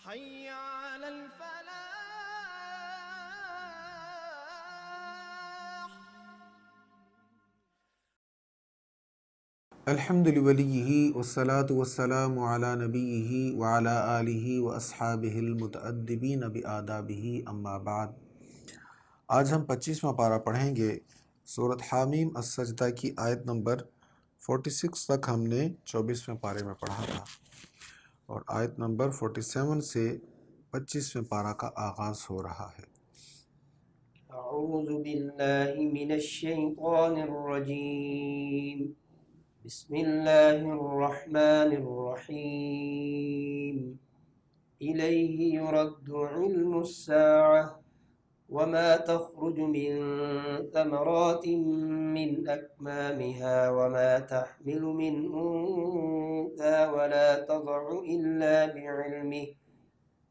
حي على الفلاح. الحمد لوليه والصلاة والسلام على نبيه وعلى آله وأصحابه المتأدبين بآدابه اما بعد۔ آج ہم 25واں پارہ پڑھیں گے۔ سورۃ حامیم السجدہ کی آیت نمبر 46 تک ہم نے 24ویں پارے میں پڑھا تھا، اور آیت نمبر 47 سے 25ویں پارہ کا آغاز ہو رہا ہے۔ اعوذ باللہ من الشیطان الرجیم، بسم اللہ الرحمن الرحیم۔ الیہ یرد علم الساعة وما تخرج من ثمرات من اکمامها وما تحمل من انثى ولا تضع الا بعلمه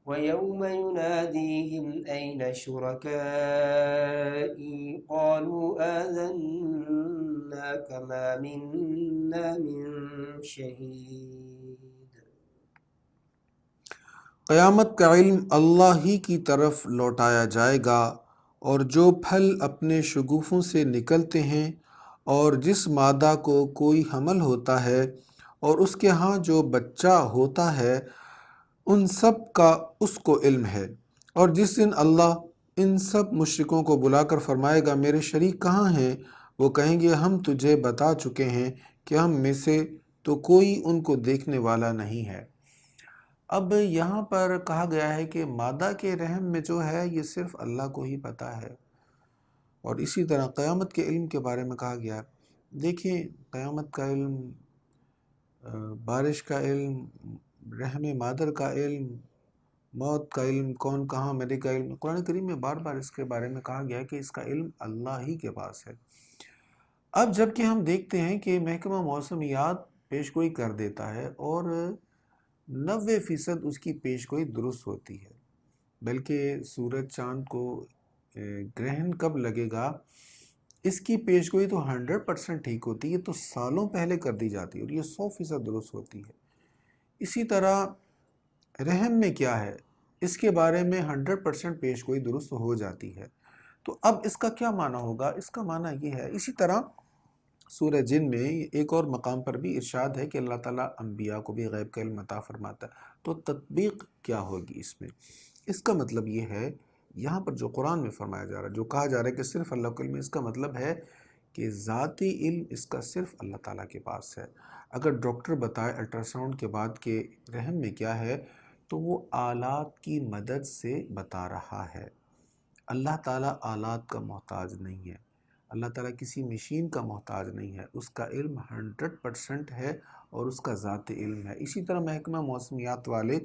وَيَوْمَ يُنَادِيهِمْ أَيْنَ شُرَكَائِي قَالُوا آذَنَّاكَ مَا مِنَّا مِن شَهِيدٍ۔ قیامت کا علم اللہ ہی کی طرف لوٹایا جائے گا، اور جو پھل اپنے شگوفوں سے نکلتے ہیں اور جس مادہ کو کوئی حمل ہوتا ہے اور اس کے ہاں جو بچہ ہوتا ہے، ان سب کا اس کو علم ہے۔ اور جس دن اللہ ان سب مشرکوں کو بلا کر فرمائے گا میرے شریک کہاں ہیں، وہ کہیں گے ہم تجھے بتا چکے ہیں کہ ہم میں سے تو کوئی ان کو دیکھنے والا نہیں ہے۔ اب یہاں پر کہا گیا ہے کہ مادہ کے رحم میں جو ہے یہ صرف اللہ کو ہی پتہ ہے، اور اسی طرح قیامت کے علم کے بارے میں کہا گیا ہے۔ دیکھیں، قیامت کا علم، بارش کا علم، رحم مادر کا علم، موت کا علم، کون کہاں مرے کا علم، قرآن کریم میں بار بار اس کے بارے میں کہا گیا ہے کہ اس کا علم اللہ ہی کے پاس ہے۔ اب جب کہ ہم دیکھتے ہیں کہ محکمہ موسمیات پیشگوئی کر دیتا ہے، اور 90% اس کی پیشگوئی درست ہوتی ہے، بلکہ سورج چاند کو گرہن کب لگے گا اس کی پیشگوئی تو 100% ٹھیک ہوتی ہے، تو سالوں پہلے کر دی جاتی ہے، اور یہ 100% درست ہوتی ہے۔ اسی طرح رحم میں کیا ہے، اس کے بارے میں 100% پیشگوئی درست ہو جاتی ہے۔ تو اب اس کا کیا معنی ہوگا؟ اس کا معنی یہ ہے، اسی طرح سورہ جن میں ایک اور مقام پر بھی ارشاد ہے کہ اللہ تعالیٰ انبیاء کو بھی غیب کا علم عطا فرماتا ہے۔ تو تطبیق کیا ہوگی اس میں؟ اس کا مطلب یہ ہے، یہاں پر جو قرآن میں فرمایا جا رہا ہے، جو کہا جا رہا ہے کہ صرف اللہ کو علم ہے، اس کا مطلب ہے کہ ذاتی علم اس کا صرف اللہ تعالیٰ کے پاس ہے۔ اگر ڈاکٹر بتائے الٹراساؤنڈ کے بعد کہ رحم میں کیا ہے، تو وہ آلات کی مدد سے بتا رہا ہے۔ اللہ تعالیٰ آلات کا محتاج نہیں ہے، اللہ تعالیٰ کسی مشین کا محتاج نہیں ہے، اس کا علم 100% ہے، اور اس کا ذاتی علم ہے۔ اسی طرح محکمہ موسمیات والے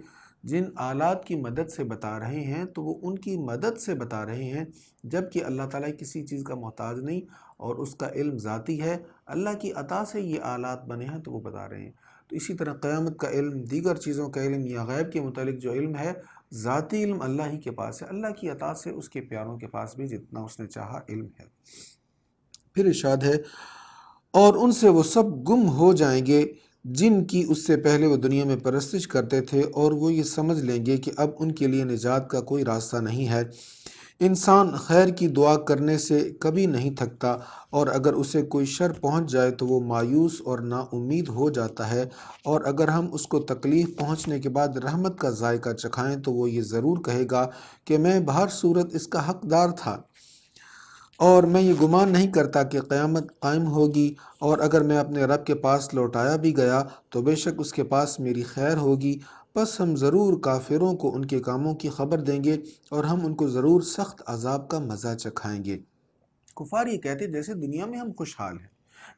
جن آلات کی مدد سے بتا رہے ہیں تو وہ ان کی مدد سے بتا رہے ہیں، جبکہ اللہ تعالیٰ کسی چیز کا محتاج نہیں، اور اس کا علم ذاتی ہے، اللہ کی عطا سے یہ آلات بنے ہیں تو وہ بتا رہے ہیں۔ تو اسی طرح قیامت کا علم، دیگر چیزوں کا علم یا غیب کے متعلق جو علم ہے، ذاتی علم اللہ ہی کے پاس ہے، اللہ کی عطا سے اس کے پیاروں کے پاس بھی جتنا اس نے چاہا علم ہے۔ پھر ارشاد ہے، اور ان سے وہ سب گم ہو جائیں گے جن کی اس سے پہلے وہ دنیا میں پرستش کرتے تھے، اور وہ یہ سمجھ لیں گے کہ اب ان کے لیے نجات کا کوئی راستہ نہیں ہے۔ انسان خیر کی دعا کرنے سے کبھی نہیں تھکتا، اور اگر اسے کوئی شر پہنچ جائے تو وہ مایوس اور نا امید ہو جاتا ہے، اور اگر ہم اس کو تکلیف پہنچنے کے بعد رحمت کا ذائقہ چکھائیں تو وہ یہ ضرور کہے گا کہ میں بہر صورت اس کا حقدار تھا، اور میں یہ گمان نہیں کرتا کہ قیامت قائم ہوگی، اور اگر میں اپنے رب کے پاس لوٹایا بھی گیا تو بے شک اس کے پاس میری خیر ہوگی، بس ہم ضرور کافروں کو ان کے کاموں کی خبر دیں گے، اور ہم ان کو ضرور سخت عذاب کا مزہ چکھائیں گے۔ کفار یہ کہتے ہیں جیسے دنیا میں ہم خوشحال ہیں،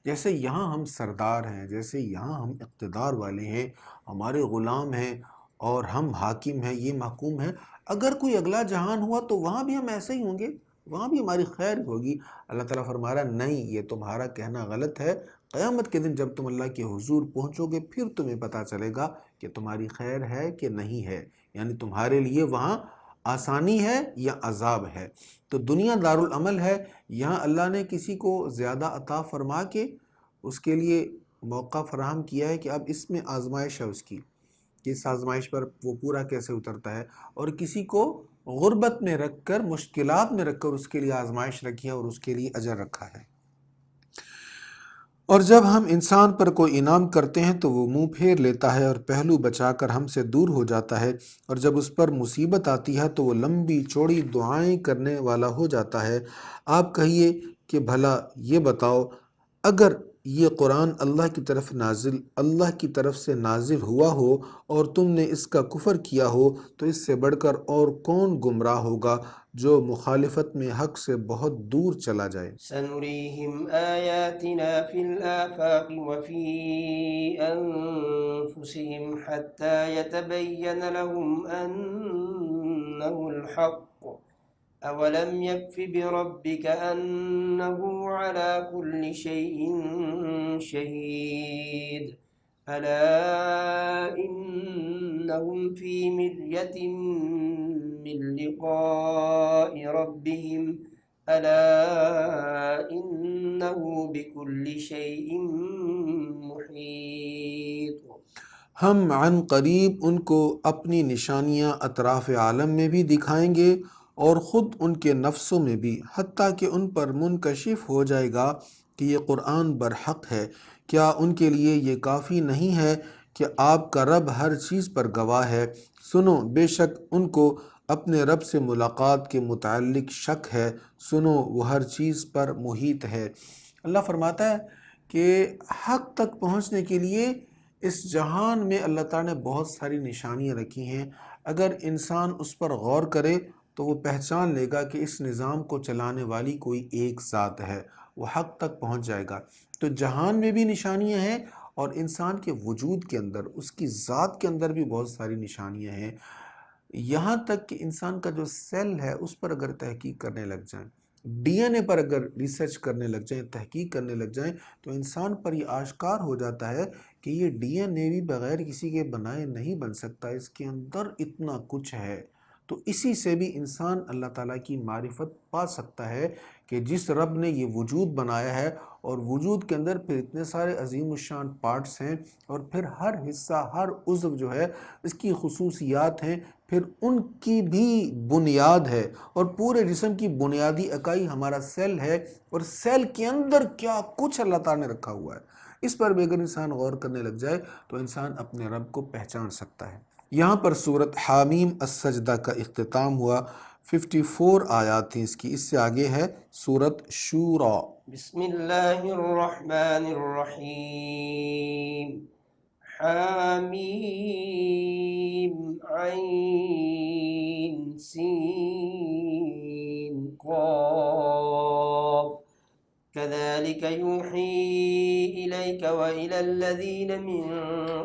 جیسے یہاں ہم سردار ہیں، جیسے یہاں ہم اقتدار والے ہیں، ہمارے غلام ہیں اور ہم حاکم ہیں، یہ محکوم ہیں، اگر کوئی اگلا جہان ہوا تو وہاں بھی ہم ایسے ہی ہوں گے، وہاں بھی ہماری خیر ہوگی۔ اللہ تعالیٰ فرما رہا ہے نہیں، یہ تمہارا کہنا غلط ہے۔ قیامت کے دن جب تم اللہ کے حضور پہنچو گے پھر تمہیں پتہ چلے گا کہ تمہاری خیر ہے کہ نہیں ہے، یعنی تمہارے لیے وہاں آسانی ہے یا عذاب ہے۔ تو دنیا دارالعمل ہے، یہاں اللہ نے کسی کو زیادہ عطا فرما کے اس کے لیے موقع فراہم کیا ہے کہ اب اس میں آزمائش ہے اس کی، کہ اس آزمائش پر وہ پورا کیسے اترتا ہے، اور کسی کو غربت میں رکھ کر، مشکلات میں رکھ کر اس کے لیے آزمائش رکھی ہے اور اس کے لیے اجر رکھا ہے۔ اور جب ہم انسان پر کوئی انعام کرتے ہیں تو وہ منہ پھیر لیتا ہے اور پہلو بچا کر ہم سے دور ہو جاتا ہے، اور جب اس پر مصیبت آتی ہے تو وہ لمبی چوڑی دعائیں کرنے والا ہو جاتا ہے۔ آپ کہیے کہ بھلا یہ بتاؤ، اگر یہ قرآن اللہ کی طرف سے نازل ہوا ہو اور تم نے اس کا کفر کیا ہو تو اس سے بڑھ کر اور کون گمراہ ہوگا جو مخالفت میں حق سے بہت دور چلا جائے۔ سنريهم آياتنا في الآفاق وفي أنفسهم حتى يتبين لهم أنه الحق أولم يكف بربك أنه على كل شيء شهيد ألا إنهم في مرية من لقاء ربهم ألا إنه بكل شيء محيط۔ ہم عن قریب ان کو اپنی نشانیاں اطراف عالم میں بھی دکھائیں گے اور خود ان کے نفسوں میں بھی، حتیٰ کہ ان پر منکشف ہو جائے گا کہ یہ قرآن برحق ہے۔ کیا ان کے لیے یہ کافی نہیں ہے کہ آپ کا رب ہر چیز پر گواہ ہے؟ سنو، بے شک ان کو اپنے رب سے ملاقات کے متعلق شک ہے، سنو وہ ہر چیز پر محیط ہے۔ اللہ فرماتا ہے کہ حق تک پہنچنے کے لیے اس جہان میں اللہ تعالیٰ نے بہت ساری نشانیاں رکھی ہیں۔ اگر انسان اس پر غور کرے تو وہ پہچان لے گا کہ اس نظام کو چلانے والی کوئی ایک ذات ہے، وہ حق تک پہنچ جائے گا۔ تو جہان میں بھی نشانیاں ہیں اور انسان کے وجود کے اندر، اس کی ذات کے اندر بھی بہت ساری نشانیاں ہیں، یہاں تک کہ انسان کا جو سیل ہے اس پر اگر تحقیق کرنے لگ جائیں، ڈی این اے پر اگر ریسرچ کرنے لگ جائیں، تحقیق کرنے لگ جائیں، تو انسان پر یہ آشکار ہو جاتا ہے کہ یہ ڈی این اے بھی بغیر کسی کے بنائے نہیں بن سکتا، اس کے اندر اتنا کچھ ہے۔ تو اسی سے بھی انسان اللہ تعالیٰ کی معرفت پا سکتا ہے کہ جس رب نے یہ وجود بنایا ہے، اور وجود کے اندر پھر اتنے سارے عظیم الشان پارٹس ہیں، اور پھر ہر حصہ، ہر عضو جو ہے اس کی خصوصیات ہیں، پھر ان کی بھی بنیاد ہے، اور پورے جسم کی بنیادی اکائی ہمارا سیل ہے، اور سیل کے اندر کیا کچھ اللہ تعالیٰ نے رکھا ہوا ہے، اس پر بھی اگر انسان غور کرنے لگ جائے تو انسان اپنے رب کو پہچان سکتا ہے۔ یہاں پر سورت حامیم السجدہ کا اختتام ہوا، 54 آیات تھیں اس کی۔ اس سے آگے ہے سورت شورا۔ بسم اللہ الرحمن الرحیم، حامیم عین سین قاف كذلك يوحي إليك وإلى الذين من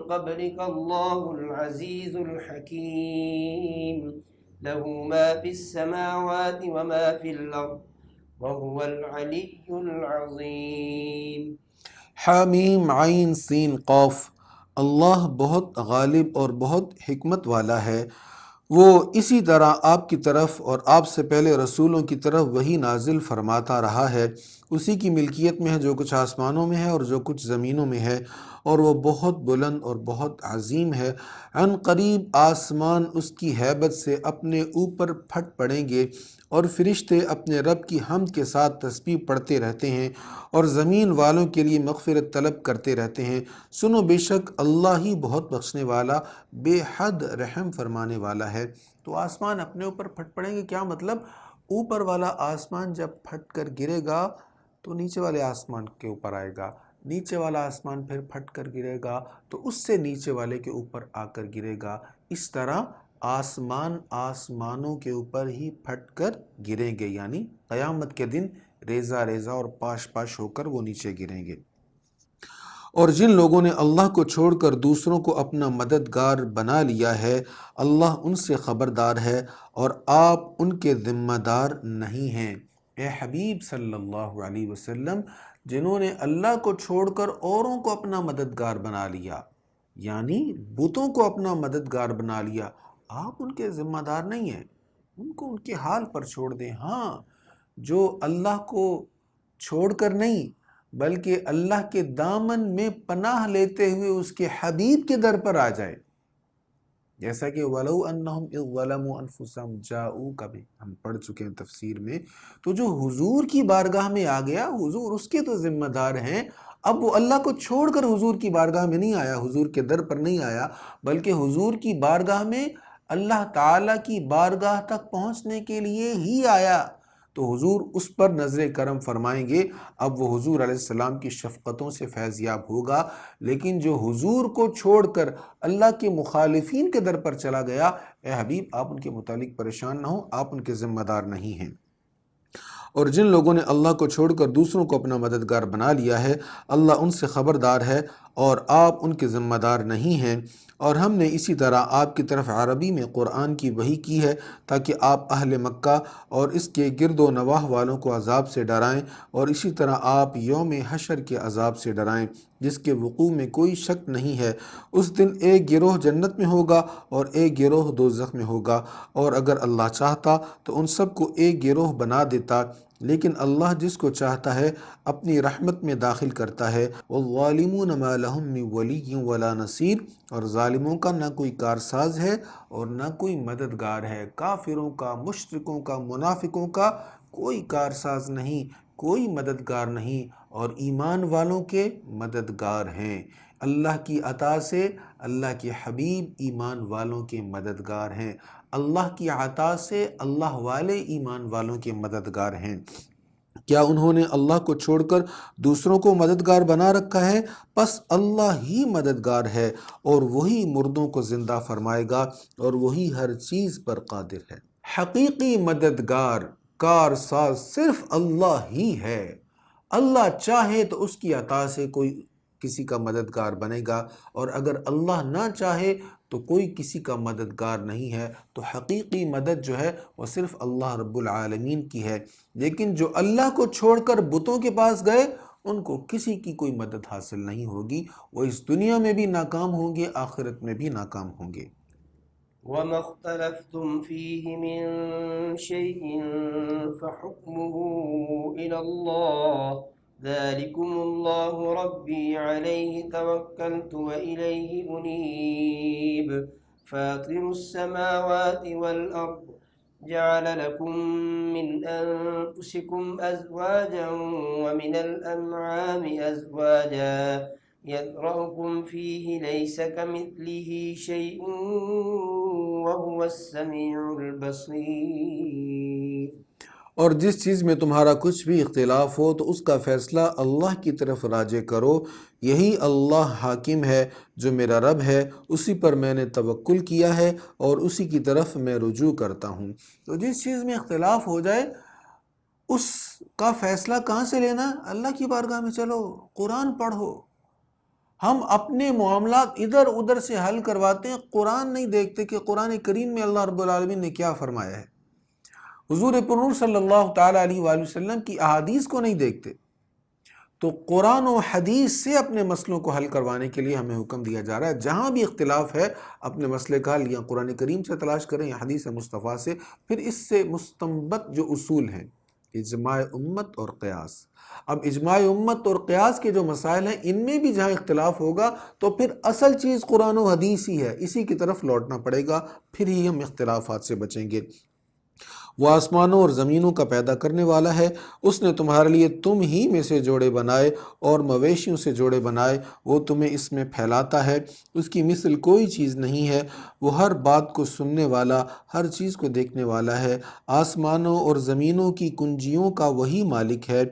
قبلك الله العزيز الحكيم له ما في السماوات وما في الأرض وهو العلي العظيم۔ حامیم عین سین قاف، اللہ بہت غالب اور بہت حکمت والا ہے، وہ اسی طرح آپ کی طرف اور آپ سے پہلے رسولوں کی طرف وہی نازل فرماتا رہا ہے، اسی کی ملکیت میں ہے جو کچھ آسمانوں میں ہے اور جو کچھ زمینوں میں ہے، اور وہ بہت بلند اور بہت عظیم ہے۔ عن قریب آسمان اس کی ہیبت سے اپنے اوپر پھٹ پڑیں گے، اور فرشتے اپنے رب کی حمد کے ساتھ تسبیح پڑھتے رہتے ہیں اور زمین والوں کے لیے مغفرت طلب کرتے رہتے ہیں۔ سنو، بے شک اللہ ہی بہت بخشنے والا، بے حد رحم فرمانے والا ہے۔ تو آسمان اپنے اوپر پھٹ پڑیں گے، کیا مطلب؟ اوپر والا آسمان جب پھٹ کر گرے گا تو نیچے والے آسمان کے اوپر آئے گا، نیچے والا آسمان پھر پھٹ کر گرے گا تو اس سے نیچے والے کے اوپر آ کر گرے گا۔ اس طرح آسمان آسمانوں کے اوپر ہی پھٹ کر گریں گے، یعنی قیامت کے دن ریزہ ریزہ اور پاش پاش ہو کر وہ نیچے گریں گے۔ اور جن لوگوں نے اللہ کو چھوڑ کر دوسروں کو اپنا مددگار بنا لیا ہے، اللہ ان سے خبردار ہے اور آپ ان کے ذمہ دار نہیں ہیں۔ اے حبیب صلی اللہ علیہ وسلم، جنہوں نے اللہ کو چھوڑ کر اوروں کو اپنا مددگار بنا لیا، یعنی بتوں کو اپنا مددگار بنا لیا، آپ ان کے ذمہ دار نہیں ہیں، ان کو ان کے حال پر چھوڑ دیں۔ ہاں، جو اللہ کو چھوڑ کر نہیں بلکہ اللہ کے دامن میں پناہ لیتے ہوئے اس کے حبیب کے در پر آ جائے، جیسا کہ وَلَوْ أَنَّهُمْ إِذْ ظَلَمُوا أَنفُسَهُمْ جَاءُوكَ بھی ہم پڑھ چکے ہیں تفسیر میں. تو جو حضور کی بارگاہ میں آ گیا، حضور اس کے تو ذمہ دار ہیں. اب وہ اللہ کو چھوڑ کر حضور کی بارگاہ میں نہیں آیا، حضور کے در پر نہیں آیا، بلکہ حضور کی بارگاہ میں اللہ تعالیٰ کی بارگاہ تک پہنچنے کے لیے ہی آیا. تو حضور اس پر نظر کرم فرمائیں گے. اب وہ حضور علیہ السلام کی شفقتوں سے فیض یاب ہوگا. لیکن جو حضور کو چھوڑ کر اللہ کے مخالفین کے در پر چلا گیا، اے حبیب آپ ان کے متعلق پریشان نہ ہوں، آپ ان کے ذمہ دار نہیں ہیں. اور جن لوگوں نے اللہ کو چھوڑ کر دوسروں کو اپنا مددگار بنا لیا ہے، اللہ ان سے خبردار ہے اور آپ ان کے ذمہ دار نہیں ہیں. اور ہم نے اسی طرح آپ کی طرف عربی میں قرآن کی وحی کی ہے تاکہ آپ اہل مکہ اور اس کے گرد و نواح والوں کو عذاب سے ڈرائیں، اور اسی طرح آپ یوم حشر کے عذاب سے ڈرائیں جس کے وقوع میں کوئی شک نہیں ہے. اس دن ایک گروہ جنت میں ہوگا اور ایک گروہ دوزخ میں ہوگا، اور اگر اللہ چاہتا تو ان سب کو ایک گروہ بنا دیتا، لیکن اللہ جس کو چاہتا ہے اپنی رحمت میں داخل کرتا ہے. والظالمون ما لهم من ولی ولا نصیر، اور ظالموں کا نہ کوئی کارساز ہے اور نہ کوئی مددگار ہے. کافروں کا، مشرکوں کا، منافقوں کا کوئی کارساز نہیں، کوئی مددگار نہیں، اور ایمان والوں کے مددگار ہیں. اللہ کی عطا سے اللہ کے حبیب ایمان والوں کے مددگار ہیں. اللہ کی عطا سے اللہ والے ایمان والوں کے مددگار ہیں. کیا انہوں نے اللہ کو چھوڑ کر دوسروں کو مددگار بنا رکھا ہے؟ پس اللہ ہی مددگار ہے، اور وہی مردوں کو زندہ فرمائے گا، اور وہی ہر چیز پر قادر ہے. حقیقی مددگار، کارساز صرف اللہ ہی ہے. اللہ چاہے تو اس کی عطا سے کوئی کسی کا مددگار بنے گا، اور اگر اللہ نہ چاہے تو کوئی کسی کا مددگار نہیں ہے. تو حقیقی مدد جو ہے وہ صرف اللہ رب العالمین کی ہے. لیکن جو اللہ کو چھوڑ کر بتوں کے پاس گئے، ان کو کسی کی کوئی مدد حاصل نہیں ہوگی. وہ اس دنیا میں بھی ناکام ہوں گے، آخرت میں بھی ناکام ہوں گے. وما اختلفتم فيه من شيء فحكمه إلى الله ذلكم الله ربي عليه توكلت وإليه أنيب فاطر السماوات والأرض جعل لكم من أنفسكم أزواجا ومن الأنعام أزواجا يذرأكم فيه ليس كمثله شيء وهو السميع البصير. اور جس چیز میں تمہارا کچھ بھی اختلاف ہو تو اس کا فیصلہ اللہ کی طرف راجع کرو. یہی اللہ حاکم ہے جو میرا رب ہے، اسی پر میں نے توکل کیا ہے اور اسی کی طرف میں رجوع کرتا ہوں. تو جس چیز میں اختلاف ہو جائے اس کا فیصلہ کہاں سے لینا؟ اللہ کی بارگاہ میں چلو، قرآن پڑھو. ہم اپنے معاملات ادھر ادھر سے حل کرواتے ہیں، قرآن نہیں دیکھتے کہ قرآن کریم میں اللہ رب العالمین نے کیا فرمایا ہے. حضور پرنور صلی اللہ تعالیٰ علیہ وآلہ وسلم کی احادیث کو نہیں دیکھتے. تو قرآن و حدیث سے اپنے مسئلوں کو حل کروانے کے لیے ہمیں حکم دیا جا رہا ہے. جہاں بھی اختلاف ہے اپنے مسئلے کا حل یا قرآن کریم سے تلاش کریں یا حدیث مصطفیٰ سے. پھر اس سے مستنبط جو اصول ہیں، اجماع امت اور قیاس. اب اجماع امت اور قیاس کے جو مسائل ہیں ان میں بھی جہاں اختلاف ہوگا تو پھر اصل چیز قرآن و حدیث ہی ہے، اسی کی طرف لوٹنا پڑے گا، پھر ہی ہم اختلافات سے بچیں گے. وہ آسمانوں اور زمینوں کا پیدا کرنے والا ہے، اس نے تمہارے لیے تم ہی میں سے جوڑے بنائے اور مویشیوں سے جوڑے بنائے، وہ تمہیں اس میں پھیلاتا ہے، اس کی مثل کوئی چیز نہیں ہے. وہ ہر بات کو سننے والا، ہر چیز کو دیکھنے والا ہے. آسمانوں اور زمینوں کی کنجیوں کا وہی مالک ہے.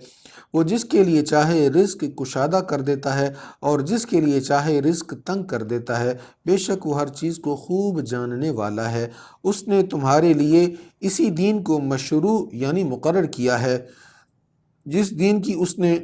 وہ جس کے لیے چاہے رزق کشادہ کر دیتا ہے اور جس کے لیے چاہے رزق تنگ کر دیتا ہے. بے شک وہ ہر چیز کو خوب جاننے والا ہے. اس نے تمہارے لیے اسی دین کو مشروع یعنی مقرر کیا ہے جس دین کی اس نے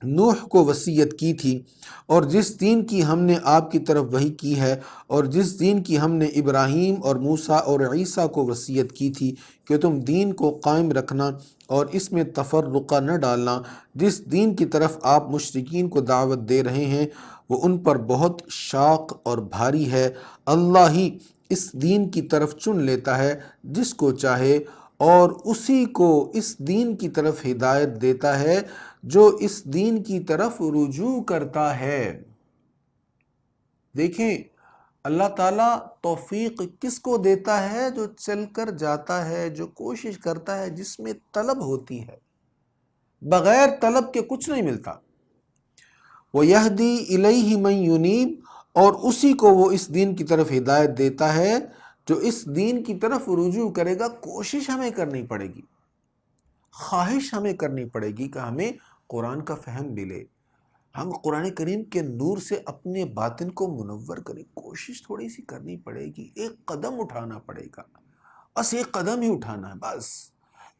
نوح کو وصیت کی تھی، اور جس دین کی ہم نے آپ کی طرف وحی کی ہے، اور جس دین کی ہم نے ابراہیم اور موسیٰ اور عیسیٰ کو وصیت کی تھی کہ تم دین کو قائم رکھنا اور اس میں تفرقہ نہ ڈالنا. جس دین کی طرف آپ مشرکین کو دعوت دے رہے ہیں وہ ان پر بہت شاق اور بھاری ہے. اللہ ہی اس دین کی طرف چن لیتا ہے جس کو چاہے، اور اسی کو اس دین کی طرف ہدایت دیتا ہے جو اس دین کی طرف رجوع کرتا ہے. دیکھیں اللہ تعالیٰ توفیق کس کو دیتا ہے؟ جو چل کر جاتا ہے، جو کوشش کرتا ہے، جس میں طلب ہوتی ہے۔ بغیر طلب کے کچھ نہیں ملتا۔ وَيَهْدِي إِلَيْهِ مَن يُنِيبُ، اور اسی کو وہ اس دین کی طرف ہدایت دیتا ہے جو اس دین کی طرف رجوع کرے گا۔ کوشش ہمیں کرنی پڑے گی، خواہش ہمیں کرنی پڑے گی کہ ہمیں قرآن کا فہم ملے، ہم قرآن کریم کے نور سے اپنے باطن کو منور کریں۔ کوشش تھوڑی سی کرنی پڑے گی، ایک قدم اٹھانا پڑے گا، بس ایک قدم ہی اٹھانا ہے۔ بس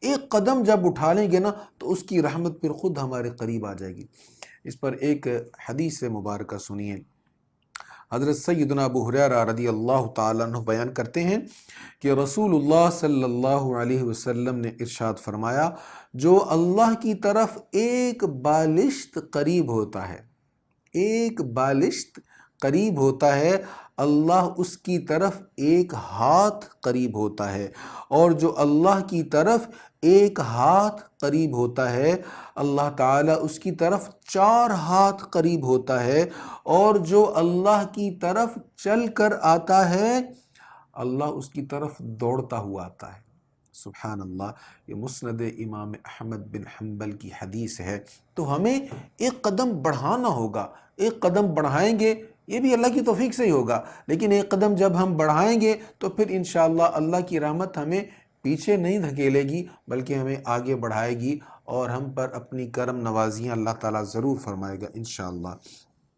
ایک قدم جب اٹھا لیں گے نا تو اس کی رحمت پھر خود ہمارے قریب آ جائے گی۔ اس پر ایک حدیث مبارکہ سنیے۔ حضرت سیدنا ابو ہریرہ رضی اللہ تعالیٰ عنہ بیان کرتے ہیں کہ رسول اللہ صلی اللہ علیہ وسلم نے ارشاد فرمایا، جو اللہ کی طرف ایک بالشت قریب ہوتا ہے، ایک بالشت قریب ہوتا ہے، اللہ اس کی طرف ایک ہاتھ قریب ہوتا ہے، اور جو اللہ کی طرف ایک ہاتھ قریب ہوتا ہے، اللہ تعالیٰ اس کی طرف 4 ہاتھ قریب ہوتا ہے، اور جو اللہ کی طرف چل کر آتا ہے، اللہ اس کی طرف دوڑتا ہوا آتا ہے۔ سبحان اللہ، یہ مسند امام احمد بن حنبل کی حدیث ہے۔ تو ہمیں ایک قدم بڑھانا ہوگا، ایک قدم بڑھائیں گے، یہ بھی اللہ کی توفیق سے ہی ہوگا، لیکن ایک قدم جب ہم بڑھائیں گے تو پھر انشاءاللہ اللہ کی رحمت ہمیں پیچھے نہیں دھکیلے گی بلکہ ہمیں آگے بڑھائے گی، اور ہم پر اپنی کرم نوازیاں اللہ تعالیٰ ضرور فرمائے گا انشاءاللہ۔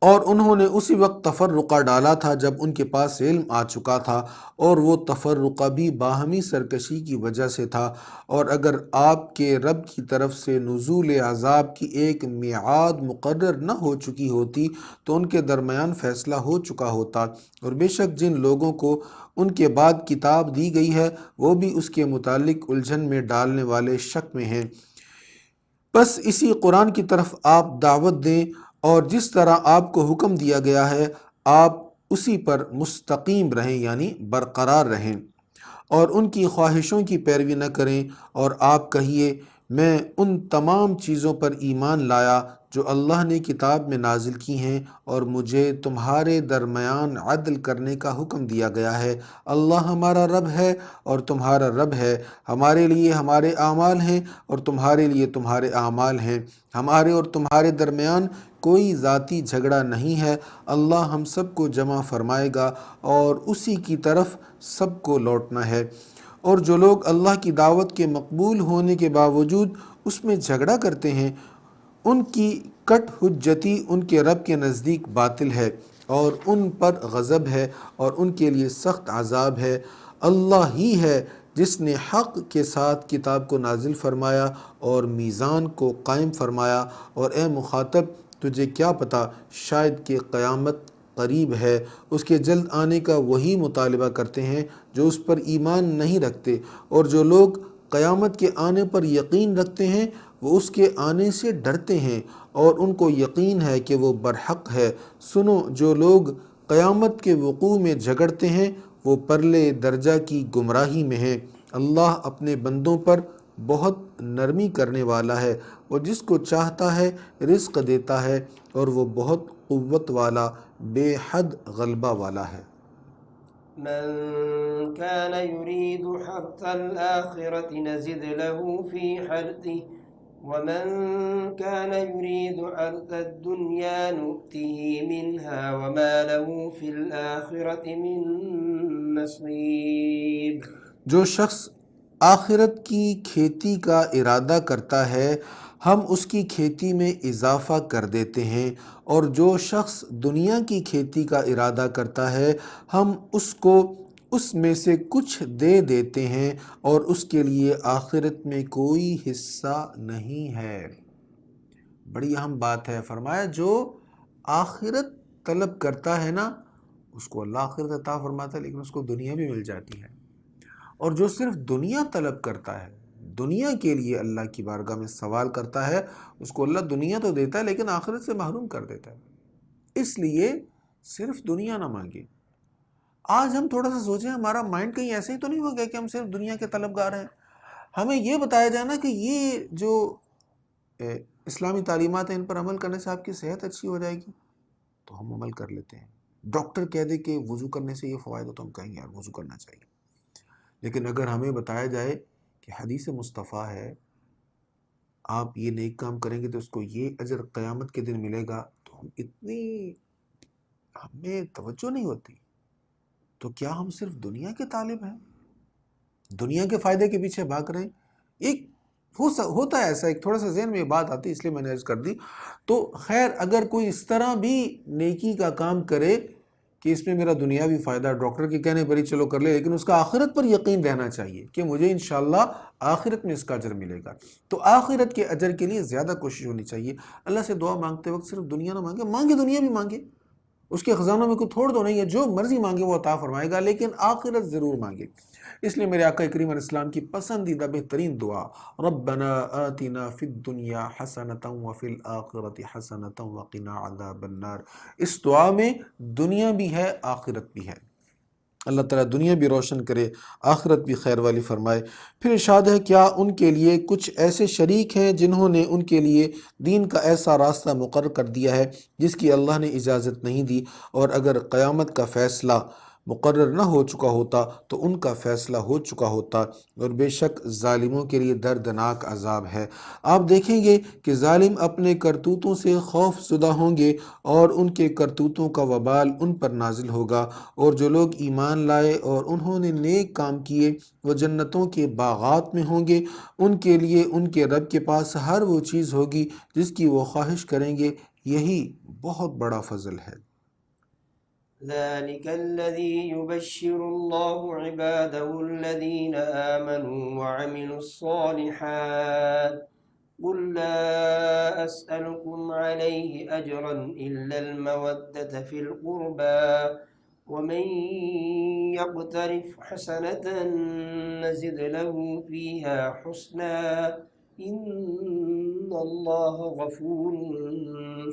اور انہوں نے اسی وقت تفرقہ ڈالا تھا جب ان کے پاس علم آ چکا تھا، اور وہ تفرقہ بھی باہمی سرکشی کی وجہ سے تھا، اور اگر آپ کے رب کی طرف سے نزول عذاب کی ایک میعاد مقرر نہ ہو چکی ہوتی تو ان کے درمیان فیصلہ ہو چکا ہوتا، اور بے شک جن لوگوں کو ان کے بعد کتاب دی گئی ہے وہ بھی اس کے متعلق الجھن میں ڈالنے والے شک میں ہیں۔ بس اسی قرآن کی طرف آپ دعوت دیں، اور جس طرح آپ کو حکم دیا گیا ہے آپ اسی پر مستقیم رہیں، یعنی برقرار رہیں، اور ان کی خواہشوں کی پیروی نہ کریں، اور آپ کہیے میں ان تمام چیزوں پر ایمان لایا جو اللہ نے کتاب میں نازل کی ہیں، اور مجھے تمہارے درمیان عدل کرنے کا حکم دیا گیا ہے۔ اللہ ہمارا رب ہے اور تمہارا رب ہے، ہمارے لیے ہمارے اعمال ہیں اور تمہارے لیے تمہارے اعمال ہیں، ہمارے اور تمہارے درمیان کوئی ذاتی جھگڑا نہیں ہے، اللہ ہم سب کو جمع فرمائے گا اور اسی کی طرف سب کو لوٹنا ہے۔ اور جو لوگ اللہ کی دعوت کے مقبول ہونے کے باوجود اس میں جھگڑا کرتے ہیں، ان کی کٹ حجتی ان کے رب کے نزدیک باطل ہے، اور ان پر غضب ہے اور ان کے لیے سخت عذاب ہے۔ اللہ ہی ہے جس نے حق کے ساتھ کتاب کو نازل فرمایا اور میزان کو قائم فرمایا، اور اے مخاطب تجھے کیا پتہ شاید کہ قیامت قریب ہے۔ اس کے جلد آنے کا وہی مطالبہ کرتے ہیں جو اس پر ایمان نہیں رکھتے، اور جو لوگ قیامت کے آنے پر یقین رکھتے ہیں وہ اس کے آنے سے ڈرتے ہیں، اور ان کو یقین ہے کہ وہ برحق ہے۔ سنو، جو لوگ قیامت کے وقوع میں جھگڑتے ہیں وہ پرلے درجہ کی گمراہی میں ہیں۔ اللہ اپنے بندوں پر بہت نرمی کرنے والا ہے، وہ جس کو چاہتا ہے رزق دیتا ہے، اور وہ بہت قوت والا، بے حد غلبہ والا ہے۔ من كان يريد حرث الآخرة نزد له في حرثه ومن كان يريد حرث الدنيا نؤته منها وما له في الآخرة من نصيب۔ جو شخص آخرت کی کھیتی کا ارادہ کرتا ہے ہم اس کی کھیتی میں اضافہ کر دیتے ہیں، اور جو شخص دنیا کی کھیتی کا ارادہ کرتا ہے ہم اس کو اس میں سے کچھ دے دیتے ہیں، اور اس کے لیے آخرت میں کوئی حصہ نہیں ہے۔ بڑی اہم بات ہے، فرمایا جو آخرت طلب کرتا ہے نا اس کو اللہ آخرت عطا فرماتا ہے، لیکن اس کو دنیا بھی مل جاتی ہے، اور جو صرف دنیا طلب کرتا ہے، دنیا کے لیے اللہ کی بارگاہ میں سوال کرتا ہے، اس کو اللہ دنیا تو دیتا ہے لیکن آخرت سے محروم کر دیتا ہے۔ اس لیے صرف دنیا نہ مانگے۔ آج ہم تھوڑا سا سوچیں، ہمارا مائنڈ کہیں ایسے ہی تو نہیں ہو گیا کہ ہم صرف دنیا کے طلبگار ہیں۔ ہمیں یہ بتایا جانا کہ یہ جو اسلامی تعلیمات ہیں ان پر عمل کرنے سے آپ کی صحت اچھی ہو جائے گی، تو ہم عمل کر لیتے ہیں۔ ڈاکٹر کہہ دے کہ وضو کرنے سے یہ فوائد ہو تو ہم کہیں گے یار وضو کرنا چاہیے، لیکن اگر ہمیں بتایا جائے کہ حدیث مصطفیٰ ہے آپ یہ نیک کام کریں گے تو اس کو یہ اجر قیامت کے دن ملے گا، تو ہمیں توجہ نہیں ہوتی. تو کیا ہم صرف دنیا کے طالب ہیں، دنیا کے فائدے کے پیچھے بھاگ رہے ہیں؟ ایک ہوتا ہے ایسا، ایک تھوڑا سا ذہن میں یہ بات آتی ہے اس لیے میں نے عرض کر دی. تو خیر اگر کوئی اس طرح بھی نیکی کا کام کرے کہ اس میں میرا دنیاوی فائدہ ڈاکٹر کے کہنے پر ہی چلو کر لے، لیکن اس کا آخرت پر یقین رہنا چاہیے کہ مجھے انشاءاللہ آخرت میں اس کا اجر ملے گا. تو آخرت کے اجر کے لیے زیادہ کوشش ہونی چاہیے. اللہ سے دعا مانگتے وقت صرف دنیا نہ مانگے دنیا بھی مانگے، اس کے خزانوں میں کوئی تھوڑ تو نہیں ہے، جو مرضی مانگے وہ عطا فرمائے گا، لیکن آخرت ضرور مانگے. اس لیے میرے آقا کریم علیہ السلام کی پسندیدہ بہترین دعا ربنا آتنا فی الدنیا حسنۃ وفی الآخرۃ حسنۃ وقنا عذاب النار. اس دعا میں دنیا بھی ہے آخرت بھی ہے. اللہ تعالیٰ دنیا بھی روشن کرے، آخرت بھی خیر والی فرمائے. پھر ارشاد ہے کیا ان کے لیے کچھ ایسے شریک ہیں جنہوں نے ان کے لیے دین کا ایسا راستہ مقرر کر دیا ہے جس کی اللہ نے اجازت نہیں دی، اور اگر قیامت کا فیصلہ مقرر نہ ہو چکا ہوتا تو ان کا فیصلہ ہو چکا ہوتا، اور بے شک ظالموں کے لیے دردناک عذاب ہے. آپ دیکھیں گے کہ ظالم اپنے کرتوتوں سے خوف زدہ ہوں گے اور ان کے کرتوتوں کا وبال ان پر نازل ہوگا، اور جو لوگ ایمان لائے اور انہوں نے نیک کام کیے وہ جنتوں کے باغات میں ہوں گے. ان کے لیے ان کے رب کے پاس ہر وہ چیز ہوگی جس کی وہ خواہش کریں گے، یہی بہت بڑا فضل ہے. ذلك الذي يبشر الله عباده الذين آمنوا وعملوا الصالحات قل لا أسألكم عليه أجرا إلا المودة في القربى ومن يقترف حسنة نزد له فيها حسنا إن الله غفور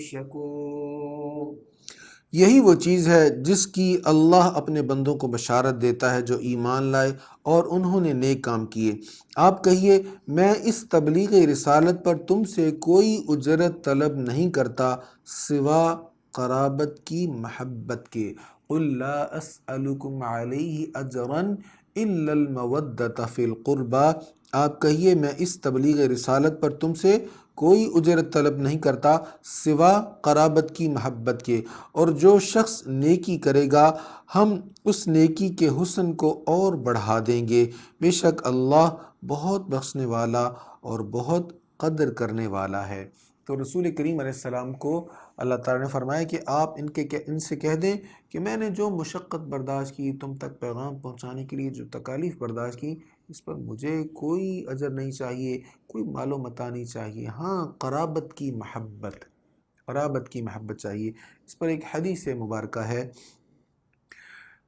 شكور. یہی وہ چیز ہے جس کی اللہ اپنے بندوں کو بشارت دیتا ہے جو ایمان لائے اور انہوں نے نیک کام کیے. آپ کہیے میں اس تبلیغ رسالت پر تم سے کوئی اجرت طلب نہیں کرتا سوا قرابت کی محبت کے. قل لا اسألکم علیہ اجرا الا المودۃ فی القربى. آپ کہیے میں اس تبلیغ رسالت پر تم سے کوئی اجرت طلب نہیں کرتا سوا قرابت کی محبت کے، اور جو شخص نیکی کرے گا ہم اس نیکی کے حسن کو اور بڑھا دیں گے. بے شک اللہ بہت بخشنے والا اور بہت قدر کرنے والا ہے. تو رسول کریم علیہ السلام کو اللہ تعالیٰ نے فرمایا کہ آپ ان سے کہہ دیں کہ میں نے جو مشقت برداشت کی تم تک پیغام پہنچانے کے لیے، جو تکالیف برداشت کی، اس پر مجھے کوئی اجر نہیں چاہیے، کوئی مال و متاع نہیں چاہیے. ہاں قرابت کی محبت چاہیے. اس پر ایک حدیث مبارکہ ہے،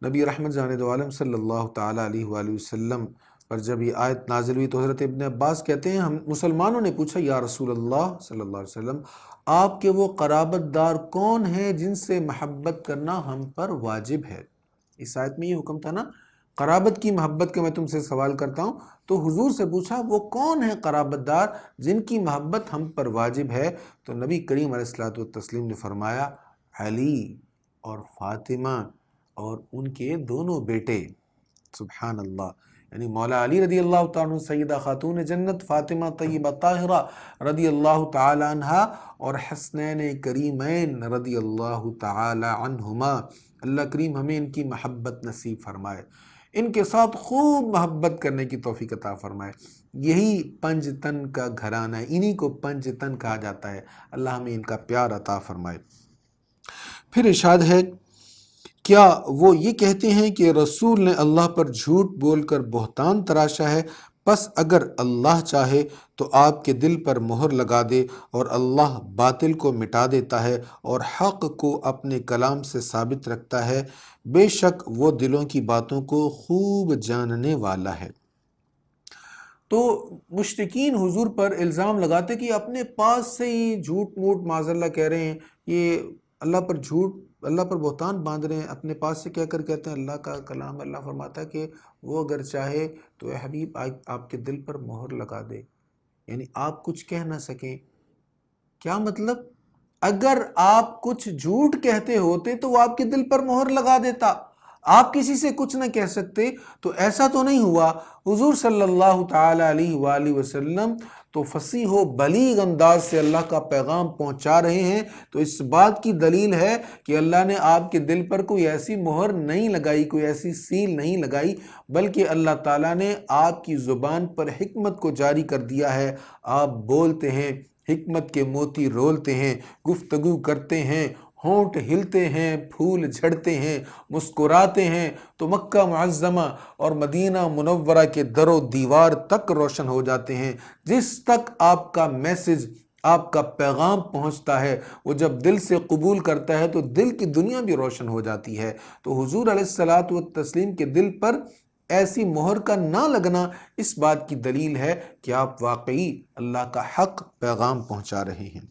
نبی رحمت جانے دو عالم صلی اللہ تعالیٰ علیہ وآلہ وسلم پر جب یہ آیت نازل ہوئی تو حضرت ابن عباس کہتے ہیں ہم مسلمانوں نے پوچھا یا رسول اللہ صلی اللہ علیہ وسلم آپ کے وہ قرابت دار کون ہیں جن سے محبت کرنا ہم پر واجب ہے. اس آیت میں یہ حکم تھا نا قرابت کی محبت کا، میں تم سے سوال کرتا ہوں. تو حضور سے پوچھا وہ کون ہیں قرابت دار جن کی محبت ہم پر واجب ہے؟ تو نبی کریم علیہ الصلوۃ والتسلیم نے فرمایا علی اور فاطمہ اور ان کے دونوں بیٹے. سبحان اللہ. یعنی مولا علی رضی اللہ تعالیٰ عنہ سیدہ خاتون جنت فاطمہ طیبہ طاہرہ رضی اللہ تعالی عنہ اور حسنین کریمین رضی اللہ تعالی عنہما. اللہ کریم ہمیں ان کی محبت نصیب فرمائے، ان کے ساتھ خوب محبت کرنے کی توفیق عطا فرمائے. یہی پنج تن کا گھرانہ ہے، انہی کو پنج تن کہا جاتا ہے. اللہ ہمیں ان کا پیار عطا فرمائے. پھر ارشاد ہے کیا وہ یہ کہتے ہیں کہ رسول نے اللہ پر جھوٹ بول کر بہتان تراشا ہے؟ پس اگر اللہ چاہے تو آپ کے دل پر مہر لگا دے، اور اللہ باطل کو مٹا دیتا ہے اور حق کو اپنے کلام سے ثابت رکھتا ہے. بے شک وہ دلوں کی باتوں کو خوب جاننے والا ہے. تو مشرکین حضور پر الزام لگاتے کہ اپنے پاس سے ہی جھوٹ موٹ معاذ اللہ کہہ رہے ہیں، یہ اللہ پر بہتان باندھ رہے ہیں. اپنے پاس سے کہہ کر کہتے ہیں اللہ کا کلام. اللہ فرماتا ہے کہ وہ اگر چاہے تو اے حبیب آپ کے دل پر مہر لگا دے، یعنی آپ کچھ کہہ نہ سکیں. کیا مطلب؟ اگر آپ کچھ جھوٹ کہتے ہوتے تو وہ آپ کے دل پر مہر لگا دیتا، آپ کسی سے کچھ نہ کہہ سکتے، تو ایسا تو نہیں ہوا۔ حضور صلی اللہ تعالی علیہ وآلہ وسلم تو فصیح و بلیغ انداز سے اللہ کا پیغام پہنچا رہے ہیں، تو اس بات کی دلیل ہے کہ اللہ نے آپ کے دل پر کوئی ایسی مہر نہیں لگائی، کوئی ایسی سیل نہیں لگائی، بلکہ اللہ تعالیٰ نے آپ کی زبان پر حکمت کو جاری کر دیا ہے۔ آپ بولتے ہیں، حکمت کے موتی رولتے ہیں، گفتگو کرتے ہیں، ہونٹ ہلتے ہیں، پھول جھڑتے ہیں، مسکراتے ہیں، تو مکہ معظمہ اور مدینہ منورہ کے در و دیوار تک روشن ہو جاتے ہیں۔ جس تک آپ کا میسج، آپ کا پیغام پہنچتا ہے، وہ جب دل سے قبول کرتا ہے تو دل کی دنیا بھی روشن ہو جاتی ہے۔ تو حضور علیہ الصلاۃ والتسلیم کے دل پر ایسی مہر کا نہ لگنا اس بات کی دلیل ہے کہ آپ واقعی اللہ کا حق پیغام پہنچا رہے ہیں۔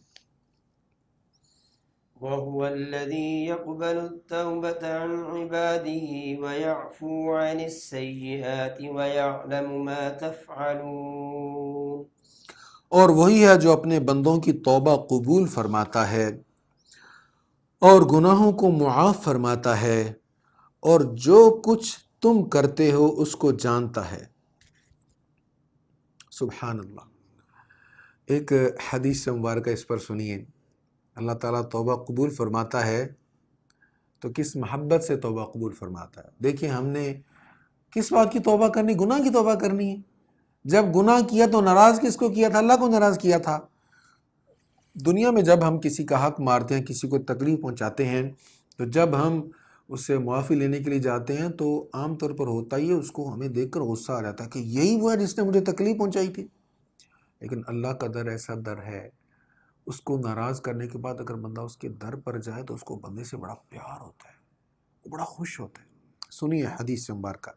وهو الذي يقبل التوبة عن عباده ويعفو عن السيئات ويعلم ما تفعلون۔ اور وہی ہے جو اپنے بندوں کی توبہ قبول فرماتا ہے اور گناہوں کو معاف فرماتا ہے، اور جو کچھ تم کرتے ہو اس کو جانتا ہے۔ سبحان اللہ۔ ایک حدیث مبارکہ اس پر سنیے۔ اللہ تعالیٰ توبہ قبول فرماتا ہے تو کس محبت سے توبہ قبول فرماتا ہے۔ دیکھیں ہم نے کس بات کی توبہ کرنی؟ گناہ کی توبہ کرنی ہے۔ جب گناہ کیا تو ناراض کس کو کیا تھا؟ اللہ کو ناراض کیا تھا۔ دنیا میں جب ہم کسی کا حق مارتے ہیں، کسی کو تکلیف پہنچاتے ہیں، تو جب ہم اس سے معافی لینے کے لیے جاتے ہیں تو عام طور پر ہوتا ہی ہے اس کو ہمیں دیکھ کر غصہ آ جاتا ہے کہ یہی وہ ہے جس نے مجھے تکلیف پہنچائی تھی۔ لیکن اللہ کا در ایسا در ہے، اس کو ناراض کرنے کے بعد اگر بندہ اس کے در پر جائے تو اس کو بندے سے بڑا پیار ہوتا ہے، وہ بڑا خوش ہوتا ہے۔ سنیے حدیث مبارکہ۔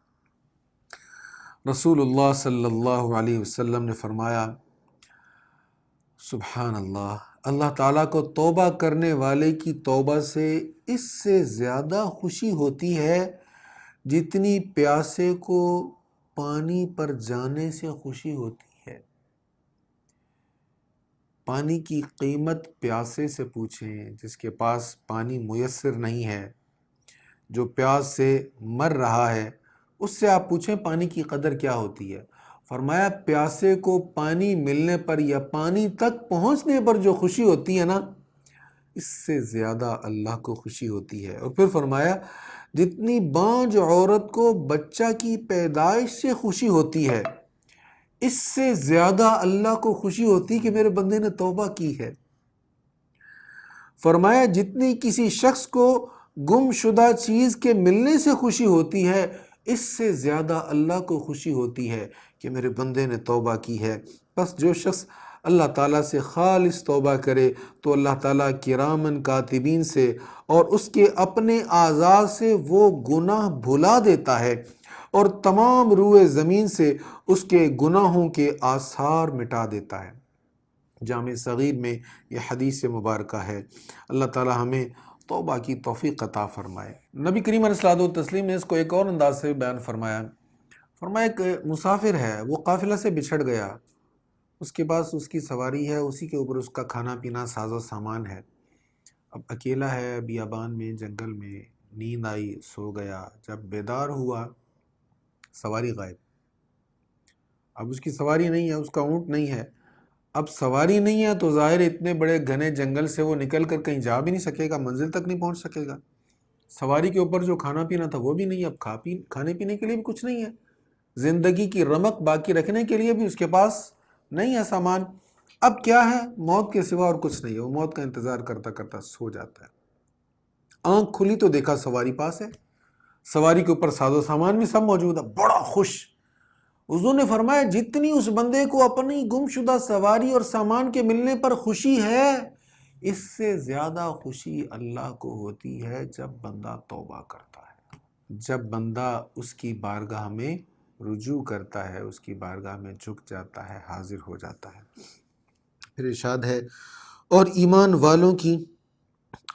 رسول اللہ صلی اللہ علیہ وسلم نے فرمایا، سبحان اللہ، اللہ تعالیٰ کو توبہ کرنے والے کی توبہ سے اس سے زیادہ خوشی ہوتی ہے جتنی پیاسے کو پانی پر جانے سے خوشی ہوتی ہے۔ پانی کی قیمت پیاسے سے پوچھیں جس کے پاس پانی میسر نہیں ہے، جو پیاس سے مر رہا ہے، اس سے آپ پوچھیں پانی کی قدر کیا ہوتی ہے۔ فرمایا پیاسے کو پانی ملنے پر یا پانی تک پہنچنے پر جو خوشی ہوتی ہے نا، اس سے زیادہ اللہ کو خوشی ہوتی ہے۔ اور پھر فرمایا جتنی بانجھ عورت کو بچہ کی پیدائش سے خوشی ہوتی ہے، اس سے زیادہ اللہ کو خوشی ہوتی کہ میرے بندے نے توبہ کی ہے۔ فرمایا جتنی کسی شخص کو گم شدہ چیز کے ملنے سے خوشی ہوتی ہے، اس سے زیادہ اللہ کو خوشی ہوتی ہے کہ میرے بندے نے توبہ کی ہے۔ بس جو شخص اللہ تعالیٰ سے خالص توبہ کرے تو اللہ تعالیٰ کرامن کاتبین سے اور اس کے اپنے اعضاء سے وہ گناہ بھلا دیتا ہے اور تمام روئے زمین سے اس کے گناہوں کے آثار مٹا دیتا ہے۔ جامع صغیر میں یہ حدیث مبارکہ ہے۔ اللہ تعالیٰ ہمیں توبہ کی توفیق عطا فرمائے۔ نبی کریم علیہ الصلوۃ والتسلیم نے اس کو ایک اور انداز سے بیان فرمایا۔ فرمایا ایک مسافر ہے، وہ قافلہ سے بچھڑ گیا، اس کے پاس اس کی سواری ہے، اسی کے اوپر اس کا کھانا پینا ساز و سامان ہے۔ اب اکیلا ہے بیابان میں، جنگل میں، نیند آئی، سو گیا۔ جب بیدار ہوا سواری غائب۔ اب اس کی سواری نہیں ہے، اس کا اونٹ نہیں ہے۔ اب سواری نہیں ہے تو ظاہر اتنے بڑے گھنے جنگل سے وہ نکل کر کہیں جا بھی نہیں سکے گا، منزل تک نہیں پہنچ سکے گا۔ سواری کے اوپر جو کھانا پینا تھا وہ بھی نہیں، اب کھانے پینے کے لیے بھی کچھ نہیں ہے، زندگی کی رمق باقی رکھنے کے لیے بھی اس کے پاس نہیں ہے سامان۔ اب کیا ہے؟ موت کے سوا اور کچھ نہیں ہے۔ وہ موت کا انتظار کرتا کرتا سو جاتا ہے۔ آنکھ کھلی تو دیکھا سواری پاس ہے، سواری کے اوپر ساز و سامان بھی سب موجود ہے، بڑا خوش۔ حضور نے فرمایا جتنی اس بندے کو اپنی گم شدہ سواری اور سامان کے ملنے پر خوشی ہے، اس سے زیادہ خوشی اللہ کو ہوتی ہے جب بندہ توبہ کرتا ہے، جب بندہ اس کی بارگاہ میں رجوع کرتا ہے، اس کی بارگاہ میں جھک جاتا ہے، حاضر ہو جاتا ہے۔ پھر ارشاد ہے اور ایمان والوں کی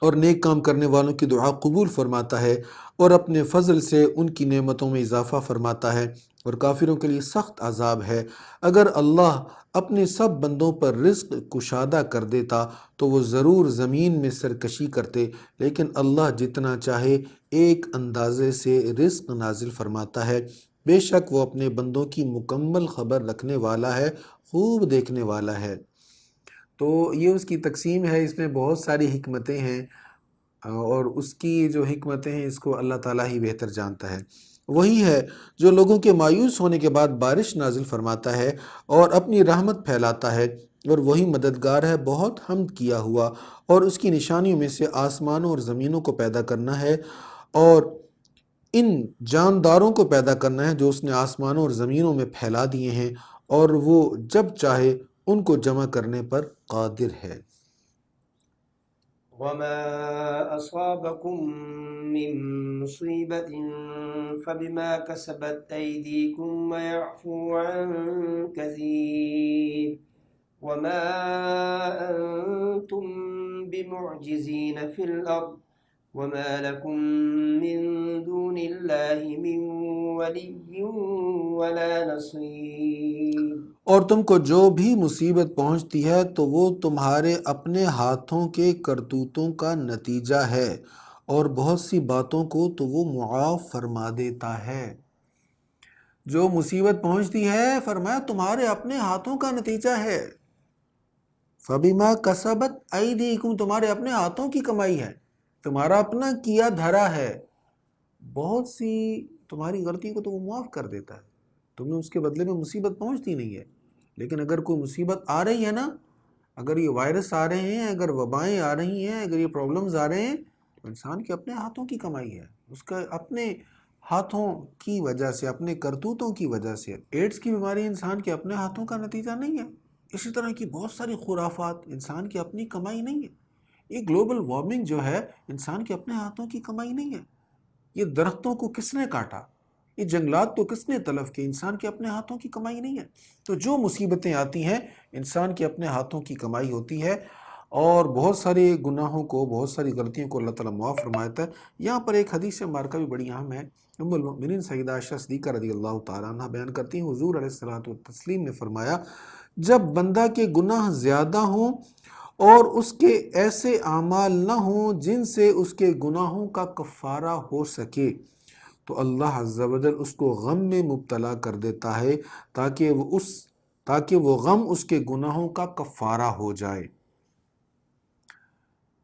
اور نیک کام کرنے والوں کی دعا قبول فرماتا ہے اور اپنے فضل سے ان کی نعمتوں میں اضافہ فرماتا ہے، اور کافروں کے لیے سخت عذاب ہے۔ اگر اللہ اپنے سب بندوں پر رزق کشادہ کر دیتا تو وہ ضرور زمین میں سرکشی کرتے، لیکن اللہ جتنا چاہے ایک اندازے سے رزق نازل فرماتا ہے۔ بے شک وہ اپنے بندوں کی مکمل خبر رکھنے والا ہے، خوب دیکھنے والا ہے۔ تو یہ اس کی تقسیم ہے، اس میں بہت ساری حکمتیں ہیں، اور اس کی جو حکمتیں ہیں اس کو اللہ تعالیٰ ہی بہتر جانتا ہے۔ وہی ہے جو لوگوں کے مایوس ہونے کے بعد بارش نازل فرماتا ہے اور اپنی رحمت پھیلاتا ہے، اور وہی مددگار ہے بہت حمد کیا ہوا۔ اور اس کی نشانیوں میں سے آسمانوں اور زمینوں کو پیدا کرنا ہے، اور ان جانداروں کو پیدا کرنا ہے جو اس نے آسمانوں اور زمینوں میں پھیلا دیے ہیں، اور وہ جب چاہے ان کو جمع کرنے پر قادر ہے۔ وما أصابكم من مصيبة فبما كسبت أيديكم ويعفو عن كثير وما أنتم بمعجزين في الأرض وما لكم من دون الله من ولي ولا نصير۔ اور تم کو جو بھی مصیبت پہنچتی ہے تو وہ تمہارے اپنے ہاتھوں کے کرتوتوں کا نتیجہ ہے، اور بہت سی باتوں کو تو وہ معاف فرما دیتا ہے۔ جو مصیبت پہنچتی ہے فرمایا تمہارے اپنے ہاتھوں کا نتیجہ ہے۔ فَبِمَا كَسَبَتْ أَيْدِيكُمْ، تمہارے اپنے ہاتھوں کی کمائی ہے، تمہارا اپنا کیا دھرا ہے۔ بہت سی تمہاری غلطی کو تو وہ معاف کر دیتا ہے، تمہیں اس کے بدلے میں مصیبت پہنچتی نہیں ہے۔ لیکن اگر کوئی مصیبت آ رہی ہے نا، اگر یہ وائرس آ رہے ہیں، اگر وبائیں آ رہی ہیں، اگر یہ پرابلمز آ رہے ہیں، تو انسان کے اپنے ہاتھوں کی کمائی ہے، اس کا اپنے ہاتھوں کی وجہ سے، اپنے کرتوتوں کی وجہ سے۔ ایڈز کی بیماری انسان کے اپنے ہاتھوں کا نتیجہ نہیں ہے۔ اسی طرح کی بہت ساری خرافات انسان کی اپنی کمائی نہیں ہے۔ یہ گلوبل وارمنگ جو ہے انسان کے اپنے ہاتھوں کی کمائی نہیں ہے۔ یہ درختوں کو کس نے کاٹا، یہ جنگلات کو کس نے تلف کی، انسان کے اپنے ہاتھوں کی کمائی نہیں ہے۔ تو جو مصیبتیں آتی ہیں انسان کے اپنے ہاتھوں کی کمائی ہوتی ہے، اور بہت سارے گناہوں کو، بہت ساری غلطیوں کو اللہ تعالیٰ معاف فرماتا ہے۔ یہاں پر ایک حدیث مبارکہ بھی بڑی اہم ہے۔ ام المؤمنین سیدہ عائشہ صدیقہ رضی اللہ تعالیٰ عنہ بیان کرتی ہیں، حضور علیہ الصلوۃ والتسلیم نے فرمایا، جب بندہ کے گناہ زیادہ ہوں اور اس کے ایسے اعمال نہ ہوں جن سے اس کے گناہوں کا کفارہ ہو سکے، تو اللہ عز و جل اس کو غم میں مبتلا کر دیتا ہے تاکہ وہ غم اس کے گناہوں کا کفارہ ہو جائے۔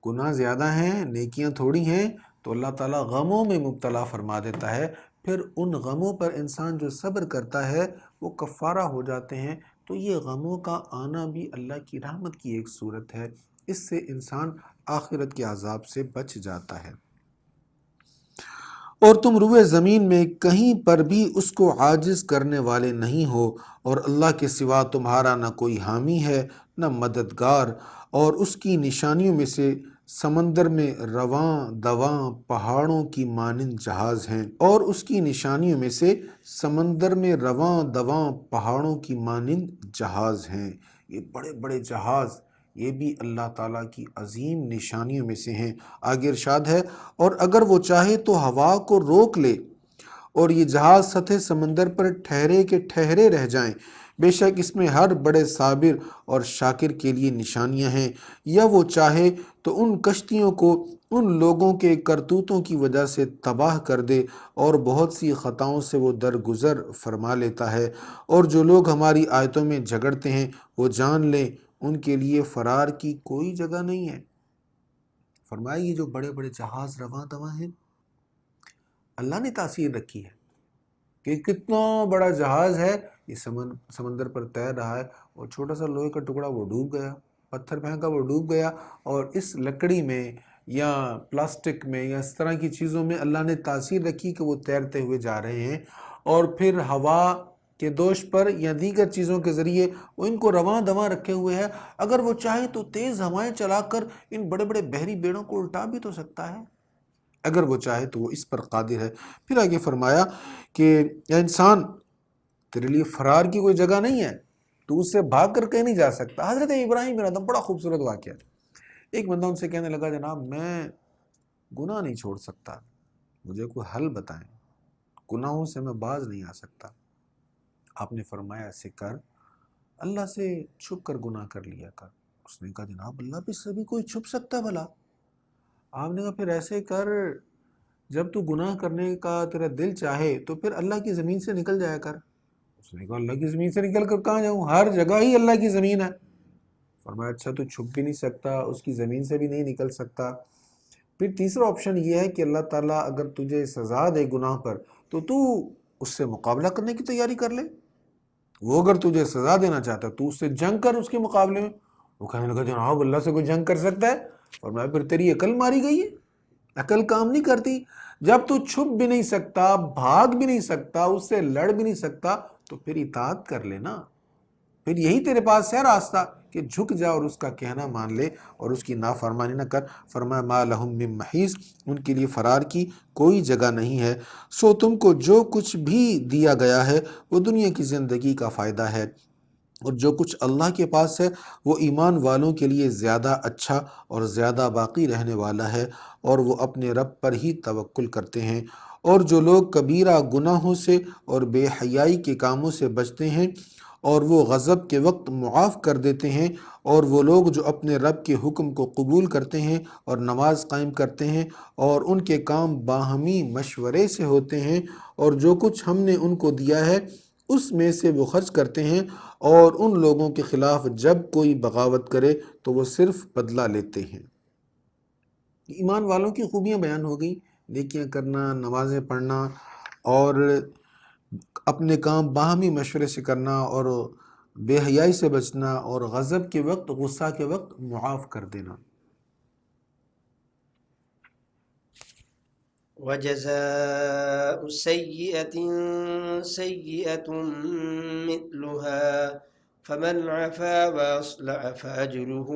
گناہ زیادہ ہیں، نیکیاں تھوڑی ہیں، تو اللہ تعالیٰ غموں میں مبتلا فرما دیتا ہے، پھر ان غموں پر انسان جو صبر کرتا ہے وہ کفارہ ہو جاتے ہیں۔ تو یہ غموں کا آنا بھی اللہ کی رحمت کی ایک صورت ہے، اس سے انسان آخرت کے عذاب سے بچ جاتا ہے۔ اور تم روئے زمین میں کہیں پر بھی اس کو عاجز کرنے والے نہیں ہو، اور اللہ کے سوا تمہارا نہ کوئی حامی ہے نہ مددگار۔ اور اس کی نشانیوں میں سے سمندر میں رواں دواں پہاڑوں کی مانند جہاز ہیں، اور اس کی نشانیوں میں سے سمندر میں رواں دواں پہاڑوں کی مانند جہاز ہیں۔ یہ بڑے بڑے جہاز، یہ بھی اللہ تعالیٰ کی عظیم نشانیوں میں سے ہیں۔ آگے ارشاد ہے، اور اگر وہ چاہے تو ہوا کو روک لے اور یہ جہاز سطح سمندر پر ٹھہرے کے ٹھہرے رہ جائیں، بے شک اس میں ہر بڑے صابر اور شاکر کے لیے نشانیاں ہیں۔ یا وہ چاہے تو ان کشتیوں کو ان لوگوں کے کرتوتوں کی وجہ سے تباہ کر دے، اور بہت سی خطاؤں سے وہ درگزر فرما لیتا ہے۔ اور جو لوگ ہماری آیتوں میں جھگڑتے ہیں وہ جان لیں ان کے لیے فرار کی کوئی جگہ نہیں ہے۔ فرمایا یہ جو بڑے بڑے جہاز رواں دواں ہیں، اللہ نے تاثیر رکھی ہے کہ کتنا بڑا جہاز ہے، یہ سمندر پر تیر رہا ہے، اور چھوٹا سا لوہے کا ٹکڑا وہ ڈوب گیا، پتھر پھینکا وہ ڈوب گیا، اور اس لکڑی میں یا پلاسٹک میں یا اس طرح کی چیزوں میں اللہ نے تاثیر رکھی کہ وہ تیرتے ہوئے جا رہے ہیں، اور پھر ہوا کے دوش پر یا دیگر چیزوں کے ذریعے وہ ان کو رواں دواں رکھے ہوئے ہے۔ اگر وہ چاہے تو تیز ہوائیں چلا کر ان بڑے بڑے بحری بیڑوں کو الٹا بھی تو سکتا ہے، اگر وہ چاہے تو وہ اس پر قادر ہے۔ پھر آگے فرمایا کہ یا انسان تیرے لیے فرار کی کوئی جگہ نہیں ہے، تو اس سے بھاگ کر کہیں نہیں جا سکتا۔ حضرت ابراہیم بن آدم، بڑا خوبصورت واقعہ ہے۔ ایک بندہ ان سے کہنے لگا جناب میں گناہ نہیں چھوڑ سکتا، مجھے کوئی حل بتائیں، گناہوں سے میں باز نہیں آ سکتا۔ آپ نے فرمایا ایسے کر، اللہ سے چھپ کر گناہ کر لیا کر۔ اس نے کہا جناب اللہ پہ سبھی کوئی چھپ سکتا بھلا؟ آپ نے کہا پھر ایسے کر، جب تو گناہ کرنے کا تیرا دل چاہے تو پھر اللہ کی زمین سے نکل جایا کر۔ اس نے کہا اللہ کی زمین سے نکل کر کہاں جاؤں، ہر جگہ ہی اللہ کی زمین ہے۔ فرمایا اچھا تو چھپ بھی نہیں سکتا، اس کی زمین سے بھی نہیں نکل سکتا، پھر تیسرا آپشن یہ ہے کہ اللہ تعالیٰ اگر تجھے سزا دے گناہ پر تو تو اس سے مقابلہ کرنے کی تیاری کر لے۔ وہ اگر تجھے سزا دینا چاہتا ہے تو اس سے جنگ کر اس کے مقابلے میں۔ وہ کہنے لگا جناب اللہ سے کوئی جنگ کر سکتا ہے؟ فرمایا پھر تیری عقل ماری گئی ہے، عقل کام نہیں کرتی۔ جب تو چھپ بھی نہیں سکتا، بھاگ بھی نہیں سکتا، اس سے لڑ بھی نہیں سکتا، تو پھر اطاعت کر لینا، پھر یہی تیرے پاس ہے راستہ کہ جھک جا اور اس کا کہنا مان لے اور اس کی نافرمانی نہ کر۔ فرمایا ما لہم من محیص، ان کے لیے فرار کی کوئی جگہ نہیں ہے۔ سو تم کو جو کچھ بھی دیا گیا ہے وہ دنیا کی زندگی کا فائدہ ہے، اور جو کچھ اللہ کے پاس ہے وہ ایمان والوں کے لیے زیادہ اچھا اور زیادہ باقی رہنے والا ہے، اور وہ اپنے رب پر ہی توکل کرتے ہیں۔ اور جو لوگ کبیرہ گناہوں سے اور بے حیائی کے کاموں سے بچتے ہیں اور وہ غضب کے وقت معاف کر دیتے ہیں، اور وہ لوگ جو اپنے رب کے حکم کو قبول کرتے ہیں اور نماز قائم کرتے ہیں اور ان کے کام باہمی مشورے سے ہوتے ہیں، اور جو کچھ ہم نے ان کو دیا ہے اس میں سے وہ خرچ کرتے ہیں، اور ان لوگوں کے خلاف جب کوئی بغاوت کرے تو وہ صرف بدلہ لیتے ہیں۔ ایمان والوں کی خوبیاں بیان ہو گئی، نیکیاں کرنا، نمازیں پڑھنا، اور اپنے کام باہمی مشورے سے کرنا، اور بے حیائی سے بچنا، اور غضب کے وقت، غصہ کے وقت معاف کر دینا۔ وجزاء سيئة سيئة مثلها فمن عفا وأصلح فأجره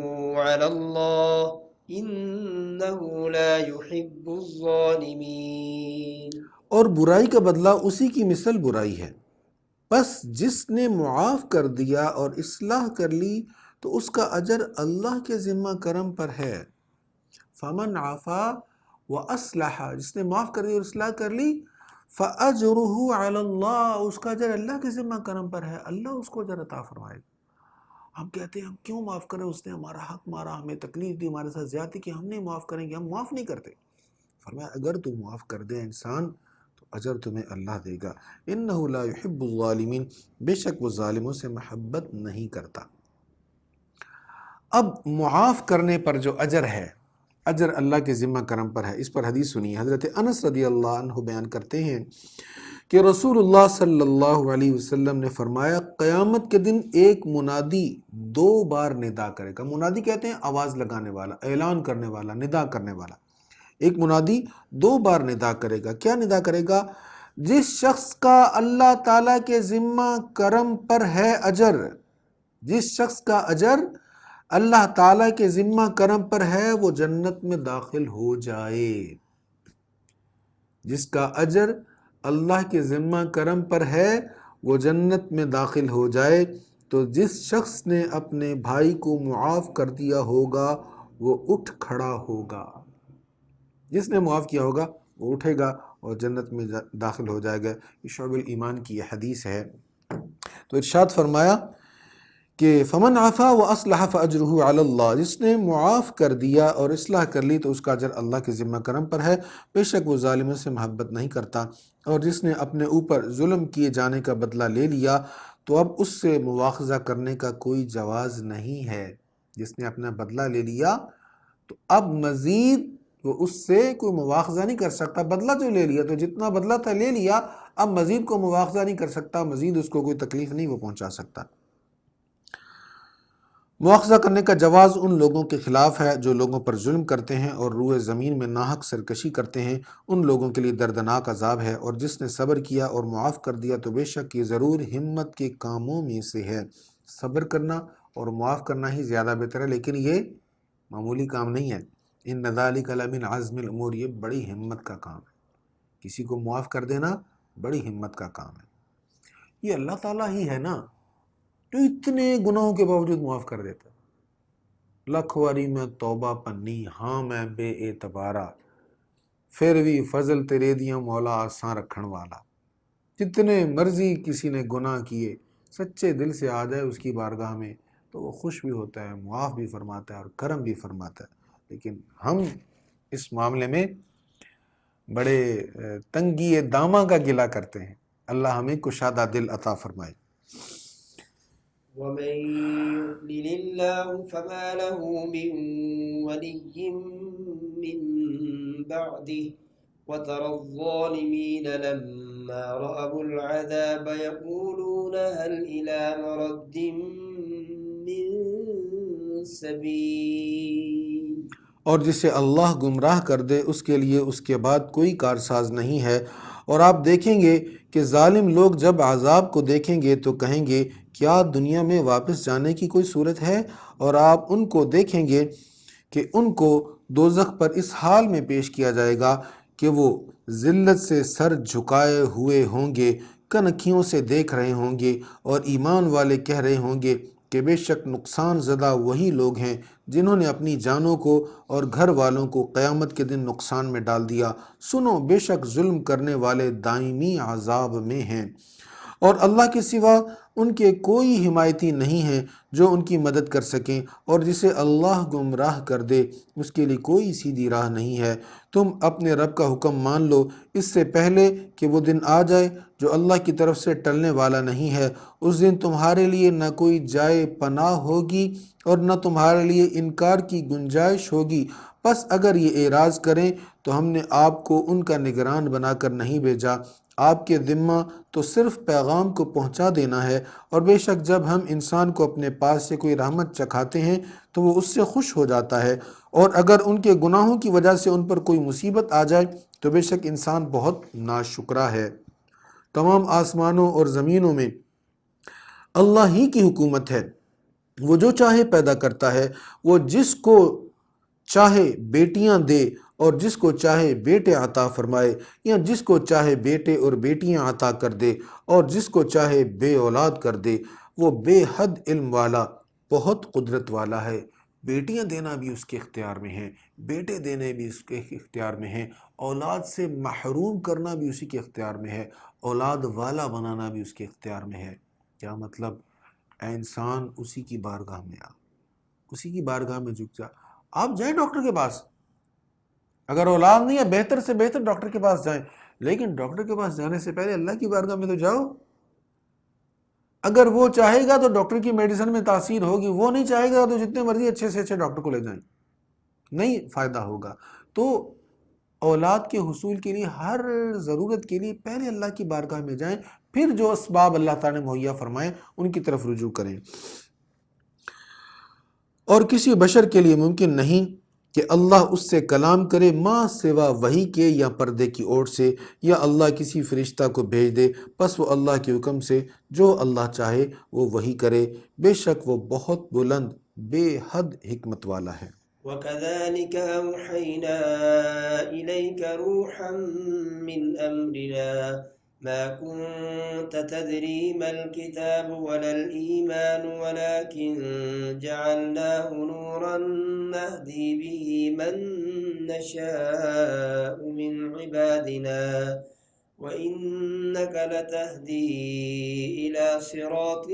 على الله إنه لا يحب الظالمين۔ اور برائی کا بدلہ اسی کی مثل برائی ہے، بس جس نے معاف کر دیا اور اصلاح کر لی تو اس کا اجر اللہ کے ذمہ کرم پر ہے۔ فمن عفا واصلح، جس نے معاف کر دیا اور اصلاح کر لی، فاجرہ علی اللہ، اس کا اجر اللہ کے ذمہ کرم پر ہے، اللہ اس کو اجر عطا فرمائے گا۔ ہم کہتے ہیں ہم کیوں معاف کریں، اس نے ہمارا حق مارا، ہمیں تکلیف دی، ہمارے ساتھ زیادتی کی، ہم نہیں معاف کریں گے، ہم معاف نہیں کرتے۔ فرمایا اگر تو معاف کر دے انسان تو اجر تمہیں اللہ دے گا۔ انہ لا یحب الظالمین، بے شک وہ ظالموں سے محبت نہیں کرتا۔ اب معاف کرنے پر جو اجر ہے، اجر اللہ کے ذمہ کرم پر ہے۔ اس پر حدیث سنی، حضرت انس رضی اللہ عنہ بیان کرتے ہیں کہ رسول اللہ صلی اللہ علیہ وسلم نے فرمایا قیامت کے دن ایک منادی 2 بار ندا کرے گا۔ منادی کہتے ہیں آواز لگانے والا، اعلان کرنے والا، ندا کرنے والا۔ ایک منادی 2 بار ندا کرے گا۔ کیا ندا کرے گا؟ جس شخص کا اللہ تعالیٰ کے ذمہ کرم پر ہے اجر، جس شخص کا اجر اللہ تعالیٰ کے ذمہ کرم پر ہے وہ جنت میں داخل ہو جائے۔ جس کا اجر اللہ کے ذمہ کرم پر ہے وہ جنت میں داخل ہو جائے۔ تو جس شخص نے اپنے بھائی کو معاف کر دیا ہوگا وہ اٹھ کھڑا ہوگا، جس نے معاف کیا ہوگا وہ اٹھے گا اور جنت میں داخل ہو جائے گا۔ یہ شعب الایمان کی یہ حدیث ہے۔ تو ارشاد فرمایا کہ فمن عفا واصلح فاجرہ علی اللہ، جس نے معاف کر دیا اور اصلاح کر لی تو اس کا اجر اللہ کے ذمہ کرم پر ہے، بے شک وہ ظالموں سے محبت نہیں کرتا۔ اور جس نے اپنے اوپر ظلم کیے جانے کا بدلہ لے لیا تو اب اس سے مواخذہ کرنے کا کوئی جواز نہیں ہے۔ جس نے اپنا بدلہ لے لیا تو اب مزید وہ اس سے کوئی مواخذہ نہیں کر سکتا۔ بدلہ جو لے لیا تو جتنا بدلہ تھا لے لیا، اب مزید کو مواخذہ نہیں کر سکتا، مزید اس کو کوئی تکلیف نہیں وہ پہنچا سکتا۔ مواخذہ کرنے کا جواز ان لوگوں کے خلاف ہے جو لوگوں پر ظلم کرتے ہیں اور روئے زمین میں ناحق سرکشی کرتے ہیں، ان لوگوں کے لیے دردناک عذاب ہے۔ اور جس نے صبر کیا اور معاف کر دیا تو بے شک یہ ضرور ہمت کے کاموں میں سے ہے۔ صبر کرنا اور معاف کرنا ہی زیادہ بہتر ہے، لیکن یہ معمولی کام نہیں ہے۔ ان ذالک لمن عزم الامور، یہ بڑی ہمت کا کام ہے، کسی کو معاف کر دینا بڑی ہمت کا کام ہے۔ یہ اللہ تعالیٰ ہی ہے نا جو اتنے گناہوں کے باوجود معاف کر دیتا ہے۔ لکھ واری میں توبہ پنی ہاں میں بے اعتبارہ، پھر بھی فضل تیرے دیاں مولا آساں رکھن والا۔ جتنے مرضی کسی نے گناہ کیے، سچے دل سے آ جائے اس کی بارگاہ میں تو وہ خوش بھی ہوتا ہے، معاف بھی فرماتا ہے اور کرم بھی فرماتا ہے۔ لیکن ہم اس معاملے میں بڑے تنگی داماں کا گلہ کرتے ہیں۔ اللہ ہمیں کشادہ دل عطا فرمائے۔ ومن يضلل الله فما له من ولي من بعده وترى الظالمين لما رأوا العذاب يقولون هل إلى مرد من سبيل۔ اور جسے اللہ گمراہ کر دے اس کے لیے اس کے بعد کوئی کارساز نہیں ہے۔ اور آپ دیکھیں گے کہ ظالم لوگ جب عذاب کو دیکھیں گے تو کہیں گے کیا دنیا میں واپس جانے کی کوئی صورت ہے؟ اور آپ ان کو دیکھیں گے کہ ان کو دوزخ پر اس حال میں پیش کیا جائے گا کہ وہ ذلت سے سر جھکائے ہوئے ہوں گے، کنکھیوں سے دیکھ رہے ہوں گے، اور ایمان والے کہہ رہے ہوں گے کہ بے شک نقصان زدہ وہی لوگ ہیں جنہوں نے اپنی جانوں کو اور گھر والوں کو قیامت کے دن نقصان میں ڈال دیا۔ سنو بے شک ظلم کرنے والے دائمی عذاب میں ہیں۔ اور اللہ کے سوا ان کے کوئی حمایتی نہیں ہیں جو ان کی مدد کر سکیں، اور جسے اللہ گمراہ کر دے اس کے لیے کوئی سیدھی راہ نہیں ہے۔ تم اپنے رب کا حکم مان لو اس سے پہلے کہ وہ دن آ جائے جو اللہ کی طرف سے ٹلنے والا نہیں ہے۔ اس دن تمہارے لیے نہ کوئی جائے پناہ ہوگی اور نہ تمہارے لیے انکار کی گنجائش ہوگی۔ بس اگر یہ اعراض کریں تو ہم نے آپ کو ان کا نگران بنا کر نہیں بھیجا، آپ کے ذمہ تو صرف پیغام کو پہنچا دینا ہے۔ اور بے شک جب ہم انسان کو اپنے پاس سے کوئی رحمت چکھاتے ہیں تو وہ اس سے خوش ہو جاتا ہے، اور اگر ان کے گناہوں کی وجہ سے ان پر کوئی مصیبت آ جائے تو بے شک انسان بہت ناشکرا ہے۔ تمام آسمانوں اور زمینوں میں اللہ ہی کی حکومت ہے۔ وہ جو چاہے پیدا کرتا ہے، وہ جس کو چاہے بیٹیاں دے اور جس کو چاہے بیٹے عطا فرمائے، یا جس کو چاہے بیٹے اور بیٹیاں عطا کر دے اور جس کو چاہے بے اولاد کر دے۔ وہ بے حد علم والا، بہت قدرت والا ہے۔ بیٹیاں دینا بھی اس کے اختیار میں ہے، بیٹے دینے بھی اس کے اختیار میں ہے، اولاد سے محروم کرنا بھی اسی کے اختیار میں ہے، اولاد والا بنانا بھی اس کے اختیار میں ہے۔ کیا مطلب؟ اے انسان اسی کی بارگاہ میں آ، اسی کی بارگاہ میں جھک جا۔ آپ جائیں ڈاکٹر کے پاس، اگر اولاد نہیں ہے بہتر سے بہتر ڈاکٹر کے پاس جائیں، لیکن ڈاکٹر کے پاس جانے سے پہلے اللہ کی بارگاہ میں تو جاؤ۔ اگر وہ چاہے گا تو ڈاکٹر کی میڈیسن میں تاثیر ہوگی، وہ نہیں چاہے گا تو جتنے مرضی اچھے سے اچھے ڈاکٹر کو لے جائیں، نہیں فائدہ ہوگا۔ تو اولاد کے حصول کے لیے، ہر ضرورت کے لیے پہلے اللہ کی بارگاہ میں جائیں، پھر جو اسباب اللہ تعالیٰ نے مہیا فرمائیں ان کی طرف رجوع کریں۔ اور کسی بشر کے لیے ممکن نہیں کہ اللہ اس سے کلام کرے ما سوا وحی کے یا پردے کی اوٹ سے، یا اللہ کسی فرشتہ کو بھیج دے، پس وہ اللہ کے حکم سے جو اللہ چاہے وہ وحی کرے۔ بے شک وہ بہت بلند بے حد حکمت والا ہے۔ وَكَذَلِكَ أَوْحَيْنَا إِلَيْكَ رُوحًا مِّنْ أَمْرِنَا مَا كُنتَ تَدْرِي مَا الْكِتَابُ وَلَا الْإِيمَانُ وَلَكِنْ جَعَلْنَاهُ نُورًا نَهْدِي بِهِ مَن نَّشَاءُ مِنْ عِبَادِنَا وَإِنَّكَ لَتَهْدِي إِلَى صِرَاطٍ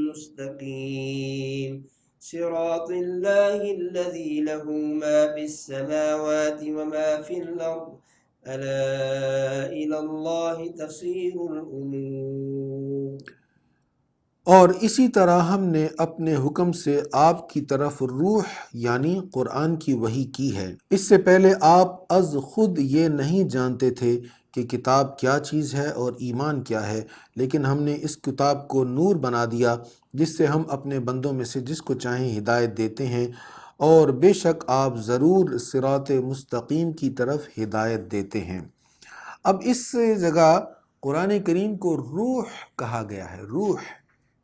مُّسْتَقِيمٍ صراط الله الذي له ما في السماوات وما في الأرض ألا إلى الله تصير الأمور۔ اور اسی طرح ہم نے اپنے حکم سے آپ کی طرف روح یعنی قرآن کی وحی کی ہے۔ اس سے پہلے آپ از خود یہ نہیں جانتے تھے کہ کتاب کیا چیز ہے اور ایمان کیا ہے، لیکن ہم نے اس کتاب کو نور بنا دیا جس سے ہم اپنے بندوں میں سے جس کو چاہیں ہدایت دیتے ہیں، اور بے شک آپ ضرور صراط مستقیم کی طرف ہدایت دیتے ہیں۔ اب اس جگہ قرآن کریم کو روح کہا گیا ہے۔ روح،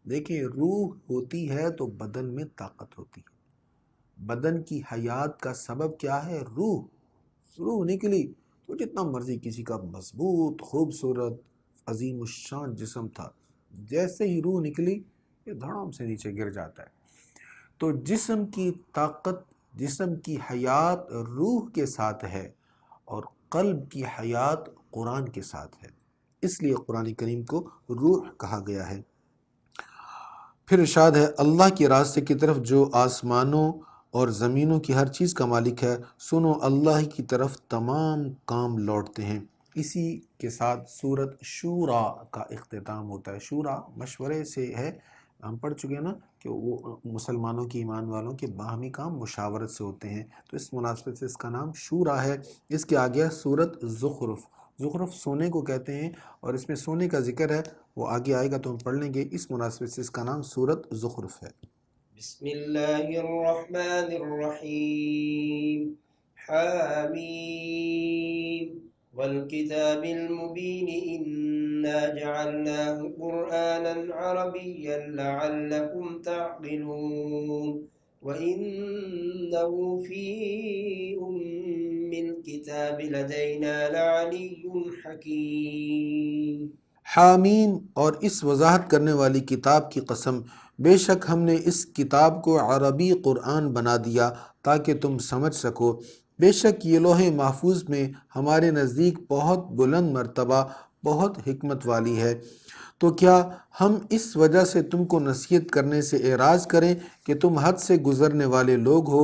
دیکھیں روح ہوتی ہے تو بدن میں طاقت ہوتی ہے۔ بدن کی حیات کا سبب کیا ہے؟ روح۔ روح نکلی تو جتنا مرضی کسی کا مضبوط خوبصورت عظیم الشان جسم تھا، جیسے ہی روح نکلی یہ دھڑام سے نیچے گر جاتا ہے۔ تو جسم کی طاقت، جسم کی حیات روح کے ساتھ ہے اور قلب کی حیات قرآن کے ساتھ ہے، اس لیے قرآن کریم کو روح کہا گیا ہے۔ پھر ارشاد ہے اللہ کے راستے کی طرف جو آسمانوں اور زمینوں کی ہر چیز کا مالک ہے، سنو اللہ کی طرف تمام کام لوٹتے ہیں۔ اسی کے ساتھ سورۃ شورا کا اختتام ہوتا ہے۔ شورا مشورے سے ہے، ہم پڑھ چکے ہیں نا کہ وہ مسلمانوں کی، ایمان والوں کے باہمی کام مشاورت سے ہوتے ہیں، تو اس مناسبت سے اس کا نام شورا ہے۔ اس کے آگے سورۃ زخرف، زخرف سونے کو کہتے ہیں اور اس میں سونے کا ذکر ہے، وہ آگے آئے گا تو ہم پڑھ لیں گے، اس مناسبت سے اس کا نام سورۃ زخرف ہے۔ بسم اللہ الرحمن الرحیم، حامیم والکتاب المبین انا جعلناه قرآنا عربیا لعلکم تعقلون وإنه في أم الكتاب لدينا لعلی حکیم۔ حامیم اور اس وضاحت کرنے والی کتاب کی قسم، بے شک ہم نے اس کتاب کو عربی قرآن بنا دیا تاکہ تم سمجھ سکو، بے شک یہ لوح محفوظ میں ہمارے نزدیک بہت بلند مرتبہ، بہت حکمت والی ہے۔ تو کیا ہم اس وجہ سے تم کو نصیحت کرنے سے اعراض کریں کہ تم حد سے گزرنے والے لوگ ہو؟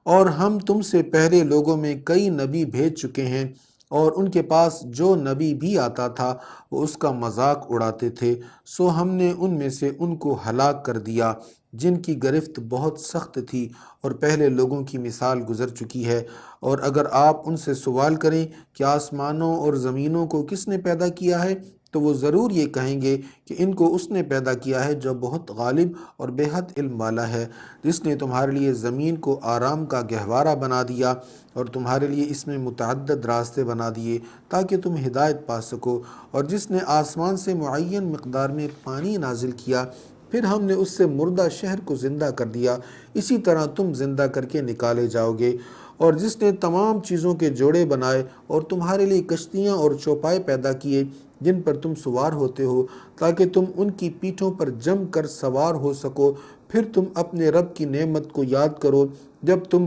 اور ہم تم سے پہلے لوگوں میں کئی نبی بھیج چکے ہیں، اور ان کے پاس جو نبی بھی آتا تھا وہ اس کا مذاق اڑاتے تھے، سو ہم نے ان میں سے ان کو ہلاک کر دیا جن کی گرفت بہت سخت تھی، اور پہلے لوگوں کی مثال گزر چکی ہے۔ اور اگر آپ ان سے سوال کریں کہ آسمانوں اور زمینوں کو کس نے پیدا کیا ہے، تو وہ ضرور یہ کہیں گے کہ ان کو اس نے پیدا کیا ہے جو بہت غالب اور بے حد علم والا ہے، جس نے تمہارے لیے زمین کو آرام کا گہوارہ بنا دیا اور تمہارے لیے اس میں متعدد راستے بنا دیے تاکہ تم ہدایت پا سکو، اور جس نے آسمان سے معین مقدار میں پانی نازل کیا، پھر ہم نے اس سے مردہ شہر کو زندہ کر دیا، اسی طرح تم زندہ کر کے نکالے جاؤ گے، اور جس نے تمام چیزوں کے جوڑے بنائے اور تمہارے لیے کشتیاں اور چوپائے پیدا کیے جن پر تم سوار ہوتے ہو تاکہ تم ان کی پیٹھوں پر جم کر سوار ہو سکو، پھر تم اپنے رب کی نعمت کو یاد کرو جب تم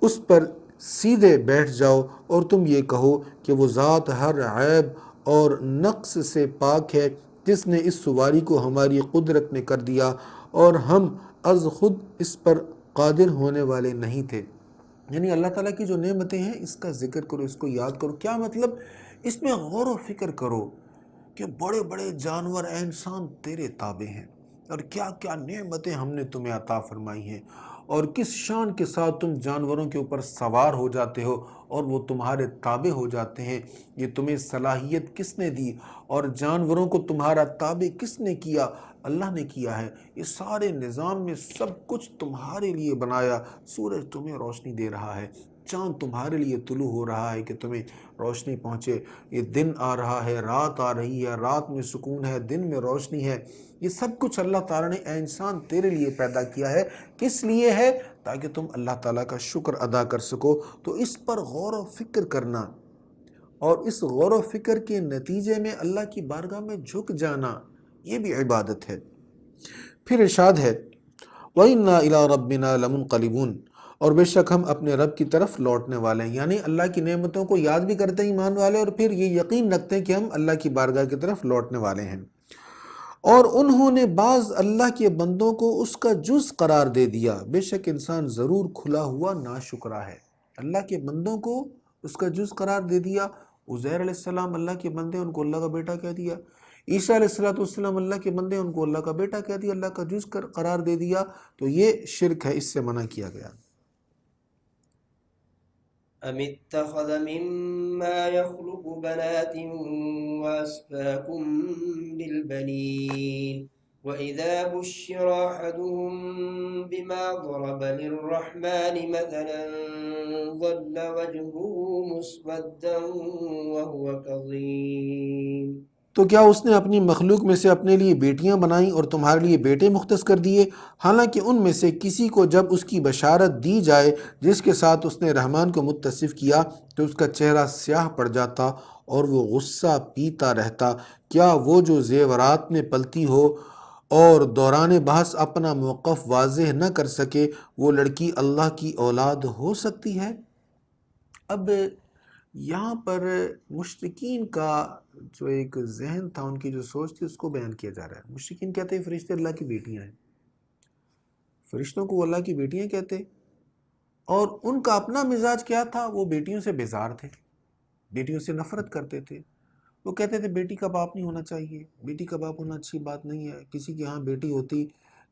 اس پر سیدھے بیٹھ جاؤ، اور تم یہ کہو کہ وہ ذات ہر عیب اور نقص سے پاک ہے جس نے اس سواری کو ہماری قدرت میں کر دیا اور ہم از خود اس پر قادر ہونے والے نہیں تھے۔ یعنی اللہ تعالیٰ کی جو نعمتیں ہیں اس کا ذکر کرو، اس کو یاد کرو۔ کیا مطلب؟ اس میں غور و فکر کرو کہ بڑے بڑے جانور اے انسان تیرے تابع ہیں، اور کیا کیا نعمتیں ہم نے تمہیں عطا فرمائی ہیں، اور کس شان کے ساتھ تم جانوروں کے اوپر سوار ہو جاتے ہو اور وہ تمہارے تابع ہو جاتے ہیں۔ یہ تمہیں صلاحیت کس نے دی اور جانوروں کو تمہارا تابع کس نے کیا؟ اللہ نے کیا ہے۔ یہ سارے نظام میں سب کچھ تمہارے لیے بنایا۔ سورج تمہیں روشنی دے رہا ہے، چاند تمہارے لیے طلوع ہو رہا ہے کہ تمہیں روشنی پہنچے، یہ دن آ رہا ہے، رات آ رہی ہے، رات میں سکون ہے، دن میں روشنی ہے۔ یہ سب کچھ اللہ تعالیٰ نے اے انسان تیرے لیے پیدا کیا ہے۔ کس لیے ہے؟ تاکہ تم اللہ تعالیٰ کا شکر ادا کر سکو۔ تو اس پر غور و فکر کرنا اور اس غور و فکر کے نتیجے میں اللہ کی بارگاہ میں جھک جانا، یہ بھی عبادت ہے۔ پھر ارشاد ہے وَإِنَّا إِلَىٰ رَبِّنَا لَمُنْقَلِبُونَ، اور بے شک ہم اپنے رب کی طرف لوٹنے والے ہیں۔ یعنی اللہ کی نعمتوں کو یاد بھی کرتے ہیں ایمان والے، اور پھر یہ یقین رکھتے ہیں کہ ہم اللہ کی بارگاہ کی طرف لوٹنے والے ہیں۔ اور انہوں نے بعض اللہ کے بندوں کو اس کا جز قرار دے دیا، بے شک انسان ضرور کھلا ہوا ناشکرا ہے۔ اللہ کے بندوں کو اس کا جز قرار دے دیا۔ عزیر علیہ السلام اللہ کے بندے، ان کو اللہ کا بیٹا کہہ دیا۔ عیسیٰ علیہ السلام اللہ کے بندے، ان کو اللہ کا بیٹا کہہ دیا، اللہ کا جز قرار دے دیا، تو یہ شرک ہے، اس سے منع کیا گیا۔ ام اتخذ مما يخلق بنات واسفاكم بالبنين وإذا بشر أحدهم بما ضرب للرحمن مثلا ظل وجهه مسودا وهو كظيم۔ تو کیا اس نے اپنی مخلوق میں سے اپنے لیے بیٹیاں بنائیں اور تمہارے لیے بیٹے مختص کر دیے، حالانکہ ان میں سے کسی کو جب اس کی بشارت دی جائے جس کے ساتھ اس نے رحمان کو متصف کیا تو اس کا چہرہ سیاہ پڑ جاتا اور وہ غصہ پیتا رہتا۔ کیا وہ جو زیورات میں پلتی ہو اور دوران بحث اپنا موقف واضح نہ کر سکے، وہ لڑکی اللہ کی اولاد ہو سکتی ہے؟ اب یہاں پر مشرکین کا جو ایک ذہن تھا، ان کی جو سوچ تھی، اس کو بیان کیا جا رہا ہے۔ مشرکین کہتے ہیں فرشتے اللہ کی بیٹیاں ہیں، فرشتوں کو اللہ کی بیٹیاں کہتے، اور ان کا اپنا مزاج کیا تھا؟ وہ بیٹیوں سے بیزار تھے، بیٹیوں سے نفرت کرتے تھے۔ وہ کہتے تھے بیٹی کا باپ نہیں ہونا چاہیے، بیٹی کا باپ ہونا اچھی بات نہیں ہے، کسی کے ہاں بیٹی ہوتی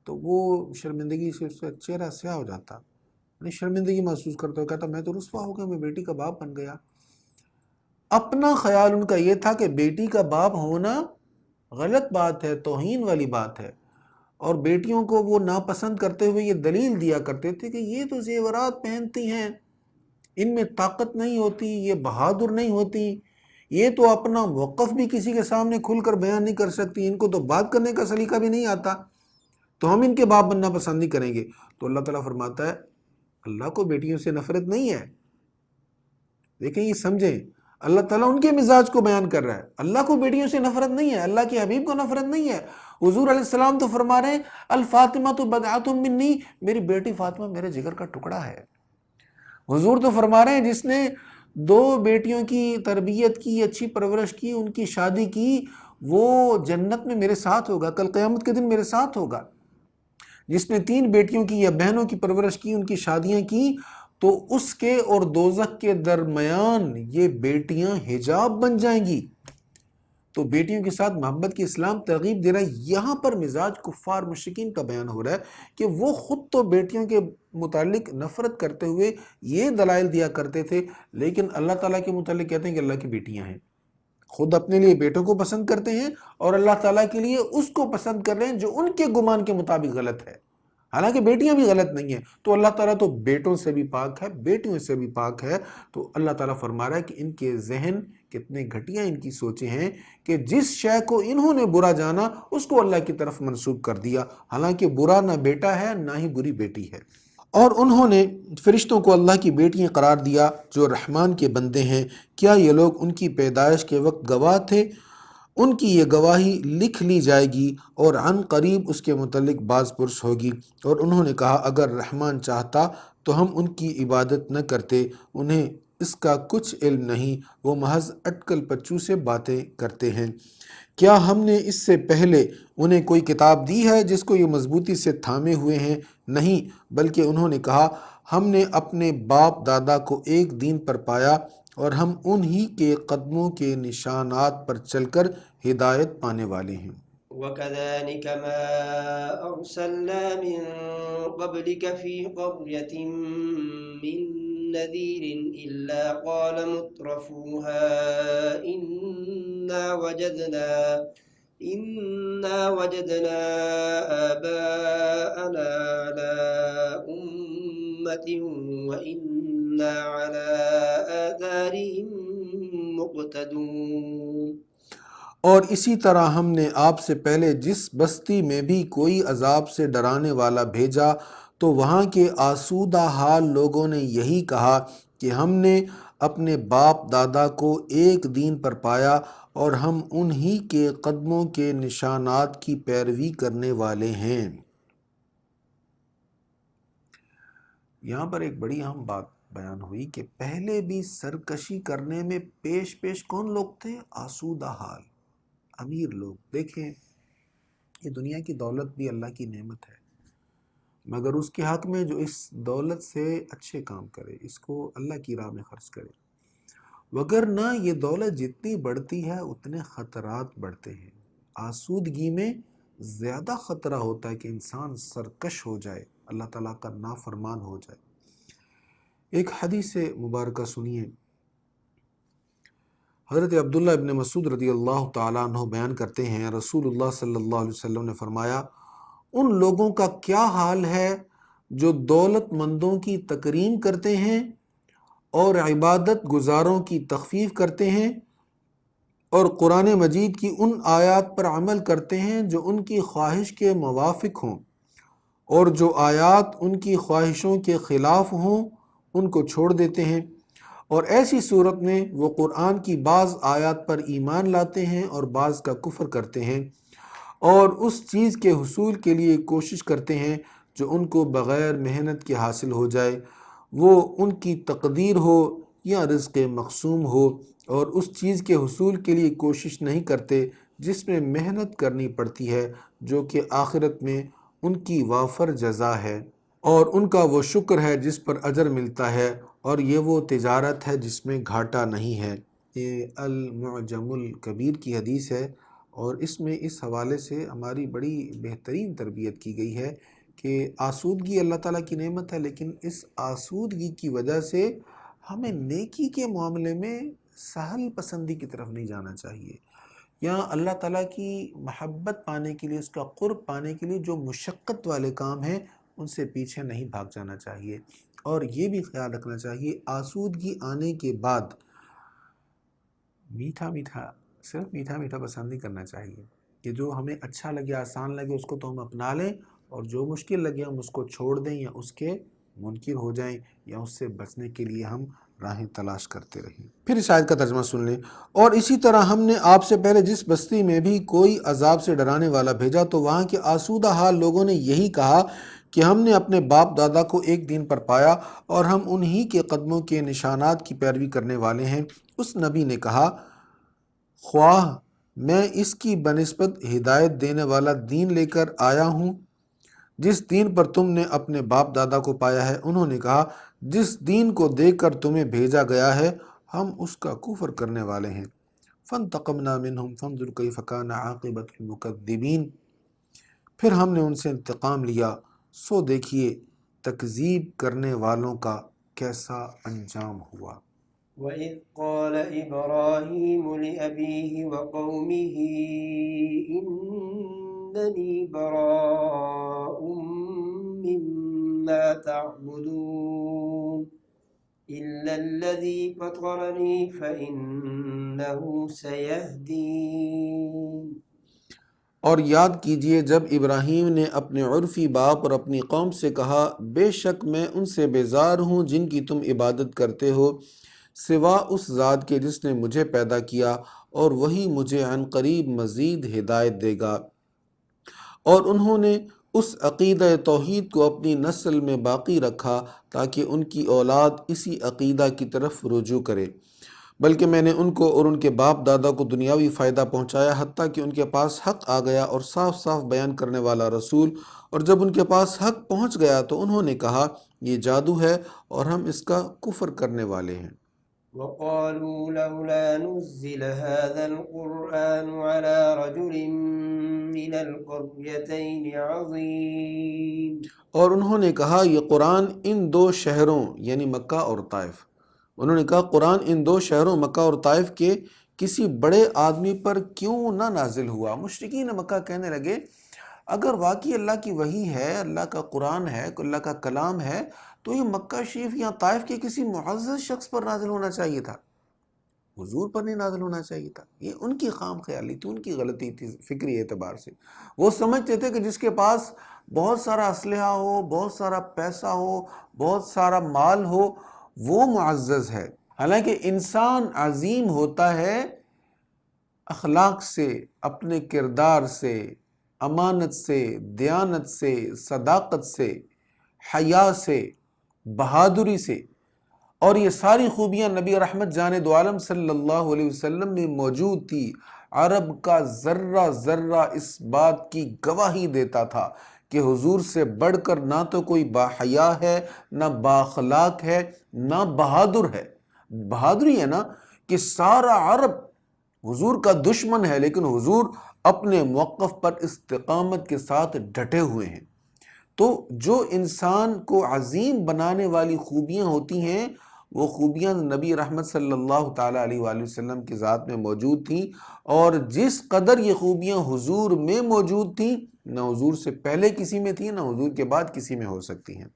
تو وہ شرمندگی سے اس کا چہرہ سیاہ ہو جاتا، یعنی شرمندگی محسوس کرتا ہو، کہتا میں تو رسوا ہو گیا، میں بیٹی کا باپ بن گیا۔ اپنا خیال ان کا یہ تھا کہ بیٹی کا باپ ہونا غلط بات ہے، توہین والی بات ہے، اور بیٹیوں کو وہ ناپسند کرتے ہوئے یہ دلیل دیا کرتے تھے کہ یہ تو زیورات پہنتی ہیں، ان میں طاقت نہیں ہوتی، یہ بہادر نہیں ہوتی، یہ تو اپنا موقف بھی کسی کے سامنے کھل کر بیان نہیں کر سکتی، ان کو تو بات کرنے کا سلیقہ بھی نہیں آتا، تو ہم ان کے باپ بننا پسند نہیں کریں گے۔ تو اللہ تعالیٰ فرماتا ہے اللہ کو بیٹیوں سے نفرت نہیں ہے۔ دیکھیں یہ سمجھیں، اللہ تعالیٰ ان کے مزاج کو بیان کر رہا ہے، اللہ کو بیٹیوں سے نفرت نہیں ہے، اللہ کے حبیب کو نفرت نہیں ہے۔ حضور علیہ السلام تو فرما رہے ہیں الفاطمہ تو بدعۃ منی، میری بیٹی فاطمہ میرے جگر کا ٹکڑا ہے۔ حضور تو فرما رہے ہیں جس نے 2 بیٹیوں کی تربیت کی، اچھی پرورش کی، ان کی شادی کی، وہ جنت میں میرے ساتھ ہوگا، کل قیامت کے دن میرے ساتھ ہوگا۔ جس نے 3 بیٹیوں کی یا بہنوں کی پرورش کی، ان کی شادیاں کی، تو اس کے اور دوزخ کے درمیان یہ بیٹیاں حجاب بن جائیں گی۔ تو بیٹیوں کے ساتھ محبت کی اسلام ترغیب دے رہا ہے۔ یہاں پر مزاج کفار مشرکین کا بیان ہو رہا ہے کہ وہ خود تو بیٹیوں کے متعلق نفرت کرتے ہوئے یہ دلائل دیا کرتے تھے، لیکن اللہ تعالیٰ کے متعلق کہتے ہیں کہ اللہ کی بیٹیاں ہیں، خود اپنے لیے بیٹوں کو پسند کرتے ہیں اور اللہ تعالیٰ کے لیے اس کو پسند کر رہے ہیں جو ان کے گمان کے مطابق غلط ہے، حالانکہ بیٹیاں بھی غلط نہیں ہیں۔ تو اللہ تعالیٰ تو بیٹوں سے بھی پاک ہے، بیٹیوں سے بھی پاک ہے۔ تو اللہ تعالیٰ فرما رہا ہے کہ ان کے ذہن کتنے گھٹیا ان کی سوچیں ہیں کہ جس شے کو انہوں نے برا جانا اس کو اللہ کی طرف منسوب کر دیا، حالانکہ برا نہ بیٹا ہے نہ ہی بری بیٹی ہے۔ اور انہوں نے فرشتوں کو اللہ کی بیٹیاں قرار دیا جو رحمان کے بندے ہیں۔ کیا یہ لوگ ان کی پیدائش کے وقت گواہ تھے؟ ان کی یہ گواہی لکھ لی جائے گی اور عن قریب اس کے متعلق باز پرس ہوگی۔ اور انہوں نے کہا اگر رحمان چاہتا تو ہم ان کی عبادت نہ کرتے، انہیں اس کا کچھ علم نہیں، وہ محض اٹکل پچو سے باتیں کرتے ہیں۔ کیا ہم نے اس سے پہلے انہیں کوئی کتاب دی ہے جس کو یہ مضبوطی سے تھامے ہوئے ہیں؟ نہیں، بلکہ انہوں نے کہا ہم نے اپنے باپ دادا کو ایک دین پر پایا اور ہم انہی کے قدموں کے نشانات پر چل کر ہدایت پانے والے ہیں۔ وكذلك ما أرسلنا من قبلك في قرية من نذير إلا قال مترفوها إنا وجدنا آباءنا على أمة وإنا على آثارهم مقتدون۔ اور اسی طرح ہم نے آپ سے پہلے جس بستی میں بھی کوئی عذاب سے ڈرانے والا بھیجا تو وہاں کے آسودہ حال لوگوں نے یہی کہا کہ ہم نے اپنے باپ دادا کو ایک دین پر پایا اور ہم انہی کے قدموں کے نشانات کی پیروی کرنے والے ہیں۔ یہاں پر ایک بڑی اہم بات بیان ہوئی کہ پہلے بھی سرکشی کرنے میں پیش کون لوگ تھے؟ آسودہ حال، امیر لوگ۔ دیکھیں یہ دنیا کی دولت بھی اللہ کی نعمت ہے، مگر اس کے حق میں جو اس دولت سے اچھے کام کرے، اس کو اللہ کی راہ میں خرچ کرے، وگرنہ یہ دولت جتنی بڑھتی ہے اتنے خطرات بڑھتے ہیں۔ آسودگی میں زیادہ خطرہ ہوتا ہے کہ انسان سرکش ہو جائے، اللہ تعالیٰ کا نافرمان ہو جائے۔ ایک حدیث مبارکہ سنیے، حضرت عبداللہ ابن مسعود رضی اللہ تعالیٰ عنہ بیان کرتے ہیں رسول اللہ صلی اللہ علیہ وسلم نے فرمایا ان لوگوں کا کیا حال ہے جو دولت مندوں کی تکریم کرتے ہیں اور عبادت گزاروں کی تخفیف کرتے ہیں اور قرآن مجید کی ان آیات پر عمل کرتے ہیں جو ان کی خواہش کے موافق ہوں، اور جو آیات ان کی خواہشوں کے خلاف ہوں ان کو چھوڑ دیتے ہیں، اور ایسی صورت میں وہ قرآن کی بعض آیات پر ایمان لاتے ہیں اور بعض کا کفر کرتے ہیں، اور اس چیز کے حصول کے لیے کوشش کرتے ہیں جو ان کو بغیر محنت کے حاصل ہو جائے، وہ ان کی تقدیر ہو یا رزق مقسوم ہو، اور اس چیز کے حصول کے لیے کوشش نہیں کرتے جس میں محنت کرنی پڑتی ہے، جو کہ آخرت میں ان کی وافر جزا ہے، اور ان کا وہ شکر ہے جس پر اجر ملتا ہے، اور یہ وہ تجارت ہے جس میں گھاٹا نہیں ہے۔ یہ المعجم الکبیر کی حدیث ہے، اور اس میں اس حوالے سے ہماری بڑی بہترین تربیت کی گئی ہے کہ آسودگی اللہ تعالیٰ کی نعمت ہے، لیکن اس آسودگی کی وجہ سے ہمیں نیکی کے معاملے میں سہل پسندی کی طرف نہیں جانا چاہیے، یا اللہ تعالیٰ کی محبت پانے کے لیے، اس کا قرب پانے کے لیے جو مشقت والے کام ہیں ان سے پیچھے نہیں بھاگ جانا چاہیے۔ اور یہ بھی خیال رکھنا چاہیے آسودگی آنے کے بعد میٹھا میٹھا، صرف میٹھا میٹھا پسند نہیں کرنا چاہیے، کہ جو ہمیں اچھا لگے، آسان لگے، اس کو تو ہم اپنا لیں، اور جو مشکل لگے ہم اس کو چھوڑ دیں یا اس کے منکر ہو جائیں، یا اس سے بچنے کے لیے ہم راہیں تلاش کرتے رہیں۔ پھر اس آیت کا ترجمہ سن لیں۔ اور اسی طرح ہم نے آپ سے پہلے جس بستی میں بھی کوئی عذاب سے ڈرانے والا بھیجا تو وہاں کے آسودہ حال لوگوں نے یہی کہا کہ ہم نے اپنے باپ دادا کو ایک دین پر پایا اور ہم انہی کے قدموں کے نشانات کی پیروی کرنے والے ہیں۔ اس نبی نے کہا، خواہ میں اس کی بنسبت ہدایت دینے والا دین لے کر آیا ہوں جس دین پر تم نے اپنے باپ دادا کو پایا ہے۔ انہوں نے کہا، جس دین کو دیکھ کر تمہیں بھیجا گیا ہے ہم اس کا کفر کرنے والے ہیں۔ فانتقمنا منہم فانظر کیف کان عاقبۃ المکذبین، پھر ہم نے ان سے انتقام لیا، سو دیکھیے تکذیب کرنے والوں کا کیسا انجام ہوا۔ وَإِذْ قَالَ إِبْرَاهِيمُ لِأَبِيهِ وَقَوْمِهِ إِنَّنِي بَرَاءٌ مِّمَّا تَعْبُدُونَ إِلَّا الَّذِي فَطَرَنِي فَإِنَّهُ سَيَهْدِينِ۔ اور یاد کیجئے جب ابراہیم نے اپنے عرفی باپ اور اپنی قوم سے کہا، بے شک میں ان سے بیزار ہوں جن کی تم عبادت کرتے ہو، سوا اس ذات کے جس نے مجھے پیدا کیا، اور وہی مجھے عن قریب مزید ہدایت دے گا۔ اور انہوں نے اس عقیدہ توحید کو اپنی نسل میں باقی رکھا تاکہ ان کی اولاد اسی عقیدہ کی طرف رجوع کرے، بلکہ میں نے ان کو اور ان کے باپ دادا کو دنیاوی فائدہ پہنچایا، حتیٰ کہ ان کے پاس حق آ گیا اور صاف صاف بیان کرنے والا رسول، اور جب ان کے پاس حق پہنچ گیا تو انہوں نے کہا، یہ جادو ہے اور ہم اس کا کفر کرنے والے ہیں۔ وَقَالُوا لَوْلَا نُزِّلَ هَذَا الْقُرْآنُ عَلَى رَجُلٍ مِّنَ الْقَرْيَتَيْنِ عَظِيمٍ۔ اور انہوں نے کہا، یہ قرآن ان دو شہروں یعنی مکہ اور طائف، انہوں نے کہا قرآن ان دو شہروں مکہ اور طائف کے کسی بڑے آدمی پر کیوں نہ نازل ہوا۔ مشرکین مکہ کہنے لگے، اگر واقعی اللہ کی وحی ہے، اللہ کا قرآن ہے، اللہ کا کلام ہے، تو یہ مکہ شریف یا طائف کے کسی معزز شخص پر نازل ہونا چاہیے تھا، حضور پر نہیں نازل ہونا چاہیے تھا۔ یہ ان کی خام خیالی تھی، ان کی غلطی تھی فکری اعتبار سے۔ وہ سمجھتے تھے کہ جس کے پاس بہت سارا اسلحہ ہو، بہت سارا پیسہ ہو، بہت سارا مال ہو، وہ معزز ہے۔ حالانکہ انسان عظیم ہوتا ہے اخلاق سے، اپنے کردار سے، امانت سے، دیانت سے، صداقت سے، حیا سے، بہادری سے، اور یہ ساری خوبیاں نبی رحمت جان دو عالم صلی اللہ علیہ وسلم میں موجود تھی۔ عرب کا ذرہ ذرہ اس بات کی گواہی دیتا تھا کہ حضور سے بڑھ کر نہ تو کوئی باحیا ہے، نہ بااخلاق ہے، نہ بہادر ہے۔ بہادری ہے نا کہ سارا عرب حضور کا دشمن ہے، لیکن حضور اپنے موقف پر استقامت کے ساتھ ڈٹے ہوئے ہیں۔ تو جو انسان کو عظیم بنانے والی خوبیاں ہوتی ہیں، وہ خوبیاں نبی رحمت صلی اللہ تعالیٰ علیہ وآلہ وسلم کی ذات میں موجود تھیں، اور جس قدر یہ خوبیاں حضور میں موجود تھیں، نہ حضور سے پہلے کسی میں تھیں، نہ حضور کے بعد کسی میں ہو سکتی ہیں۔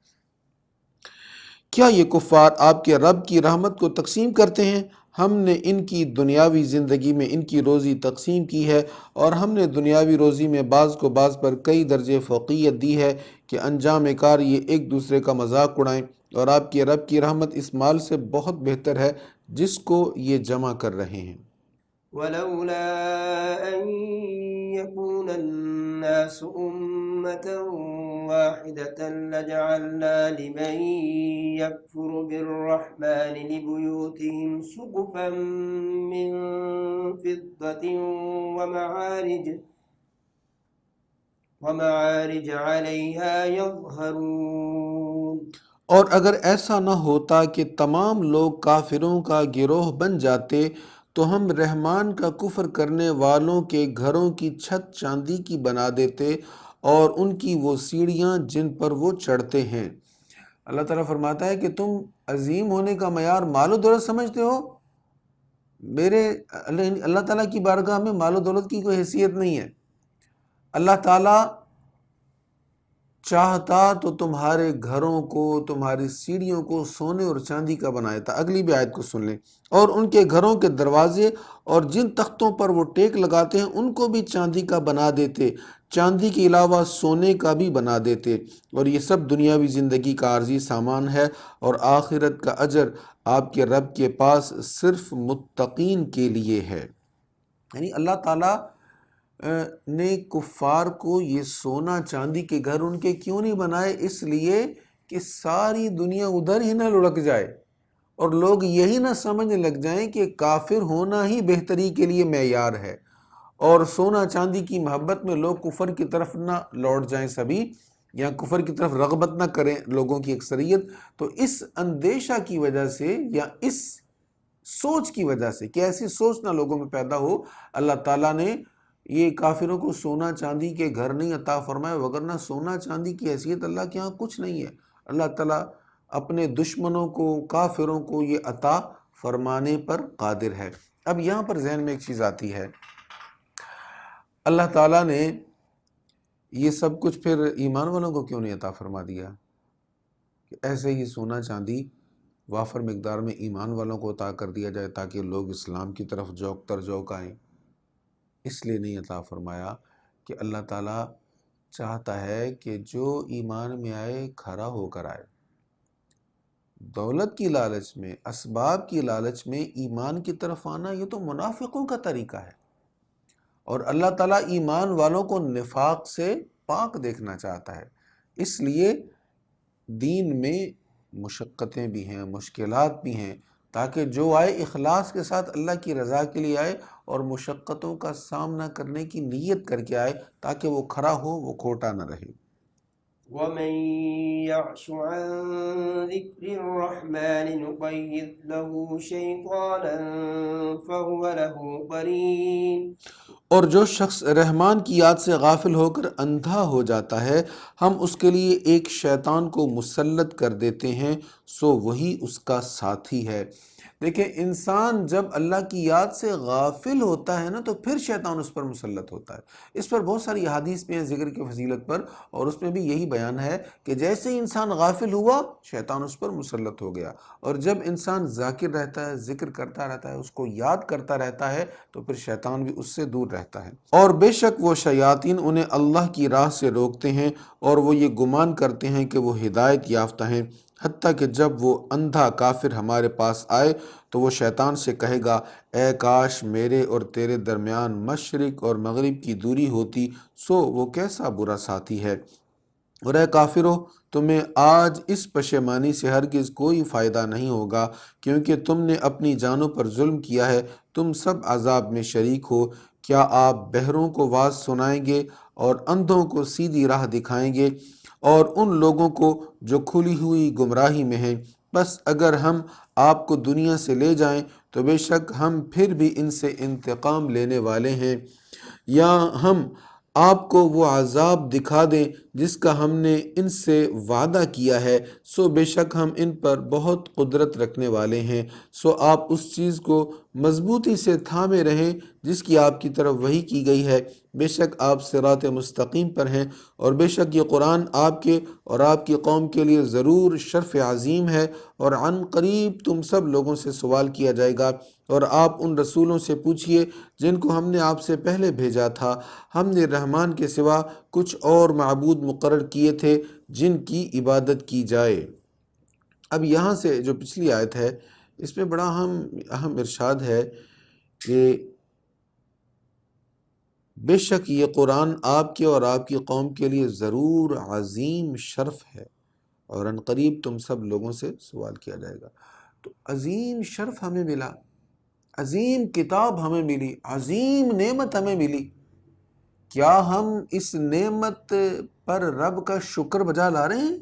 کیا یہ کفار آپ کے رب کی رحمت کو تقسیم کرتے ہیں؟ ہم نے ان کی دنیاوی زندگی میں ان کی روزی تقسیم کی ہے، اور ہم نے دنیاوی روزی میں بعض کو بعض پر کئی درجے فوقیت دی ہے کہ انجام کار یہ ایک دوسرے کا مذاق اڑائیں، اور آپ کے رب کی رحمت اس مال سے بہت بہتر ہے جس کو یہ جمع کر رہے ہیں۔ ولولا أن يكون الناس أمة واحدة لجعلنا لمن يكفر بالرحمن لبيوتهم سقفا من فضة ومعارج عليها يظهرون. اور اگر ایسا نہ ہوتا کہ تمام لوگ کافروں کا گروہ بن جاتے تو ہم رحمان کا کفر کرنے والوں کے گھروں کی چھت چاندی کی بنا دیتے اور ان کی وہ سیڑھیاں جن پر وہ چڑھتے ہیں۔ اللہ تعالیٰ فرماتا ہے کہ تم عظیم ہونے کا معیار مال و دولت سمجھتے ہو؟ اللہ تعالیٰ کی بارگاہ میں مال و دولت کی کوئی حیثیت نہیں ہے۔ اللہ تعالیٰ چاہتا تو تمہارے گھروں کو، تمہاری سیڑھیوں کو سونے اور چاندی کا بنایا تھا۔ اگلی بھی آیت کو سن لیں۔ اور ان کے گھروں کے دروازے اور جن تختوں پر وہ ٹیک لگاتے ہیں ان کو بھی چاندی کا بنا دیتے، چاندی کے علاوہ سونے کا بھی بنا دیتے، اور یہ سب دنیاوی زندگی کا عارضی سامان ہے، اور آخرت کا اجر آپ کے رب کے پاس صرف متقین کے لیے ہے۔ یعنی اللہ تعالیٰ نے کفار کو یہ سونا چاندی کے گھر ان کے کیوں نہیں بنائے؟ اس لیے کہ ساری دنیا ادھر ہی نہ لڑک جائے اور لوگ یہی نہ سمجھنے لگ جائیں کہ کافر ہونا ہی بہتری کے لیے معیار ہے، اور سونا چاندی کی محبت میں لوگ کفر کی طرف نہ لوٹ جائیں سبھی، یا کفر کی طرف رغبت نہ کریں لوگوں کی اکثریت۔ تو اس اندیشہ کی وجہ سے یا اس سوچ کی وجہ سے کہ ایسی سوچ نہ لوگوں میں پیدا ہو، اللہ تعالیٰ نے یہ کافروں کو سونا چاندی کے گھر نہیں عطا فرمائے، وگرنہ سونا چاندی کی حیثیت اللہ کے ہاں کچھ نہیں ہے۔ اللہ تعالیٰ اپنے دشمنوں کو، کافروں کو یہ عطا فرمانے پر قادر ہے۔ اب یہاں پر ذہن میں ایک چیز آتی ہے، اللہ تعالیٰ نے یہ سب کچھ پھر ایمان والوں کو کیوں نہیں عطا فرما دیا کہ ایسے ہی سونا چاندی وافر مقدار میں ایمان والوں کو عطا کر دیا جائے تاکہ لوگ اسلام کی طرف جوک تر جوک آئیں؟ اس لیے نہیں عطا فرمایا کہ اللہ تعالیٰ چاہتا ہے کہ جو ایمان میں آئے کھڑا ہو کر آئے۔ دولت کی لالچ میں، اسباب کی لالچ میں ایمان کی طرف آنا یہ تو منافقوں کا طریقہ ہے، اور اللہ تعالیٰ ایمان والوں کو نفاق سے پاک دیکھنا چاہتا ہے۔ اس لیے دین میں مشقتیں بھی ہیں، مشکلات بھی ہیں، تاکہ جو آئے اخلاص کے ساتھ اللہ کی رضا کے لیے آئے اور مشقتوں کا سامنا کرنے کی نیت کر کے آئے، تاکہ وہ کھڑا ہو، وہ کھوٹا نہ رہے۔ ومن يعش عن ذكر الرحمن نقيض له شيطانا فهو له قرين. اور جو شخص رحمان کی یاد سے غافل ہو کر اندھا ہو جاتا ہے، ہم اس کے لیے ایک شیطان کو مسلط کر دیتے ہیں، سو وہی اس کا ساتھی ہے۔ دیکھیں، انسان جب اللہ کی یاد سے غافل ہوتا ہے نا تو پھر شیطان اس پر مسلط ہوتا ہے۔ اس پر بہت ساری احادیث میں ہیں ذکر کی فضیلت پر، اور اس میں بھی یہی بیان ہے کہ جیسے ہی انسان غافل ہوا شیطان اس پر مسلط ہو گیا، اور جب انسان ذاکر رہتا ہے، ذکر کرتا رہتا ہے، اس کو یاد کرتا رہتا ہے، تو پھر شیطان بھی اس سے دور رہتا ہے۔ اور بے شک وہ شیاطین انہیں اللہ کی راہ سے روکتے ہیں، اور وہ یہ گمان کرتے ہیں کہ وہ ہدایت یافتہ ہیں، حتیٰ کہ جب وہ اندھا کافر ہمارے پاس آئے تو وہ شیطان سے کہے گا، اے کاش میرے اور تیرے درمیان مشرق اور مغرب کی دوری ہوتی، سو وہ کیسا برا ساتھی ہے۔ اور اے کافرو، تمہیں آج اس پشیمانی سے ہرگز کوئی فائدہ نہیں ہوگا، کیونکہ تم نے اپنی جانوں پر ظلم کیا ہے، تم سب عذاب میں شریک ہو۔ کیا آپ بہروں کو واعظ سنائیں گے اور اندھوں کو سیدھی راہ دکھائیں گے، اور ان لوگوں کو جو کھلی ہوئی گمراہی میں ہیں؟ بس اگر ہم آپ کو دنیا سے لے جائیں تو بے شک ہم پھر بھی ان سے انتقام لینے والے ہیں، یا ہم آپ کو وہ عذاب دکھا دیں جس کا ہم نے ان سے وعدہ کیا ہے، سو بے شک ہم ان پر بہت قدرت رکھنے والے ہیں۔ سو آپ اس چیز کو مضبوطی سے تھامے رہیں جس کی آپ کی طرف وحی کی گئی ہے، بے شک آپ صراط مستقیم پر ہیں، اور بے شک یہ قرآن آپ کے اور آپ کی قوم کے لیے ضرور شرف عظیم ہے، اور عن قریب تم سب لوگوں سے سوال کیا جائے گا۔ اور آپ ان رسولوں سے پوچھئے جن کو ہم نے آپ سے پہلے بھیجا تھا، ہم نے رحمان کے سوا کچھ اور معبود مقرر کیے تھے جن کی عبادت کی جائے۔ اب یہاں سے جو پچھلی آیت ہے اس میں بڑا اہم ارشاد ہے کہ بے شک یہ قرآن آپ کے اور آپ کی قوم کے لیے ضرور عظیم شرف ہے، اور ان قریب تم سب لوگوں سے سوال کیا جائے گا۔ تو عظیم شرف ہمیں ملا، عظیم کتاب ہمیں ملی، عظیم نعمت ہمیں ملی۔ کیا ہم اس نعمت پر رب کا شکر بجا لا رہے ہیں؟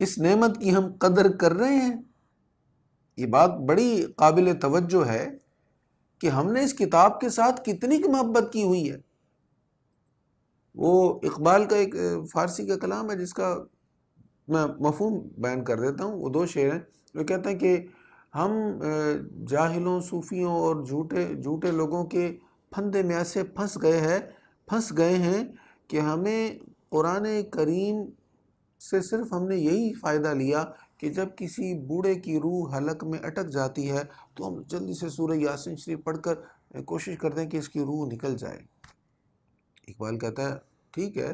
اس نعمت کی ہم قدر کر رہے ہیں؟ یہ بات بڑی قابل توجہ ہے کہ ہم نے اس کتاب کے ساتھ کتنی محبت کی ہوئی ہے۔ وہ اقبال کا ایک فارسی کا کلام ہے جس کا میں مفہوم بیان کر دیتا ہوں، وہ 2 شعر ہیں۔ وہ کہتا ہے کہ ہم جاہلوں، صوفیوں اور جھوٹے لوگوں کے پھندے میں ایسے پھنس گئے ہیں کہ ہمیں قرآن کریم سے صرف ہم نے یہی فائدہ لیا کہ جب کسی بوڑھے کی روح حلق میں اٹک جاتی ہے تو ہم جلدی سے سورہ یاسین شریف پڑھ کر کوشش کرتے ہیں کہ اس کی روح نکل جائے۔ اقبال کہتا ہے ٹھیک ہے،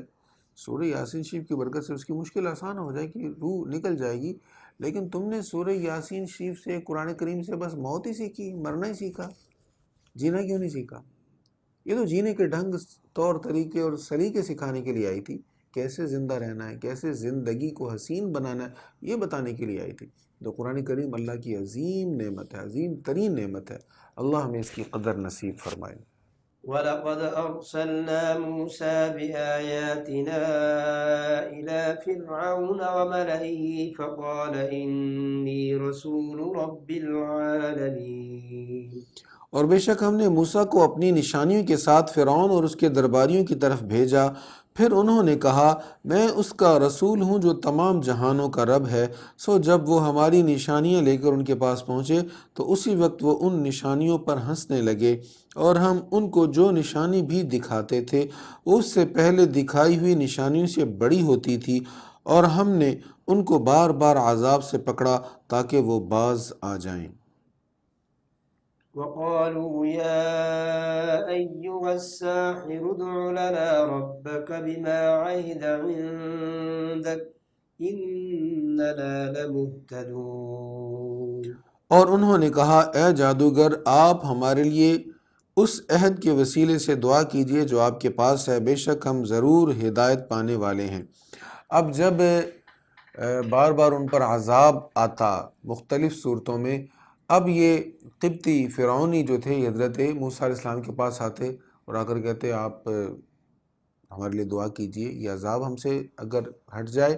سورہ یاسین شریف کی برکت سے اس کی مشکل آسان ہو جائے گی، روح نکل جائے گی، لیکن تم نے سورہ یاسین شریف سے، قرآن کریم سے بس موت ہی سیکھی، مرنا ہی سیکھا، جینا کیوں نہیں سیکھا؟ یہ تو جینے کے ڈھنگ، طور طریقے اور سلیقے سکھانے کے لیے آئی تھی، کیسے زندہ رہنا ہے، کیسے زندگی کو حسین بنانا ہے، یہ بتانے کے لیے آئی تھی۔ تو قرآن کریم اللہ کی عظیم نعمت ہے، عظیم ترین نعمت ہے، اللہ ہمیں اس کی قدر نصیب فرمائے۔ وَلَقَدْ أَرْسَلْنَا مُوسَى بِآيَاتِنَا إِلَى فِرْعَوْنَ وَمَلَئِهِ فَقَالَ إِنِّي رَسُولُ رَبِّ الْعَالَمِينَ۔ اور بے شک ہم نے موسیٰ کو اپنی نشانیوں کے ساتھ فرعون اور اس کے درباریوں کی طرف بھیجا، پھر انہوں نے کہا میں اس کا رسول ہوں جو تمام جہانوں کا رب ہے۔ سو جب وہ ہماری نشانیاں لے کر ان کے پاس پہنچے تو اسی وقت وہ ان نشانیوں پر ہنسنے لگے، اور ہم ان کو جو نشانی بھی دکھاتے تھے اس سے پہلے دکھائی ہوئی نشانیوں سے بڑی ہوتی تھی، اور ہم نے ان کو بار بار عذاب سے پکڑا تاکہ وہ باز آ جائیں۔ وقالوا يا أيها الساحر ادع لنا ربك بما عهد عندك إننا لمهتدون۔ اور انہوں نے کہا اے جادوگر آپ ہمارے لیے اس عہد کے وسیلے سے دعا کیجئے جو آپ کے پاس ہے، بے شک ہم ضرور ہدایت پانے والے ہیں۔ اب جب بار بار ان پر عذاب آتا مختلف صورتوں میں، اب یہ قبطی فرعونی جو تھے یہ حضرت موسیٰ علیہ السلام کے پاس آتے اور آ کر کہتے آپ ہمارے لیے دعا کیجئے، یہ عذاب ہم سے اگر ہٹ جائے،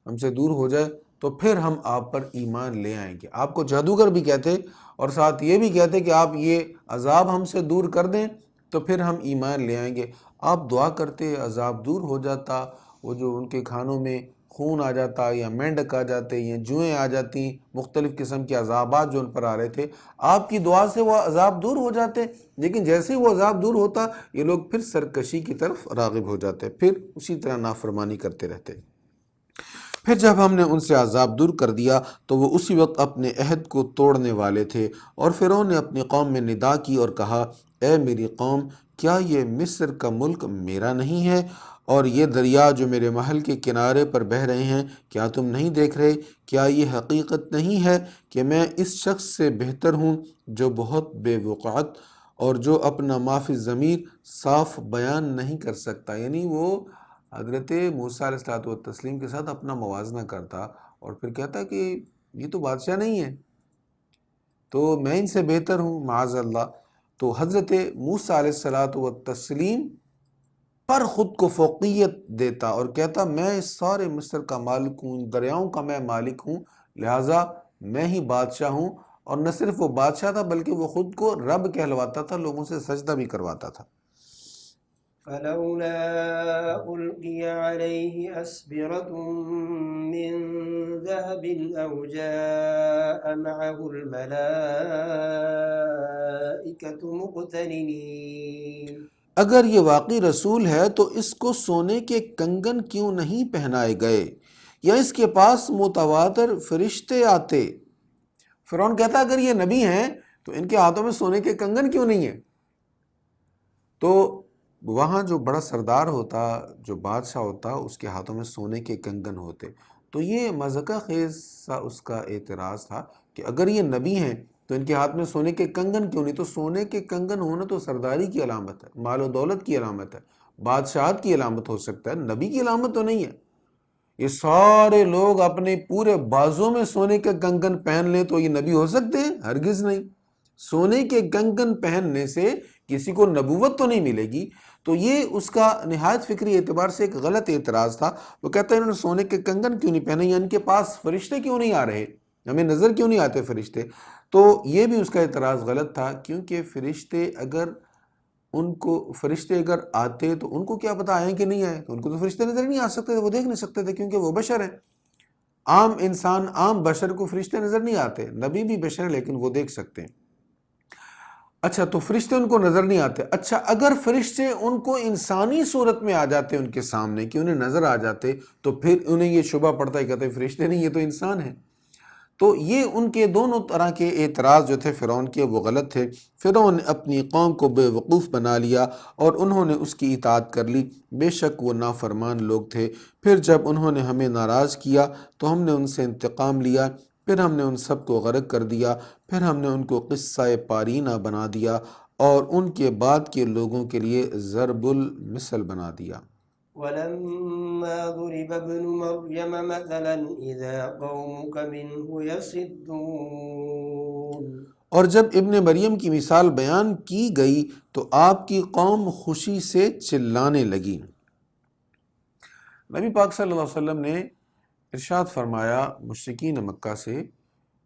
ہم سے دور ہو جائے تو پھر ہم آپ پر ایمان لے آئیں گے۔ آپ کو جادوگر بھی کہتے اور ساتھ یہ بھی کہتے کہ آپ یہ عذاب ہم سے دور کر دیں تو پھر ہم ایمان لے آئیں گے۔ آپ دعا کرتے، عذاب دور ہو جاتا، وہ جو ان کے کھانوں میں خون آ جاتا یا مینڈک آ جاتے یا جوئیں آ جاتی، مختلف قسم کے عذابات جو ان پر آ رہے تھے، آپ کی دعا سے وہ عذاب دور ہو جاتے، لیکن جیسے ہی وہ عذاب دور ہوتا یہ لوگ پھر سرکشی کی طرف راغب ہو جاتے، پھر اسی طرح نافرمانی کرتے رہتے۔ پھر جب ہم نے ان سے عذاب دور کر دیا تو وہ اسی وقت اپنے عہد کو توڑنے والے تھے، اور فرعون نے اپنی قوم میں ندا کی اور کہا اے میری قوم، کیا یہ مصر کا ملک میرا نہیں ہے، اور یہ دریا جو میرے محل کے کنارے پر بہہ رہے ہیں کیا تم نہیں دیکھ رہے؟ کیا یہ حقیقت نہیں ہے کہ میں اس شخص سے بہتر ہوں جو بہت بے وقعت اور جو اپنا ما فی الضمیر صاف بیان نہیں کر سکتا؟ یعنی وہ حضرت موسیٰ علیہ السلام کے ساتھ اپنا موازنہ کرتا اور پھر کہتا کہ یہ تو بادشاہ نہیں ہے، تو میں ان سے بہتر ہوں معاذ اللہ۔ تو حضرت موسیٰ علیہ السلام پر خود کو فوقیت دیتا اور کہتا میں اس سارے مصر کا مالک ہوں، دریاؤں کا میں مالک ہوں، لہٰذا میں ہی بادشاہ ہوں۔ اور نہ صرف وہ بادشاہ تھا بلکہ وہ خود کو رب کہلواتا تھا، لوگوں سے سجدہ بھی کرواتا تھا۔ فلولا ألقي عليه أسبرة من ذهب أو جاء معه الملائكة مقترنين۔ اگر یہ واقعی رسول ہے تو اس کو سونے کے کنگن کیوں نہیں پہنائے گئے یا اس کے پاس متواتر فرشتے آتے؟ فرعون کہتا اگر یہ نبی ہیں تو ان کے ہاتھوں میں سونے کے کنگن کیوں نہیں ہیں؟ تو وہاں جو بڑا سردار ہوتا، جو بادشاہ ہوتا، اس کے ہاتھوں میں سونے کے کنگن ہوتے۔ تو یہ مذاق خیز سا اس کا اعتراض تھا کہ اگر یہ نبی ہیں تو ان کے ہاتھ میں سونے کے کنگن کیوں نہیں؟ تو سونے کے کنگن ہونا تو سرداری کی علامت ہے، مال و دولت کی علامت ہے، بادشاہت کی علامت ہو سکتا ہے، نبی کی علامت تو نہیں ہے۔ یہ سارے لوگ اپنے پورے بازوں میں سونے کے کنگن پہن لیں تو یہ نبی ہو سکتے ہیں؟ ہرگز نہیں۔ سونے کے کنگن پہننے سے کسی کو نبوت تو نہیں ملے گی۔ تو یہ اس کا نہایت فکری اعتبار سے ایک غلط اعتراض تھا۔ وہ کہتا ہے انہوں نے سونے کے کنگن کیوں نہیں پہنے، یا ان کے پاس فرشتے کیوں نہیں آ رہے، ہمیں نظر کیوں نہیں آتے فرشتے؟ تو یہ بھی اس کا اعتراض غلط تھا، کیونکہ فرشتے اگر آتے تو ان کو کیا پتہ آئیں کہ نہیں آئے؟ تو ان کو تو فرشتے نظر نہیں آ سکتے تھے، وہ دیکھ نہیں سکتے تھے، کیونکہ وہ بشر ہیں۔ عام انسان، عام بشر کو فرشتے نظر نہیں آتے، نبی بھی بشر ہے لیکن وہ دیکھ سکتے ہیں۔ اچھا، تو فرشتے ان کو نظر نہیں آتے۔ اچھا، اگر فرشتے ان کو انسانی صورت میں آ جاتے ان کے سامنے کہ انہیں نظر آ جاتے، تو پھر انہیں یہ شبہ پڑتا ہے، کہتے ہیں فرشتے نہیں، یہ تو انسان ہیں۔ تو یہ ان کے دونوں طرح کے اعتراض جو تھے فرعون کے، وہ غلط تھے۔ فرعون نے اپنی قوم کو بے وقوف بنا لیا اور انہوں نے اس کی اطاعت کر لی، بے شک وہ نافرمان لوگ تھے۔ پھر جب انہوں نے ہمیں ناراض کیا تو ہم نے ان سے انتقام لیا، پھر ہم نے ان سب کو غرق کر دیا، پھر ہم نے ان کو قصہ پارینہ بنا دیا اور ان کے بعد کے لوگوں کے لیے ضرب المثل بنا دیا۔ ولما ضرب ابن مريم مثلا إذا قومك منه يصدون۔ اور جب ابن مریم کی مثال بیان کی گئی تو آپ کی قوم خوشی سے چلانے لگی۔ نبی پاک صلی اللہ علیہ وسلم نے ارشاد فرمایا مشرکین مکہ سے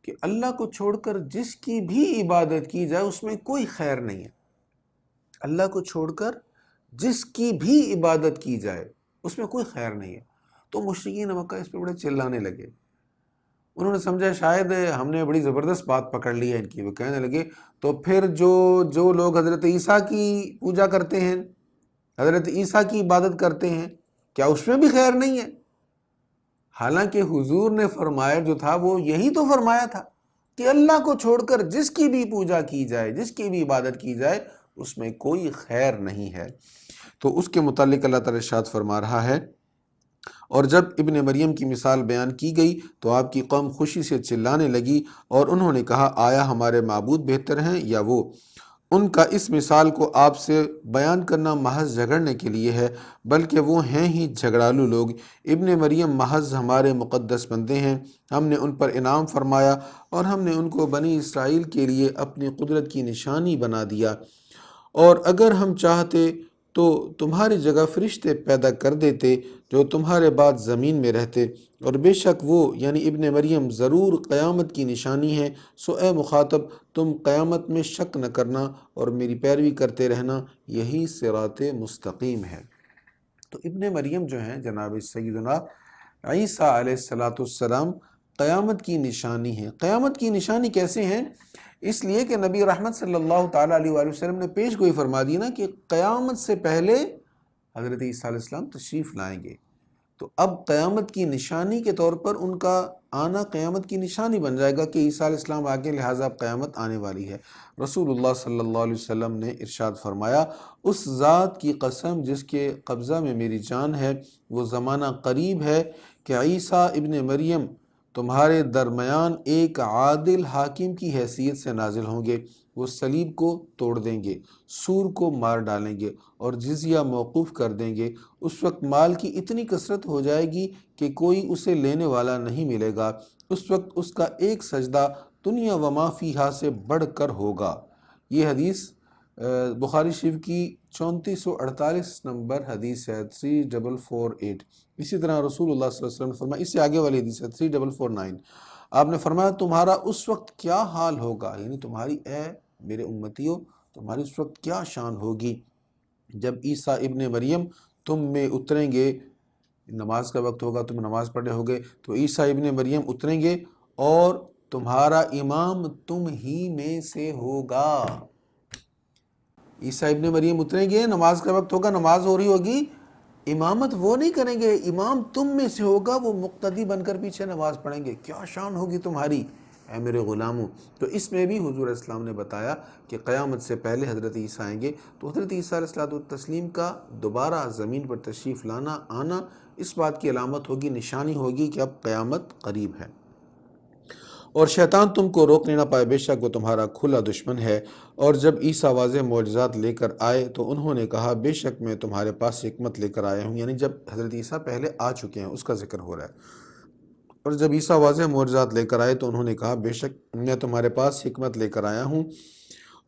کہ اللہ کو چھوڑ کر جس کی بھی عبادت کی جائے اس میں کوئی خیر نہیں ہے۔ اللہ کو چھوڑ کر جس کی بھی عبادت کی جائے اس میں کوئی خیر نہیں ہے۔ تو مشرکین مکہ اس پہ بڑے چلانے لگے۔ انہوں نے سمجھا شاید ہم نے بڑی زبردست بات پکڑ لی ہے ان کی۔ وہ کہنے لگے تو پھر جو لوگ حضرت عیسیٰ کی پوجا کرتے ہیں، حضرت عیسیٰ کی عبادت کرتے ہیں، کیا اس میں بھی خیر نہیں ہے؟ حالانکہ حضور نے فرمایا جو تھا وہ یہی تو فرمایا تھا کہ اللہ کو چھوڑ کر جس کی بھی پوجا کی جائے، جس کی بھی عبادت کی جائے اس میں کوئی خیر نہیں ہے۔ تو اس کے متعلق اللہ تعالی ارشاد فرما رہا ہے، اور جب ابن مریم کی مثال بیان کی گئی تو آپ کی قوم خوشی سے چلانے لگی اور انہوں نے کہا آیا ہمارے معبود بہتر ہیں یا وہ؟ ان کا اس مثال کو آپ سے بیان کرنا محض جھگڑنے کے لیے ہے، بلکہ وہ ہیں ہی جھگڑالو لوگ۔ ابن مریم محض ہمارے مقدس بندے ہیں، ہم نے ان پر انعام فرمایا اور ہم نے ان کو بنی اسرائیل کے لیے اپنی قدرت کی نشانی بنا دیا، اور اگر ہم چاہتے تو تمہاری جگہ فرشتے پیدا کر دیتے جو تمہارے بعد زمین میں رہتے، اور بے شک وہ یعنی ابن مریم ضرور قیامت کی نشانی ہے۔ سو اے مخاطب تم قیامت میں شک نہ کرنا اور میری پیروی کرتے رہنا، یہی صراط مستقیم ہے۔ تو ابن مریم جو ہیں جناب سیدنا عیسیٰ علیہ السلام قیامت کی نشانی ہیں۔ قیامت کی نشانی کیسے ہیں؟ اس لیے کہ نبی رحمت صلی اللہ تعالیٰ علیہ وآلہ وسلم نے پیش گوئی فرما دی نا کہ قیامت سے پہلے حضرت عیسیٰ علیہ السلام تشریف لائیں گے۔ تو اب قیامت کی نشانی کے طور پر ان کا آنا قیامت کی نشانی بن جائے گا کہ عیسیٰ علیہ السلام آگے، لہٰذا اب قیامت آنے والی ہے۔ رسول اللہ صلی اللہ علیہ وسلم نے ارشاد فرمایا اس ذات کی قسم جس کے قبضہ میں میری جان ہے، وہ زمانہ قریب ہے کہ عیسیٰ ابن مریم تمہارے درمیان ایک عادل حاکم کی حیثیت سے نازل ہوں گے۔ وہ صلیب کو توڑ دیں گے، سور کو مار ڈالیں گے اور جزیہ موقوف کر دیں گے۔ اس وقت مال کی اتنی کثرت ہو جائے گی کہ کوئی اسے لینے والا نہیں ملے گا۔ اس وقت اس کا ایک سجدہ دنیا و ما فیہا سے بڑھ کر ہوگا۔ یہ حدیث بخاری شریف کی 3448 نمبر حدیث ہے، 3448۔ اسی طرح رسول اللہ صلی اللہ علیہ وسلم نے فرمایا، اس سے آگے والی حدیث ہے 3449، آپ نے فرمایا تمہارا اس وقت کیا حال ہوگا، یعنی تمہاری اے میرے امتیوں تمہاری اس وقت کیا شان ہوگی جب عیسیٰ ابن مریم تم میں اتریں گے۔ نماز کا وقت ہوگا، تم نماز پڑھے ہوگے تو عیسیٰ ابن مریم اتریں گے اور تمہارا امام تم ہی میں سے ہوگا۔ عیسیٰ ابن مریم اتریں گے، نماز کا وقت ہوگا، نماز ہو رہی ہوگی، امامت وہ نہیں کریں گے، امام تم میں سے ہوگا، وہ مقتدی بن کر پیچھے نماز پڑھیں گے۔ کیا شان ہوگی تمہاری اے میرے غلاموں۔ تو اس میں بھی حضور اسلام نے بتایا کہ قیامت سے پہلے حضرت عیسیٰ آئیں گے۔ تو حضرت عیسیٰ علیہ السلام کا دوبارہ زمین پر تشریف لانا آنا اس بات کی علامت ہوگی، نشانی ہوگی کہ اب قیامت قریب ہے۔ اور شیطان تم کو روکنے نہ پائے، بے شک وہ تمہارا کھلا دشمن ہے۔ اور جب عیسیٰ واضح معجزات لے کر آئے تو انہوں نے کہا بے شک میں تمہارے پاس حکمت لے کر آیا ہوں، یعنی جب حضرت عیسیٰ پہلے آ چکے ہیں اس کا ذکر ہو رہا ہے۔ اور جب عیسیٰ واضح معجزات لے کر آئے تو انہوں نے کہا بے شک میں تمہارے پاس حکمت لے کر آیا ہوں،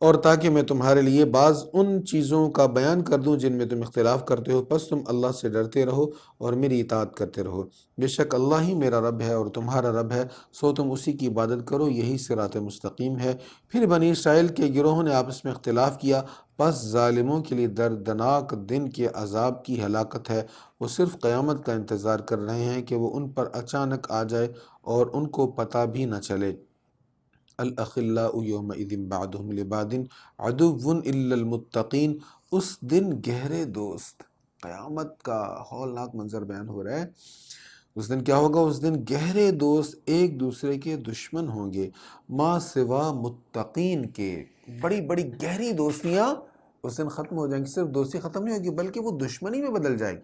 اور تاکہ میں تمہارے لیے بعض ان چیزوں کا بیان کر دوں جن میں تم اختلاف کرتے ہو، پس تم اللہ سے ڈرتے رہو اور میری اطاعت کرتے رہو۔ بے شک اللہ ہی میرا رب ہے اور تمہارا رب ہے، سو تم اسی کی عبادت کرو، یہی صراط مستقیم ہے۔ پھر بنی اسرائیل کے گروہوں نے آپس میں اختلاف کیا، پس ظالموں کے لیے دردناک دن کے عذاب کی ہلاکت ہے۔ وہ صرف قیامت کا انتظار کر رہے ہیں کہ وہ ان پر اچانک آ جائے اور ان کو پتہ بھی نہ چلے۔ الاخلاء یومئذ بعضهم لبعض عدو الا المتقین، اس دن گہرے دوست، قیامت کا ہولناک منظر بیان ہو رہا ہے۔ اس دن کیا ہوگا؟ اس دن گہرے دوست ایک دوسرے کے دشمن ہوں گے، ما سوا متقین کے، بڑی بڑی گہری دوستیاں اس دن ختم ہو جائیں گی۔ صرف دوستی ختم نہیں ہوگی بلکہ وہ دشمنی میں بدل جائے گی،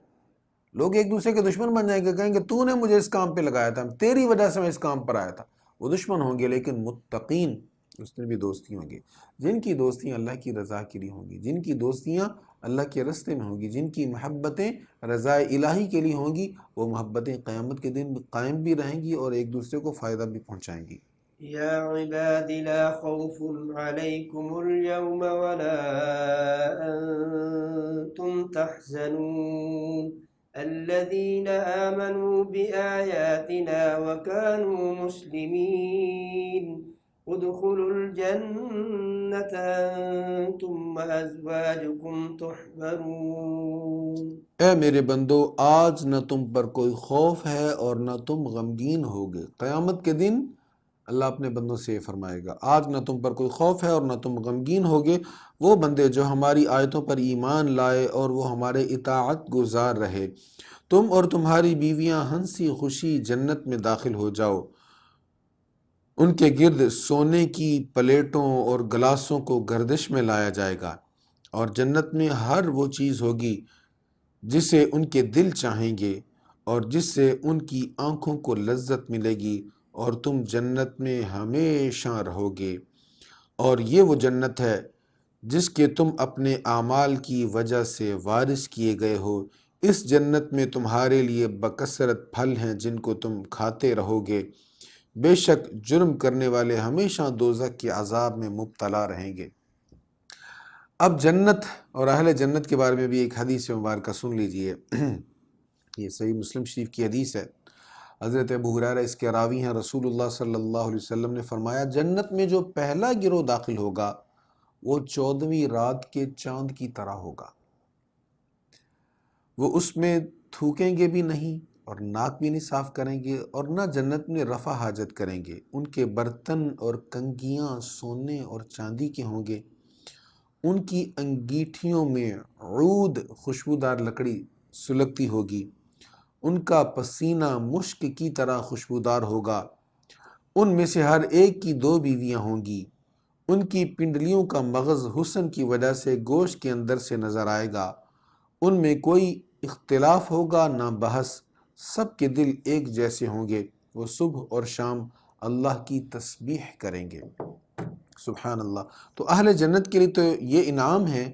لوگ ایک دوسرے کے دشمن بن جائیں گے، کہیں گے تو نے مجھے اس کام پہ لگایا تھا، تیری وجہ سے میں اس کام پر آیا تھا۔ وہ دشمن ہوں گے، لیکن متقین اس دن بھی دوستی ہوں گی، جن کی دوستیاں اللہ کی رضا کے لیے ہوں گی، جن کی دوستیاں اللہ کے رستے میں ہوں گی، جن کی محبتیں رضا الہی کے لیے ہوں گی، وہ محبتیں قیامت کے دن قائم بھی رہیں گی اور ایک دوسرے کو فائدہ بھی پہنچائیں گی۔ يا عباد لا خوف عليكم اليوم ولا أنتم تحزنون الذين آمنوا بآياتنا وكانوا مسلمين ادخلوا الجنة أنتم وأزواجكم تحبرون۔ اے میرے بندو، آج نہ تم پر کوئی خوف ہے اور نہ تم غمگین ہوگے۔ قیامت کے دن اللہ اپنے بندوں سے یہ فرمائے گا، آج نہ تم پر کوئی خوف ہے اور نہ تم غمگین ہوگے، وہ بندے جو ہماری آیتوں پر ایمان لائے اور وہ ہمارے اطاعت گزار رہے۔ تم اور تمہاری بیویاں ہنسی خوشی جنت میں داخل ہو جاؤ، ان کے گرد سونے کی پلیٹوں اور گلاسوں کو گردش میں لایا جائے گا، اور جنت میں ہر وہ چیز ہوگی جسے ان کے دل چاہیں گے اور جس سے ان کی آنکھوں کو لذت ملے گی، اور تم جنت میں ہمیشہ رہو گے۔ اور یہ وہ جنت ہے جس کے تم اپنے اعمال کی وجہ سے وارث کیے گئے ہو۔ اس جنت میں تمہارے لیے بکثرت پھل ہیں جن کو تم کھاتے رہو گے، بے شک جرم کرنے والے ہمیشہ دوزخ کے عذاب میں مبتلا رہیں گے۔ اب جنت اور اہل جنت کے بارے میں بھی ایک حدیث مبارکہ سن لیجئے۔ یہ صحیح مسلم شریف کی حدیث ہے، حضرت ابو ہریرہ اس کے راوی ہیں۔ رسول اللہ صلی اللہ علیہ وسلم نے فرمایا، جنت میں جو پہلا گروہ داخل ہوگا وہ 14ویں رات کے چاند کی طرح ہوگا، وہ اس میں تھوکیں گے بھی نہیں اور ناک بھی نہیں صاف کریں گے، اور نہ جنت میں رفع حاجت کریں گے۔ ان کے برتن اور کنگھیاں سونے اور چاندی کے ہوں گے، ان کی انگیٹھیوں میں عود خوشبودار لکڑی سلگتی ہوگی، ان کا پسینہ مشک کی طرح خوشبودار ہوگا، ان میں سے ہر ایک کی 2 بیویاں ہوں گی، ان کی پنڈلیوں کا مغز حسن کی وجہ سے گوشت کے اندر سے نظر آئے گا، ان میں کوئی اختلاف ہوگا نہ بحث، سب کے دل ایک جیسے ہوں گے، وہ صبح اور شام اللہ کی تسبیح کریں گے۔ سبحان اللہ۔ تو اہل جنت کے لیے تو یہ انعام ہے،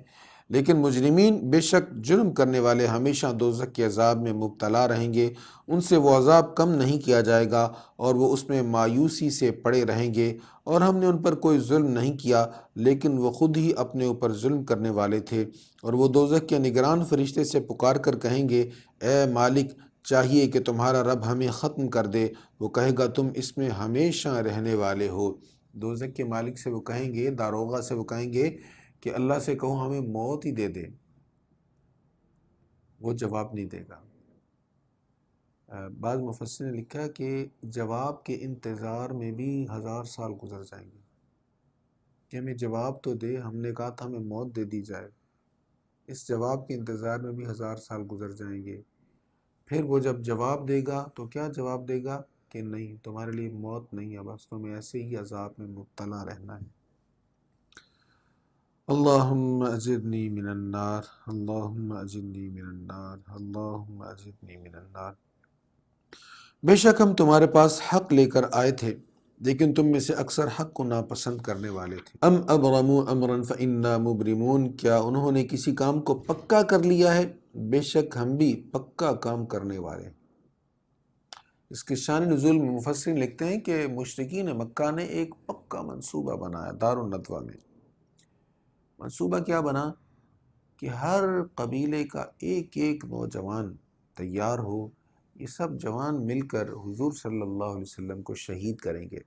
لیکن مجرمین بے شک جرم کرنے والے ہمیشہ دوزخ کے عذاب میں مبتلا رہیں گے، ان سے وہ عذاب کم نہیں کیا جائے گا اور وہ اس میں مایوسی سے پڑے رہیں گے۔ اور ہم نے ان پر کوئی ظلم نہیں کیا، لیکن وہ خود ہی اپنے اوپر ظلم کرنے والے تھے۔ اور وہ دوزخ کے نگران فرشتے سے پکار کر کہیں گے، اے مالک، چاہیے کہ تمہارا رب ہمیں ختم کر دے۔ وہ کہے گا، تم اس میں ہمیشہ رہنے والے ہو۔ دوزخ کے مالک سے وہ کہیں گے، داروغہ سے وہ کہیں گے کہ اللہ سے کہو ہمیں موت ہی دے دے، وہ جواب نہیں دے گا۔ بعض مفسر نے لکھا کہ جواب کے انتظار میں بھی 1000 سال گزر جائیں گے، کہ ہمیں جواب تو دے، ہم نے کہا تھا ہمیں موت دے دی جائے، اس جواب کے انتظار میں بھی 1000 سال گزر جائیں گے۔ پھر وہ جب جواب دے گا تو کیا جواب دے گا کہ نہیں، تمہارے لیے موت نہیں ہے، بس تمہیں ایسے ہی عذاب میں مبتلا رہنا ہے۔ اللہم اجرنی من النار، اللہم اجرنی من النار، اللہم اجرنی من النار۔ بے شک ہم تمہارے پاس حق لے کر آئے تھے، لیکن تم میں سے اکثر حق کو ناپسند کرنے والے تھے۔ ام ابرموا امرا فانا مبرمون، کیا انہوں نے کسی کام کو پکا کر لیا ہے؟ بے شک ہم بھی پکا کام کرنے والے ہیں۔ اس کے شان نزول میں مفسرین لکھتے ہیں کہ مشرکین مکہ نے ایک پکا منصوبہ بنایا دار الندوہ میں۔ منصوبہ کیا بنا کہ ہر قبیلے کا ایک ایک نوجوان تیار ہو، یہ سب جوان مل کر حضور صلی اللہ علیہ وسلم کو شہید کریں گے۔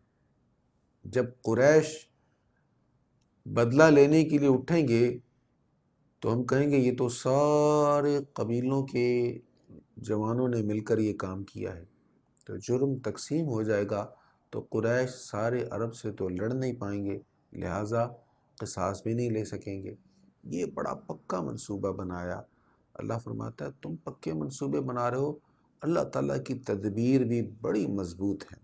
جب قریش بدلہ لینے کے لیے اٹھیں گے تو ہم کہیں گے یہ تو سارے قبیلوں کے جوانوں نے مل کر یہ کام کیا ہے، تو جرم تقسیم ہو جائے گا، تو قریش سارے عرب سے تو لڑ نہیں پائیں گے، لہٰذا قصاص بھی نہیں لے سکیں گے۔ یہ بڑا پکا منصوبہ بنایا۔ اللہ فرماتا ہے تم پکے منصوبے بنا رہے ہو، اللہ تعالیٰ کی تدبیر بھی بڑی مضبوط ہے۔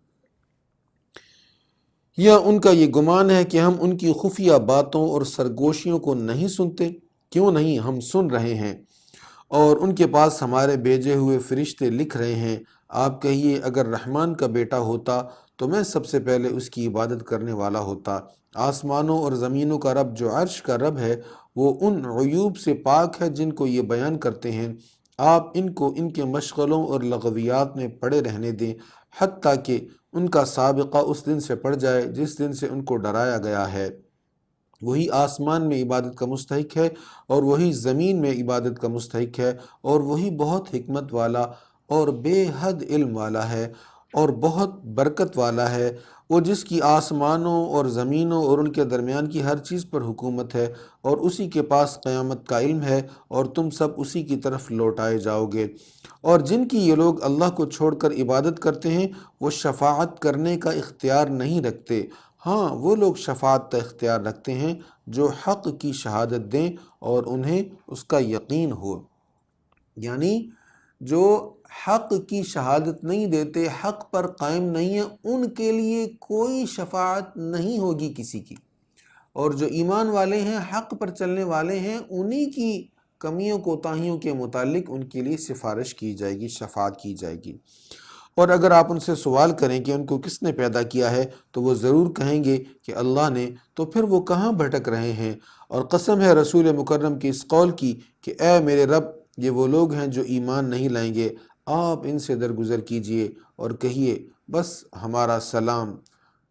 یا ان کا یہ گمان ہے کہ ہم ان کی خفیہ باتوں اور سرگوشیوں کو نہیں سنتے؟ کیوں نہیں، ہم سن رہے ہیں، اور ان کے پاس ہمارے بھیجے ہوئے فرشتے لکھ رہے ہیں۔ آپ کہیے اگر رحمان کا بیٹا ہوتا تو میں سب سے پہلے اس کی عبادت کرنے والا ہوتا۔ آسمانوں اور زمینوں کا رب جو عرش کا رب ہے، وہ ان عیوب سے پاک ہے جن کو یہ بیان کرتے ہیں۔ آپ ان کو ان کے مشغلوں اور لغویات میں پڑے رہنے دیں، حتیٰ کہ ان کا سابقہ اس دن سے پڑ جائے جس دن سے ان کو ڈرایا گیا ہے۔ وہی آسمان میں عبادت کا مستحق ہے اور وہی زمین میں عبادت کا مستحق ہے، اور وہی بہت حکمت والا اور بے حد علم والا ہے اور بہت برکت والا ہے۔ وہ جس کی آسمانوں اور زمینوں اور ان کے درمیان کی ہر چیز پر حکومت ہے، اور اسی کے پاس قیامت کا علم ہے، اور تم سب اسی کی طرف لوٹائے جاؤ گے۔ اور جن کی یہ لوگ اللہ کو چھوڑ کر عبادت کرتے ہیں، وہ شفاعت کرنے کا اختیار نہیں رکھتے۔ ہاں، وہ لوگ شفاعت کا اختیار رکھتے ہیں جو حق کی شہادت دیں اور انہیں اس کا یقین ہو۔ یعنی جو حق کی شہادت نہیں دیتے، حق پر قائم نہیں ہیں، ان کے لیے کوئی شفاعت نہیں ہوگی کسی کی، اور جو ایمان والے ہیں، حق پر چلنے والے ہیں، انہی کی کمیوں کوتاہیوں کے متعلق ان کے لیے سفارش کی جائے گی، شفاعت کی جائے گی۔ اور اگر آپ ان سے سوال کریں کہ ان کو کس نے پیدا کیا ہے تو وہ ضرور کہیں گے کہ اللہ نے، تو پھر وہ کہاں بھٹک رہے ہیں؟ اور قسم ہے رسول مکرم کی اس قول کی کہ اے میرے رب، یہ وہ لوگ ہیں جو ایمان نہیں لائیں گے، آپ ان سے درگزر کیجئے اور کہیے بس ہمارا سلام،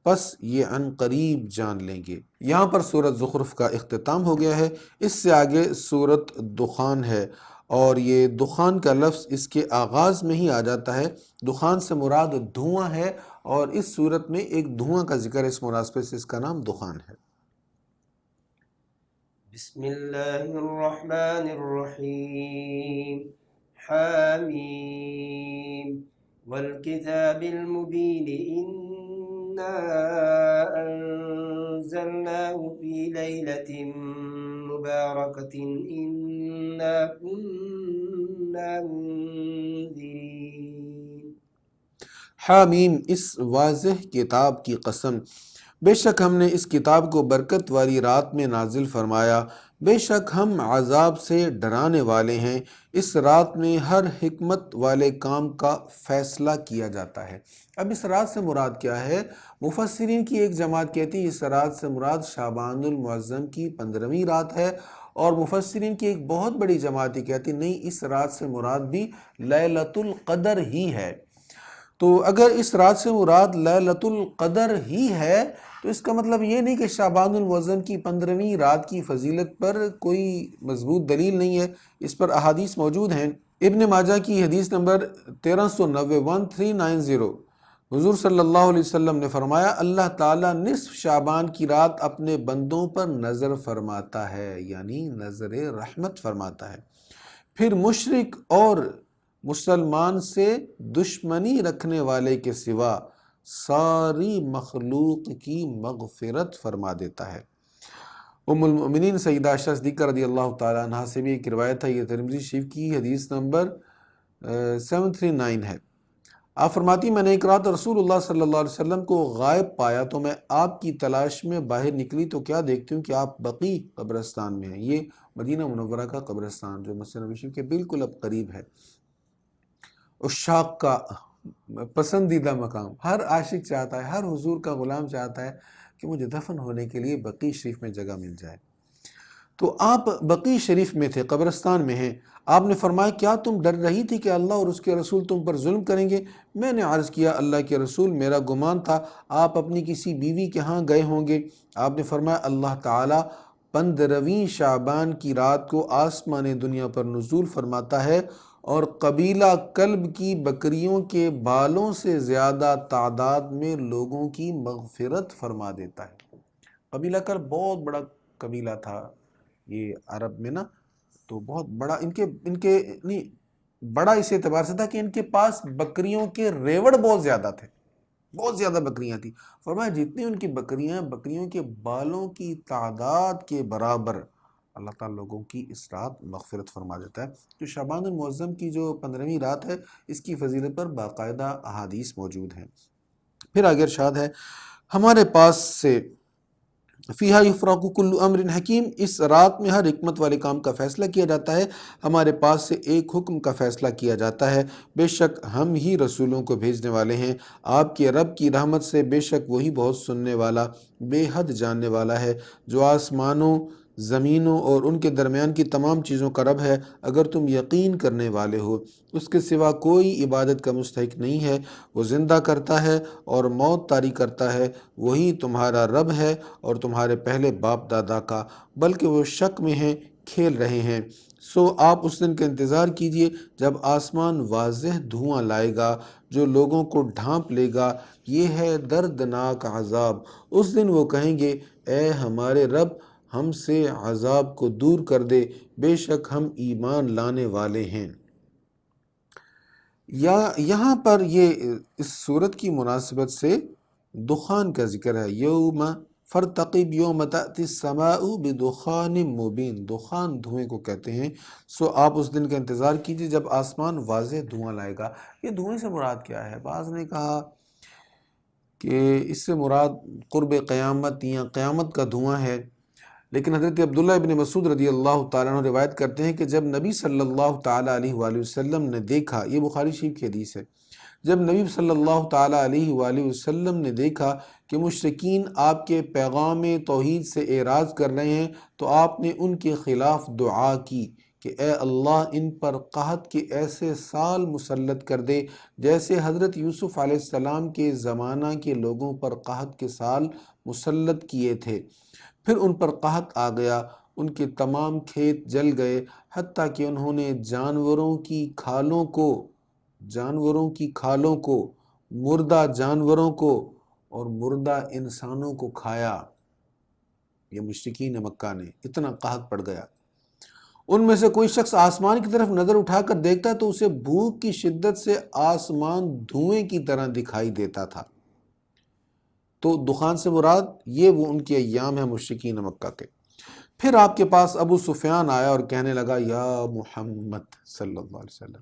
پس یہ عن قریب جان لیں گے۔ یہاں پر سورۃ زخرف کا اختتام ہو گیا ہے۔ اس سے آگے سورۃ دخان ہے، اور یہ دخان کا لفظ اس کے آغاز میں ہی آ جاتا ہے۔ دخان سے مراد دھواں ہے، اور اس صورت میں ایک دھواں کا ذکر ہے، اس مناسبت سے اس کا نام دخان ہے۔ بسم اللہ الرحمن الرحیم، حامیم والکتاب المبین، انا انزلناه فی لیلۃ مبارکۃ انا كنا منذرین۔ حامیم، اس واضح کتاب کی قسم، بے شک ہم نے اس کتاب کو برکت والی رات میں نازل فرمایا، بے شک ہم عذاب سے ڈرانے والے ہیں۔ اس رات میں ہر حکمت والے کام کا فیصلہ کیا جاتا ہے۔ اب اس رات سے مراد کیا ہے؟ مفسرین کی ایک جماعت کہتی ہے اس رات سے مراد شعبان المعظم کی 15ویں رات ہے، اور مفسرین کی ایک بہت بڑی جماعت یہ کہتی نہیں، اس رات سے مراد بھی لیلۃ القدر ہی ہے۔ تو اگر اس رات سے مراد لیلۃ القدر ہی ہے تو اس کا مطلب یہ نہیں کہ شعبان المعظم کی 15ویں رات کی فضیلت پر کوئی مضبوط دلیل نہیں ہے، اس پر احادیث موجود ہیں۔ ابن ماجہ کی حدیث نمبر 1390 حضور صلی اللہ علیہ وسلم نے فرمایا اللہ تعالیٰ نصف شعبان کی رات اپنے بندوں پر نظر فرماتا ہے، یعنی نظر رحمت فرماتا ہے، پھر مشرک اور مسلمان سے دشمنی رکھنے والے کے سوا ساری مخلوق کی مغفرت فرما دیتا ہے۔ ام المؤمنین سیدہ عائشہ صدیقہ رضی اللہ تعالیٰ عنہ سے بھی ایک روایت ہے، یہ ترمذی شریف کی حدیث نمبر 739 ہے۔ آپ فرماتی میں نے ایک رات رسول اللہ صلی اللہ علیہ وسلم کو غائب پایا، تو میں آپ کی تلاش میں باہر نکلی تو کیا دیکھتی ہوں کہ آپ بقیع قبرستان میں ہیں۔ یہ مدینہ منورہ کا قبرستان جو مسجد نبوی شریف کے بالکل اب قریب ہے۔ عشاق کا پسندیدہ مقام، ہر عاشق چاہتا ہے، ہر حضور کا غلام چاہتا ہے کہ مجھے دفن ہونے کے لیے بقیع شریف میں جگہ مل جائے۔ تو آپ بقیع شریف میں تھے، قبرستان میں ہیں، آپ نے فرمایا کیا تم ڈر رہی تھی کہ اللہ اور اس کے رسول تم پر ظلم کریں گے؟ میں نے عرض کیا اللہ کے رسول میرا گمان تھا آپ اپنی کسی بیوی کے ہاں گئے ہوں گے۔ آپ نے فرمایا اللہ تعالیٰ 15ویں شعبان کی رات کو آسمان دنیا پر نزول فرماتا ہے اور قبیلہ کلب کی بکریوں کے بالوں سے زیادہ تعداد میں لوگوں کی مغفرت فرما دیتا ہے۔ قبیلہ کلب بہت بڑا قبیلہ تھا یہ عرب میں نا، تو بہت بڑا ان کے نہیں بڑا اس اعتبار سے تھا کہ ان کے پاس بکریوں کے ریوڑ بہت زیادہ تھے، بہت زیادہ بکریاں تھیں۔ فرمایا جتنی ان کی بکریاں بکریوں کے بالوں کی تعداد کے برابر اللہ تعالیٰ لوگوں کی اس رات مغفرت فرما دیتا ہے۔ تو شعبان المعظم کی جو 15ویں رات ہے اس کی فضیلت پر باقاعدہ احادیث موجود ہیں۔ پھر آگے ارشاد ہے ہمارے پاس سے فیہا یفرق کل امر حکیم، اس رات میں ہر حکمت والے کام کا فیصلہ کیا جاتا ہے، ہمارے پاس سے ایک حکم کا فیصلہ کیا جاتا ہے، بے شک ہم ہی رسولوں کو بھیجنے والے ہیں، آپ کے رب کی رحمت سے بے شک وہی بہت سننے والا بے حد جاننے والا ہے، جو آسمانوں زمینوں اور ان کے درمیان کی تمام چیزوں کا رب ہے۔ اگر تم یقین کرنے والے ہو اس کے سوا کوئی عبادت کا مستحق نہیں ہے، وہ زندہ کرتا ہے اور موت طاری کرتا ہے، وہی تمہارا رب ہے اور تمہارے پہلے باپ دادا کا، بلکہ وہ شک میں ہیں کھیل رہے ہیں۔ سو آپ اس دن کا انتظار کیجئے جب آسمان واضح دھواں لائے گا جو لوگوں کو ڈھانپ لے گا، یہ ہے دردناک عذاب۔ اس دن وہ کہیں گے اے ہمارے رب ہم سے عذاب کو دور کر دے، بے شک ہم ایمان لانے والے ہیں۔ یہاں پر یہ اس صورت کی مناسبت سے دخان کا ذکر ہے، یوم فرتقب یوم تأتی السماء بدخان مبین، دخان دھوئیں کو کہتے ہیں۔ سو آپ اس دن کا انتظار کیجئے جب آسمان واضح دھواں لائے گا۔ یہ دھوئیں سے مراد کیا ہے؟ بعض نے کہا کہ اس سے مراد قرب قیامت یا قیامت کا دھواں ہے، لیکن حضرت عبداللہ ابن مسعود رضی اللہ تعالیٰ عنہ روایت کرتے ہیں کہ جب نبی صلی اللہ تعالیٰ علیہ وآلہ وسلم نے دیکھا، یہ بخاری شریف کی حدیث ہے، جب نبی صلی اللہ تعالیٰ علیہ وآلہ وسلم نے دیکھا کہ مشرکین آپ کے پیغام توحید سے اعراض کر رہے ہیں تو آپ نے ان کے خلاف دعا کی کہ اے اللہ ان پر قحط کے ایسے سال مسلط کر دے جیسے حضرت یوسف علیہ السلام کے زمانہ کے لوگوں پر قحط کے سال مسلط کیے تھے۔ پھر ان پر قحط آ گیا، ان کے تمام کھیت جل گئے، حتیٰ کہ انہوں نے جانوروں کی کھالوں کو، مردہ جانوروں کو اور مردہ انسانوں کو کھایا۔ یہ مشرکین مکہ نے، اتنا قحط پڑ گیا۔ ان میں سے کوئی شخص آسمان کی طرف نظر اٹھا کر دیکھتا تو اسے بھوک کی شدت سے آسمان دھوئیں کی طرح دکھائی دیتا تھا۔ تو دخان سے مراد یہ وہ ان کے ایام ہیں مشرکین مکہ کے۔ پھر آپ کے پاس ابو سفیان آیا اور کہنے لگا یا محمد صلی اللہ علیہ وسلم،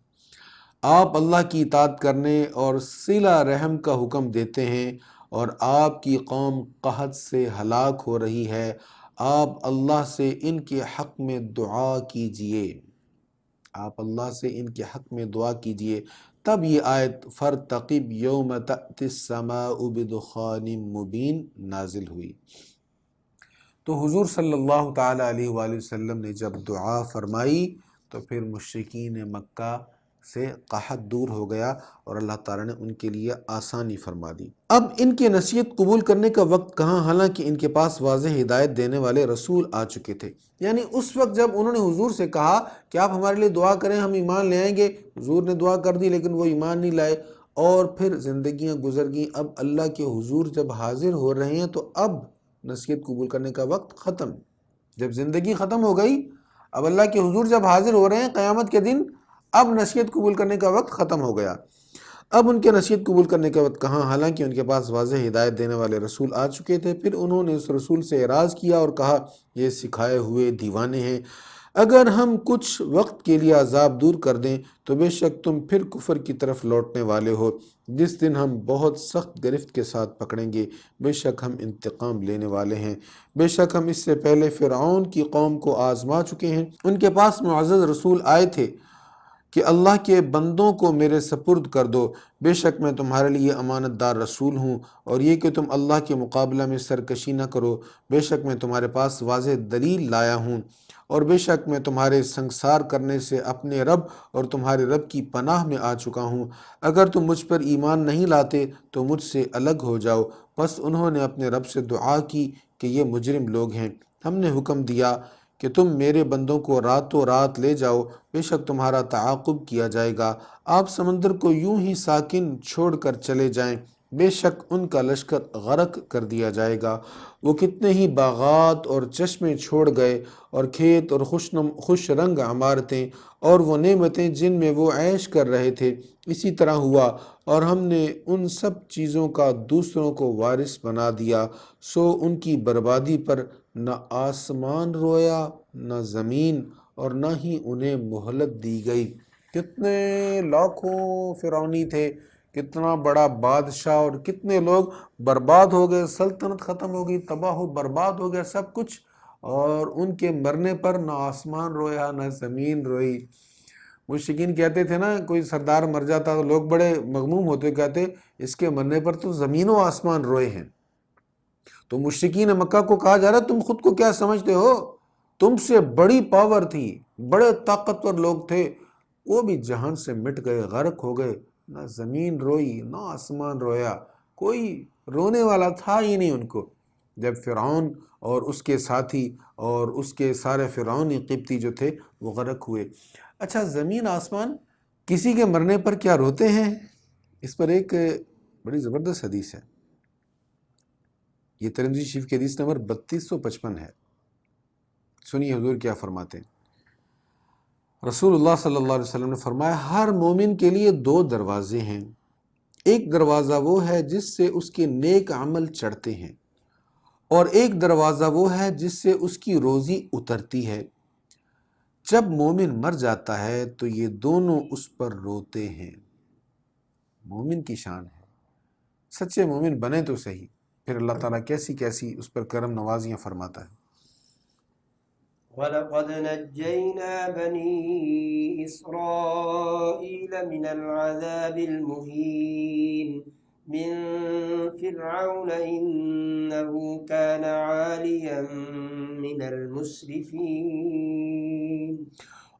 آپ اللہ کی اطاعت کرنے اور صلہ رحم کا حکم دیتے ہیں اور آپ کی قوم قحط سے ہلاک ہو رہی ہے، آپ اللہ سے ان کے حق میں دعا کیجئے، آپ اللہ سے ان کے حق میں دعا کیجئے۔ تب یہ آیت فرتقب یوم تأتی السماء بدخان مبین نازل ہوئی۔ تو حضور صلی اللہ تعالیٰ علیہ وآلہ وسلم نے جب دعا فرمائی تو پھر مشرکین مکہ سے قحط دور ہو گیا اور اللہ تعالیٰ نے ان کے لیے آسانی فرما دی۔ اب ان کے نصیحت قبول کرنے کا وقت کہاں، حالانکہ ان کے پاس واضح ہدایت دینے والے رسول آ چکے تھے۔ یعنی اس وقت جب انہوں نے حضور سے کہا کہ آپ ہمارے لیے دعا کریں ہم ایمان لے آئیں گے، حضور نے دعا کر دی لیکن وہ ایمان نہیں لائے، اور پھر زندگیاں گزر گئیں۔ اب اللہ کے حضور جب حاضر ہو رہے ہیں تو اب نصیحت قبول کرنے کا وقت ختم۔ جب زندگی ختم ہو گئی، اب اللہ کے حضور جب حاضر ہو رہے ہیں قیامت کے دن، اب نصیحت قبول کرنے کا وقت ختم ہو گیا۔ اب ان کے نصیحت قبول کرنے کا وقت کہاں، حالانکہ ان کے پاس واضح ہدایت دینے والے رسول آ چکے تھے۔ پھر انہوں نے اس رسول سے اعراض کیا اور کہا یہ سکھائے ہوئے دیوانے ہیں، اگر ہم کچھ وقت کے لیے عذاب دور کر دیں تو بے شک تم پھر کفر کی طرف لوٹنے والے ہو، جس دن ہم بہت سخت گرفت کے ساتھ پکڑیں گے، بے شک ہم انتقام لینے والے ہیں۔ بے شک ہم اس سے پہلے فرعون کی قوم کو آزما چکے ہیں، ان کے پاس معزز رسول آئے تھے کہ اللہ کے بندوں کو میرے سپرد کر دو، بے شک میں تمہارے لیے امانت دار رسول ہوں، اور یہ کہ تم اللہ کے مقابلہ میں سرکشی نہ کرو، بے شک میں تمہارے پاس واضح دلیل لایا ہوں، اور بے شک میں تمہارے سنگسار کرنے سے اپنے رب اور تمہارے رب کی پناہ میں آ چکا ہوں، اگر تم مجھ پر ایمان نہیں لاتے تو مجھ سے الگ ہو جاؤ۔ پس انہوں نے اپنے رب سے دعا کی کہ یہ مجرم لوگ ہیں، ہم نے حکم دیا کہ تم میرے بندوں کو راتوں رات لے جاؤ، بے شک تمہارا تعاقب کیا جائے گا، آپ سمندر کو یوں ہی ساکن چھوڑ کر چلے جائیں، بے شک ان کا لشکر غرق کر دیا جائے گا۔ وہ کتنے ہی باغات اور چشمے چھوڑ گئے، اور کھیت اور خوش رنگ عمارتیں اور وہ نعمتیں جن میں وہ عیش کر رہے تھے، اسی طرح ہوا، اور ہم نے ان سب چیزوں کا دوسروں کو وارث بنا دیا، سو ان کی بربادی پر نہ آسمان رویا نہ زمین، اور نہ ہی انہیں مہلت دی گئی۔ کتنے لاکھوں فرعونی تھے، کتنا بڑا بادشاہ، اور کتنے لوگ برباد ہو گئے، سلطنت ختم ہو گئی، تباہ و برباد ہو گیا سب کچھ، اور ان کے مرنے پر نہ آسمان رویا نہ زمین روئی۔ مشرکین کہتے تھے نا، کوئی سردار مر جاتا تو لوگ بڑے مغموم ہوتے، کہتے اس کے مرنے پر تو زمین و آسمان روئے ہیں۔ تو مشرکین مکہ کو کہا جا رہا تم خود کو کیا سمجھتے ہو، تم سے بڑی پاور تھی، بڑے طاقتور لوگ تھے، وہ بھی جہان سے مٹ گئے، غرق ہو گئے، نہ زمین روئی نہ آسمان رویا، کوئی رونے والا تھا ہی نہیں ان کو، جب فرعون اور اس کے ساتھی اور اس کے سارے فرعونی قبطی جو تھے وہ غرق ہوئے۔ اچھا، زمین آسمان کسی کے مرنے پر کیا روتے ہیں؟ اس پر ایک بڑی زبردست حدیث ہے، یہ ترمذی شریف کی حدیث نمبر 3255 ہے۔ سنیے حضور کیا فرماتے ہیں۔ رسول اللہ صلی اللہ علیہ وسلم نے فرمایا، ہر مومن کے لیے دو دروازے ہیں، ایک دروازہ وہ ہے جس سے اس کے نیک عمل چڑھتے ہیں، اور ایک دروازہ وہ ہے جس سے اس کی روزی اترتی ہے۔ جب مومن مر جاتا ہے تو یہ دونوں اس پر روتے ہیں۔ مومن کی شان ہے، سچے مومن بنے تو صحیح، پھر اللہ تعالیٰ کیسی کیسی اس پر کرم نوازیاں فرماتا ہے۔ وَلَقَدْ نَجَّيْنَا بَنِي إِسْرَائِيلَ مِنَ الْعَذَابِ الْمُهِينِ مِنْ فِرْعَوْنَ إِنَّهُ كَانَ عَالِيًا مِنَ الْمُسْرِفِينَ۔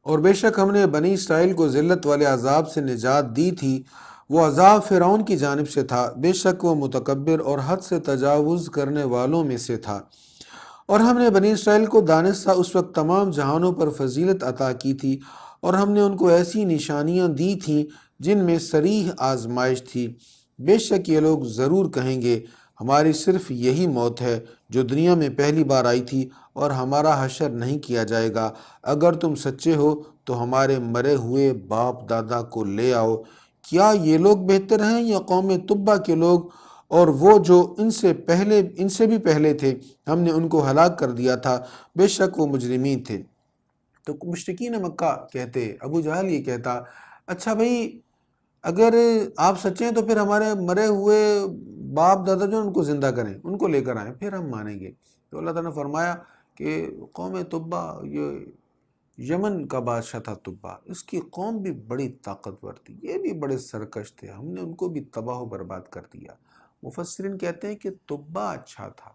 اور بے شک ہم نے بنی اسرائیل کو ذلت والے عذاب سے نجات دی تھی، وہ عذاب فرعون کی جانب سے تھا، بے شک وہ متکبر اور حد سے تجاوز کرنے والوں میں سے تھا۔ اور ہم نے بنی اسرائیل کو دانستہ اس وقت تمام جہانوں پر فضیلت عطا کی تھی، اور ہم نے ان کو ایسی نشانیاں دی تھیں جن میں صریح آزمائش تھی۔ بے شک یہ لوگ ضرور کہیں گے، ہماری صرف یہی موت ہے جو دنیا میں پہلی بار آئی تھی، اور ہمارا حشر نہیں کیا جائے گا، اگر تم سچے ہو تو ہمارے مرے ہوئے باپ دادا کو لے آؤ۔ کیا یہ لوگ بہتر ہیں یا قوم تبع کے لوگ؟ اور وہ جو ان سے بھی پہلے تھے، ہم نے ان کو ہلاک کر دیا تھا، بے شک وہ مجرمین تھے۔ تو مشرکین مکہ کہتے، ابو جہل یہ کہتا، اچھا بھائی اگر آپ سچے ہیں تو پھر ہمارے مرے ہوئے باپ دادا جو ان کو زندہ کریں، ان کو لے کر آئیں، پھر ہم مانیں گے۔ تو اللہ تعالیٰ نے فرمایا کہ قوم تبع، یہ یمن کا بادشاہ تھا تبع، اس کی قوم بھی بڑی طاقتور تھی، یہ بھی بڑے سرکش تھے، ہم نے ان کو بھی تباہ و برباد کر دیا۔ مفسرین کہتے ہیں کہ تبع اچھا تھا،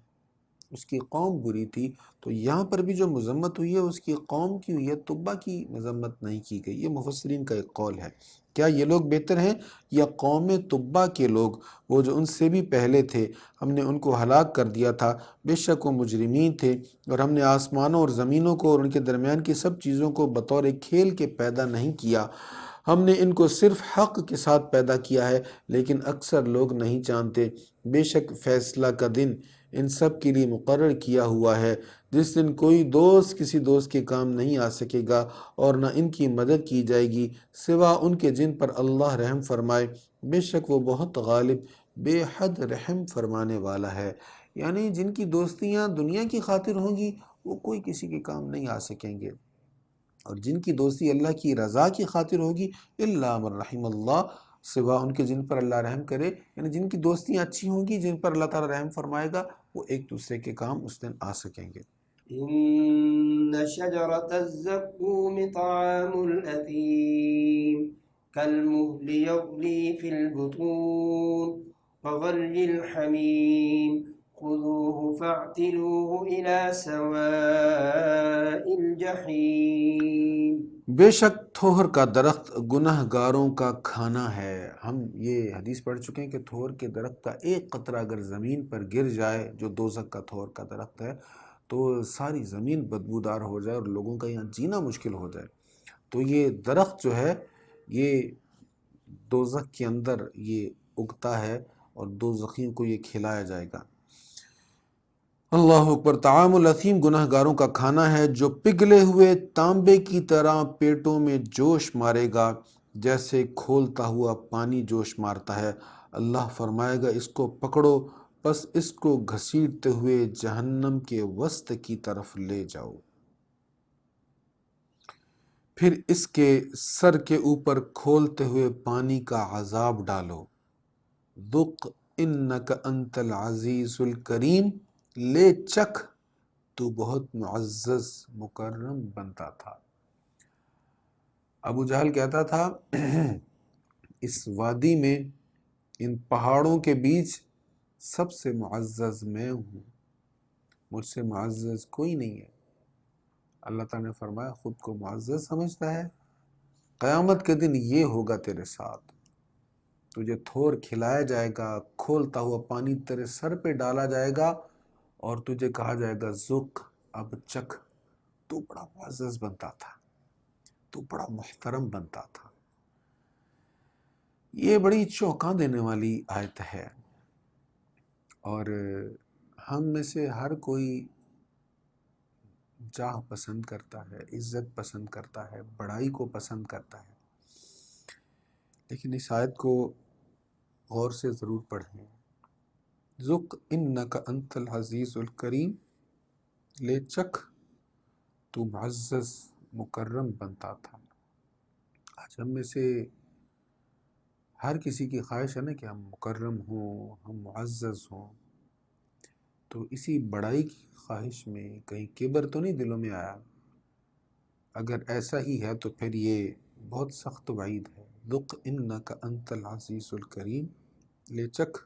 اس کی قوم بری تھی، تو یہاں پر بھی جو مذمت ہوئی ہے اس کی قوم کی ہوئی ہے، تبع کی مذمت نہیں کی گئی۔ یہ مفسرین کا ایک قول ہے۔ کیا یہ لوگ بہتر ہیں یا قوم تبع کے لوگ، وہ جو ان سے بھی پہلے تھے، ہم نے ان کو ہلاک کر دیا تھا، بے شک وہ مجرمین تھے، اور ہم نے آسمانوں اور زمینوں کو اور ان کے درمیان کی سب چیزوں کو بطور ایک کھیل کے پیدا نہیں کیا، ہم نے ان کو صرف حق کے ساتھ پیدا کیا ہے، لیکن اکثر لوگ نہیں جانتے۔ بے شک فیصلہ کا دن ان سب کے لیے مقرر کیا ہوا ہے، جس دن کوئی دوست کسی دوست کے کام نہیں آ سکے گا، اور نہ ان کی مدد کی جائے گی سوا ان کے جن پر اللہ رحم فرمائے، بے شک وہ بہت غالب بے حد رحم فرمانے والا ہے۔ یعنی جن کی دوستیاں دنیا کی خاطر ہوں گی وہ کوئی کسی کے کام نہیں آ سکیں گے، اور جن کی دوستی اللہ کی رضا کی خاطر ہوگی، الا من رحم اللہ، سوا ان کے جن پر اللہ رحم کرے، یعنی جن کی دوستیاں اچھی ہوں گی، جن پر اللہ تعالیٰ رحم فرمائے گا، وہ ایک دوسرے کے کام اس دن آ سکیں گے۔ إن شجرة الزقوم طعام الأثيم كالمهل يغلي في البطون كغلي الحميم خذوه فاعتلوه إلى سواء الجحيم۔ بے شک تھوہر کا درخت گناہ گاروں کا کھانا ہے۔ ہم یہ حدیث پڑھ چکے ہیں کہ تھوہر کے درخت کا ایک قطرہ اگر زمین پر گر جائے، جو دوزخ کا تھوہر کا درخت ہے، تو ساری زمین بدبودار ہو جائے اور لوگوں کا یہاں جینا مشکل ہو جائے۔ تو یہ درخت جو ہے یہ دوزخ کے اندر یہ اگتا ہے اور دوزخیوں کو یہ کھلایا جائے گا۔ اللہ اکبر۔ طعام الاثیم گناہ گاروں کا کھانا ہے جو پگھلے ہوئے تانبے کی طرح پیٹوں میں جوش مارے گا، جیسے کھولتا ہوا پانی جوش مارتا ہے۔ اللہ فرمائے گا اس کو پکڑو، پس اس کو گھسیٹتے ہوئے جہنم کے وسط کی طرف لے جاؤ، پھر اس کے سر کے اوپر کھولتے ہوئے پانی کا عذاب ڈالو۔ ذق انک انت العزیز الکریم، لے چکھ تو بہت معزز مکرم بنتا تھا۔ ابو جہل کہتا تھا اس وادی میں، ان پہاڑوں کے بیچ سب سے معزز میں ہوں، مجھ سے معزز کوئی نہیں ہے۔ اللہ تعالیٰ نے فرمایا خود کو معزز سمجھتا ہے؟ قیامت کے دن یہ ہوگا تیرے ساتھ، تجھے تھور کھلایا جائے گا، کھولتا ہوا پانی تیرے سر پہ ڈالا جائے گا اور تجھے کہا جائے گا ذوق، اب چکھ، تو بڑا معزز بنتا تھا، تو بڑا محترم بنتا تھا۔ یہ بڑی چونکا دینے والی آیت ہے، اور ہم میں سے ہر کوئی جاہ پسند کرتا ہے، عزت پسند کرتا ہے، بڑائی کو پسند کرتا ہے، لیکن اس آیت کو غور سے ضرور پڑھیں۔ ذق انک انت العزیز الکریم، لے چکھ تو معزز مکرم بنتا تھا۔ آج ہم میں سے ہر کسی کی خواہش ہے نا کہ ہم مکرم ہوں، ہم معزز ہوں، تو اسی بڑائی کی خواہش میں کہیں کبر تو نہیں دلوں میں آیا؟ اگر ایسا ہی ہے تو پھر یہ بہت سخت وعید ہے۔ ذق انک انت العزیز الکریم، لے چکھ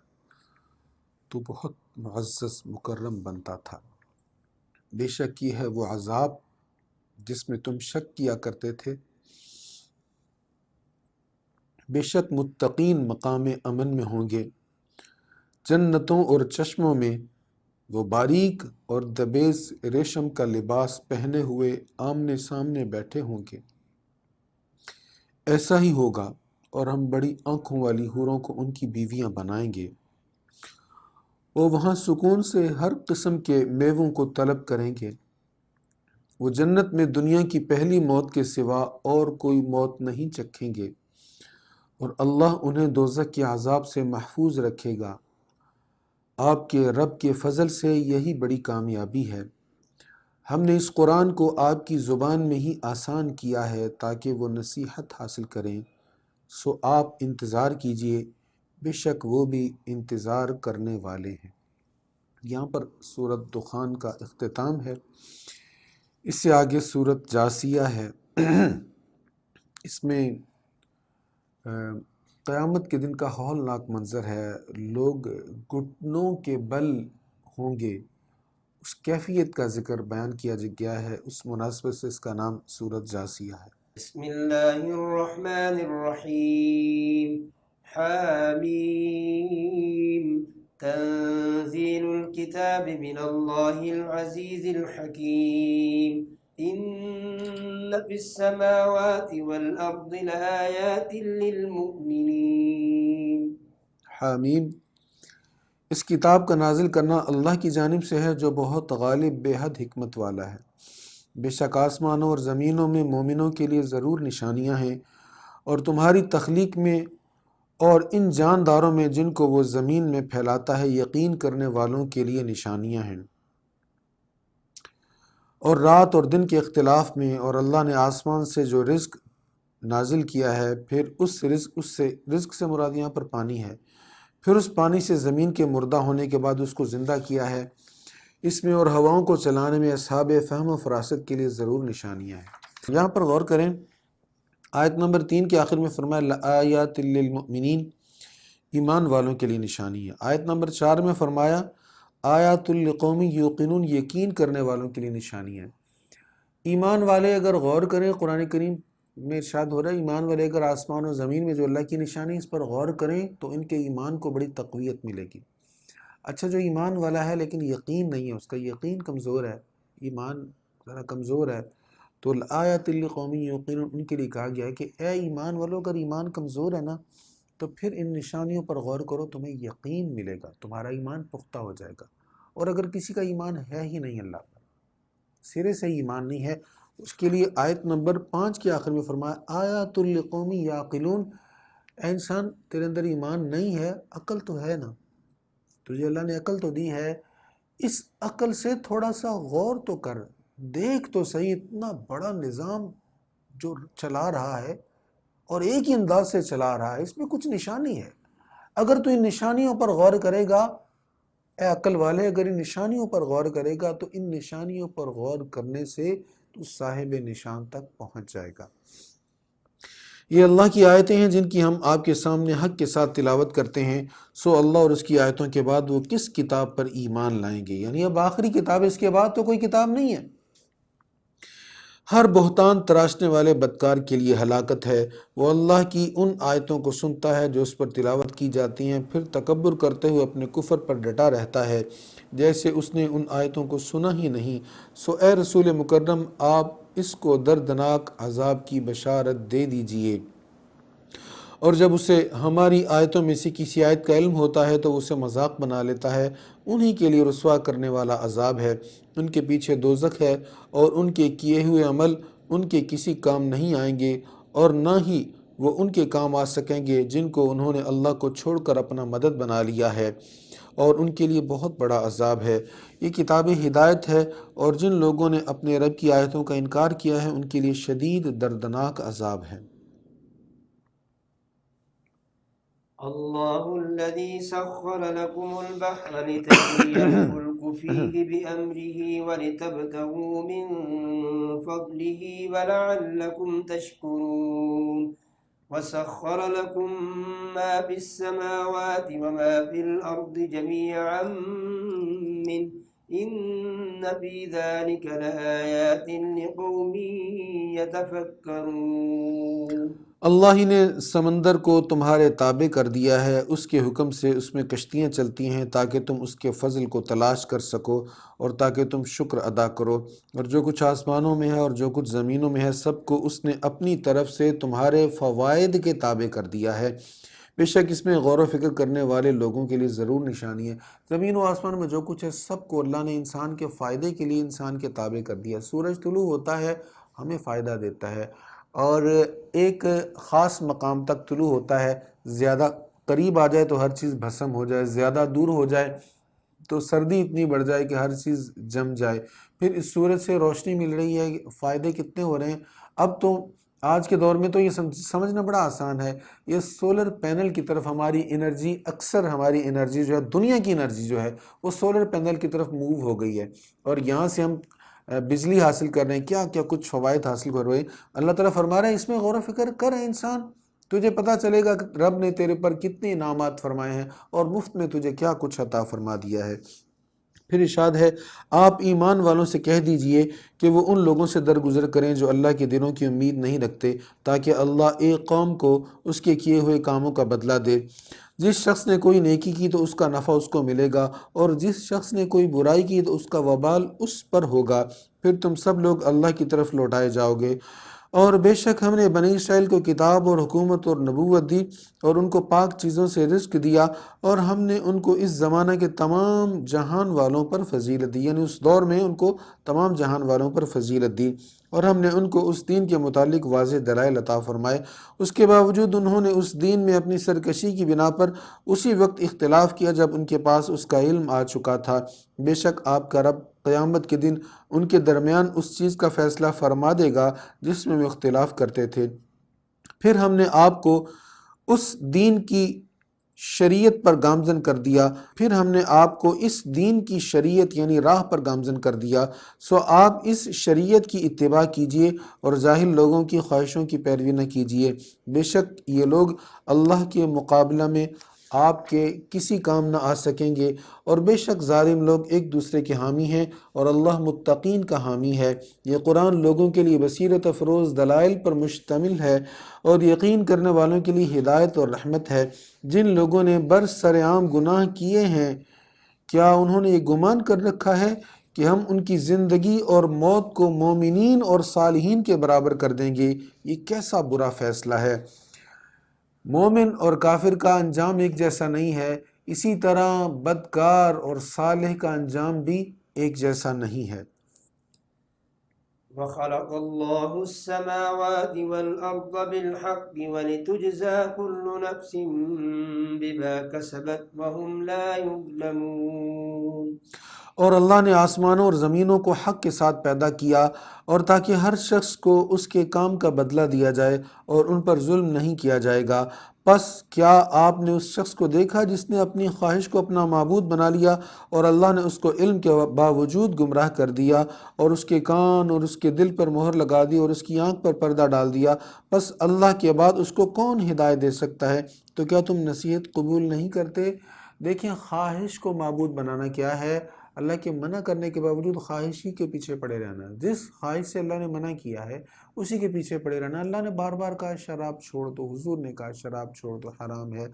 تو بہت معزز مکرم بنتا تھا۔ بے شک یہ ہے وہ عذاب جس میں تم شک کیا کرتے تھے، بے شک متقین مقام امن میں ہوں گے، جنتوں اور چشموں میں وہ باریک اور دبیز ریشم کا لباس پہنے ہوئے آمنے سامنے بیٹھے ہوں گے۔ ایسا ہی ہوگا، اور ہم بڑی آنکھوں والی حوروں کو ان کی بیویاں بنائیں گے۔ وہ وہاں سکون سے ہر قسم کے میووں کو طلب کریں گے۔ وہ جنت میں دنیا کی پہلی موت کے سوا اور کوئی موت نہیں چکھیں گے، اور اللہ انہیں دوزخ کے عذاب سے محفوظ رکھے گا۔ آپ کے رب کے فضل سے یہی بڑی کامیابی ہے۔ ہم نے اس قرآن کو آپ کی زبان میں ہی آسان کیا ہے تاکہ وہ نصیحت حاصل کریں، سو آپ انتظار کیجئے، بے شک وہ بھی انتظار کرنے والے ہیں۔ یہاں پر سورۃ دخان کا اختتام ہے۔ اس سے آگے سورۃ جاسیہ ہے۔ اس میں قیامت کے دن کا ہولناک منظر ہے، لوگ گھٹنوں کے بل ہوں گے، اس کیفیت کا ذکر بیان کیا گیا ہے، اس مناسبت سے اس کا نام سورۃ جاسیہ ہے۔ بسم اللہ الرحمن الرحیم، حامیم، تنزیل الکتاب من اللہ العزیز الحکیم، ان فی السماوات والارض لآیات للمؤمنین۔ حامیم، اس کتاب کا نازل کرنا اللہ کی جانب سے ہے جو بہت غالب بے حد حکمت والا ہے۔ بے شک آسمانوں اور زمینوں میں مومنوں کے لیے ضرور نشانیاں ہیں، اور تمہاری تخلیق میں اور ان جانداروں میں جن کو وہ زمین میں پھیلاتا ہے یقین کرنے والوں کے لیے نشانیاں ہیں، اور رات اور دن کے اختلاف میں، اور اللہ نے آسمان سے جو رزق نازل کیا ہے، پھر اس رزق سے مراد یہاں پر پانی ہے، پھر اس پانی سے زمین کے مردہ ہونے کے بعد اس کو زندہ کیا ہے، اس میں اور ہواؤں کو چلانے میں اصحاب فہم و فراست کے لیے ضرور نشانیاں ہیں۔ یہاں پر غور کریں، آیت نمبر 3 کے آخر میں فرمایا لآیات للمؤمنین، ایمان والوں کے لیے نشانی ہے۔ آیت نمبر 4 میں فرمایا آیات لقوم یوقنون، یقین کرنے والوں کے لیے نشانی ہے۔ ایمان والے اگر غور کریں، قرآن کریم میں ارشاد ہو رہا ہے ایمان والے اگر آسمان و زمین میں جو اللہ کی نشانی اس پر غور کریں تو ان کے ایمان کو بڑی تقویت ملے گی۔ اچھا، جو ایمان والا ہے لیکن یقین نہیں ہے، اس کا یقین کمزور ہے، ایمان ذرا کمزور ہے، تو آیات لقوم یوقنون ان کے لیے کہا گیا ہے کہ اے ایمان والو، اگر ایمان کمزور ہے نا تو پھر ان نشانیوں پر غور کرو، تمہیں یقین ملے گا، تمہارا ایمان پختہ ہو جائے گا۔ اور اگر کسی کا ایمان ہے ہی نہیں، اللہ پر سرے سے ایمان نہیں ہے، اس کے لیے آیت نمبر 5 کے آخر میں فرمایا آیات لقوم یعقلون، اے انسان تیرے اندر ایمان نہیں ہے، عقل تو ہے نا، تجھے اللہ نے عقل تو دی ہے، اس عقل سے تھوڑا سا غور تو کر، دیکھ تو صحیح، اتنا بڑا نظام جو چلا رہا ہے اور ایک ہی انداز سے چلا رہا ہے، اس میں کچھ نشانی ہے۔ اگر تو ان نشانیوں پر غور کرے گا، اے عقل والے، اگر ان نشانیوں پر غور کرے گا تو ان نشانیوں پر غور کرنے سے تو صاحب نشان تک پہنچ جائے گا۔ یہ اللہ کی آیتیں ہیں جن کی ہم آپ کے سامنے حق کے ساتھ تلاوت کرتے ہیں، سو اللہ اور اس کی آیتوں کے بعد وہ کس کتاب پر ایمان لائیں گے؟ یعنی اب آخری کتاب ہے، اس کے بعد تو کوئی کتاب نہیں ہے۔ ہر بہتان تراشنے والے بدکار کے لیے ہلاکت ہے، وہ اللہ کی ان آیتوں کو سنتا ہے جو اس پر تلاوت کی جاتی ہیں، پھر تکبر کرتے ہوئے اپنے کفر پر ڈٹا رہتا ہے جیسے اس نے ان آیتوں کو سنا ہی نہیں۔ سو اے رسول مکرم، آپ اس کو دردناک عذاب کی بشارت دے دیجئے، اور جب اسے ہماری آیتوں میں سے کسی آیت کا علم ہوتا ہے تو اسے مذاق بنا لیتا ہے، انہی کے لیے رسوا کرنے والا عذاب ہے، ان کے پیچھے دوزخ ہے، اور ان کے کیے ہوئے عمل ان کے کسی کام نہیں آئیں گے، اور نہ ہی وہ ان کے کام آ سکیں گے جن کو انہوں نے اللہ کو چھوڑ کر اپنا مدد بنا لیا ہے، اور ان کے لیے بہت بڑا عذاب ہے۔ یہ کتاب ہدایت ہے، اور جن لوگوں نے اپنے رب کی آیتوں کا انکار کیا ہے ان کے لیے شدید دردناک عذاب ہے۔ الله الذي سخر لكم البحر لتجري الفلك فيه بأمره ولتبتغوا من فضله ولعلكم تشكرون وسخر لكم ما في السماوات وما في الأرض جميعا منه إن في ذلك لآيات لقوم يتفكرون۔ اللہ ہی نے سمندر کو تمہارے تابع کر دیا ہے، اس کے حکم سے اس میں کشتیاں چلتی ہیں تاکہ تم اس کے فضل کو تلاش کر سکو اور تاکہ تم شکر ادا کرو، اور جو کچھ آسمانوں میں ہے اور جو کچھ زمینوں میں ہے سب کو اس نے اپنی طرف سے تمہارے فوائد کے تابع کر دیا ہے۔ بے شک اس میں غور و فکر کرنے والے لوگوں کے لیے ضرور نشانی ہے۔ زمین و آسمان میں جو کچھ ہے سب کو اللہ نے انسان کے فائدے کے لیے انسان کے تابع کر دیا۔ سورج طلوع ہوتا ہے، ہمیں فائدہ دیتا ہے، اور ایک خاص مقام تک طلوع ہوتا ہے، زیادہ قریب آ جائے تو ہر چیز بھسم ہو جائے، زیادہ دور ہو جائے تو سردی اتنی بڑھ جائے کہ ہر چیز جم جائے۔ پھر اس سورج سے روشنی مل رہی ہے، فائدے کتنے ہو رہے ہیں۔ اب تو آج کے دور میں تو یہ سمجھنا بڑا آسان ہے، یہ سولر پینل کی طرف ہماری انرجی، اکثر ہماری انرجی جو ہے، دنیا کی انرجی جو ہے وہ سولر پینل کی طرف موو ہو گئی ہے، اور یہاں سے ہم بجلی حاصل کر رہے ہیں، کیا کیا کچھ فوائد حاصل کر رہے ہیں۔ اللہ تعالیٰ فرما رہے ہیں اس میں غور و فکر کر انسان، تجھے پتہ چلے گا کہ رب نے تیرے پر کتنے انعامات فرمائے ہیں اور مفت میں تجھے کیا کچھ عطا فرما دیا ہے۔ پھر ارشاد ہے آپ ایمان والوں سے کہہ دیجئے کہ وہ ان لوگوں سے درگزر کریں جو اللہ کے دنوں کی امید نہیں رکھتے، تاکہ اللہ ایک قوم کو اس کے کیے ہوئے کاموں کا بدلہ دے۔ جس شخص نے کوئی نیکی کی تو اس کا نفع اس کو ملے گا، اور جس شخص نے کوئی برائی کی تو اس کا وبال اس پر ہوگا، پھر تم سب لوگ اللہ کی طرف لوٹائے جاؤ گے۔ اور بے شک ہم نے بنی اسرائیل کو کتاب اور حکومت اور نبوت دی، اور ان کو پاک چیزوں سے رزق دیا، اور ہم نے ان کو اس زمانہ کے تمام جہان والوں پر فضیلت دی، یعنی اس دور میں ان کو تمام جہان والوں پر فضیلت دی، اور ہم نے ان کو اس دین کے متعلق واضح دلائل عطا فرمائے۔ اس کے باوجود انہوں نے اس دین میں اپنی سرکشی کی بنا پر اسی وقت اختلاف کیا جب ان کے پاس اس کا علم آ چکا تھا۔ بے شک آپ کا رب قیامت کے دن ان کے درمیان اس چیز کا فیصلہ فرما دے گا جس میں وہ اختلاف کرتے تھے۔ پھر ہم نے آپ کو اس دین کی شریعت پر گامزن کر دیا، پھر ہم نے آپ کو اس دین کی شریعت یعنی راہ پر گامزن کر دیا، سو آپ اس شریعت کی اتباع کیجئے اور ظاہر لوگوں کی خواہشوں کی پیروی نہ کیجئے۔ بے شک یہ لوگ اللہ کے مقابلہ میں آپ کے کسی کام نہ آ سکیں گے، اور بے شک ظالم لوگ ایک دوسرے کے حامی ہیں اور اللہ متقین کا حامی ہے۔ یہ قرآن لوگوں کے لیے بصیرت افروز دلائل پر مشتمل ہے اور یقین کرنے والوں کے لیے ہدایت اور رحمت ہے۔ جن لوگوں نے برسرعام گناہ کیے ہیں، کیا انہوں نے یہ گمان کر رکھا ہے کہ ہم ان کی زندگی اور موت کو مومنین اور صالحین کے برابر کر دیں گے؟ یہ کیسا برا فیصلہ ہے۔ مومن اور کافر کا انجام ایک جیسا نہیں ہے، اسی طرح بدکار اور صالح کا انجام بھی ایک جیسا نہیں ہے۔ وخلق الله السماوات والأرض بالحق ولتجزى كل نفس بما كسبت وهم لا يظلمون۔ اور اللہ نے آسمانوں اور زمینوں کو حق کے ساتھ پیدا کیا، اور تاکہ ہر شخص کو اس کے کام کا بدلہ دیا جائے اور ان پر ظلم نہیں کیا جائے گا۔ پس کیا آپ نے اس شخص کو دیکھا جس نے اپنی خواہش کو اپنا معبود بنا لیا اور اللہ نے اس کو علم کے باوجود گمراہ کر دیا، اور اس کے کان اور اس کے دل پر مہر لگا دی اور اس کی آنکھ پر پردہ ڈال دیا؟ پس اللہ کے بعد اس کو کون ہدایت دے سکتا ہے؟ تو کیا تم نصیحت قبول نہیں کرتے؟ دیکھیں، خواہش کو معبود بنانا کیا ہے؟ اللہ کے منع کرنے کے باوجود خواہش ہی کے پیچھے پڑے رہنا۔ جس خواہش سے اللہ نے منع کیا ہے اسی کے پیچھے پڑے رہنا۔ اللہ نے بار بار کہا شراب چھوڑ دو، حضور نے کہا شراب چھوڑ دو، حرام ہے۔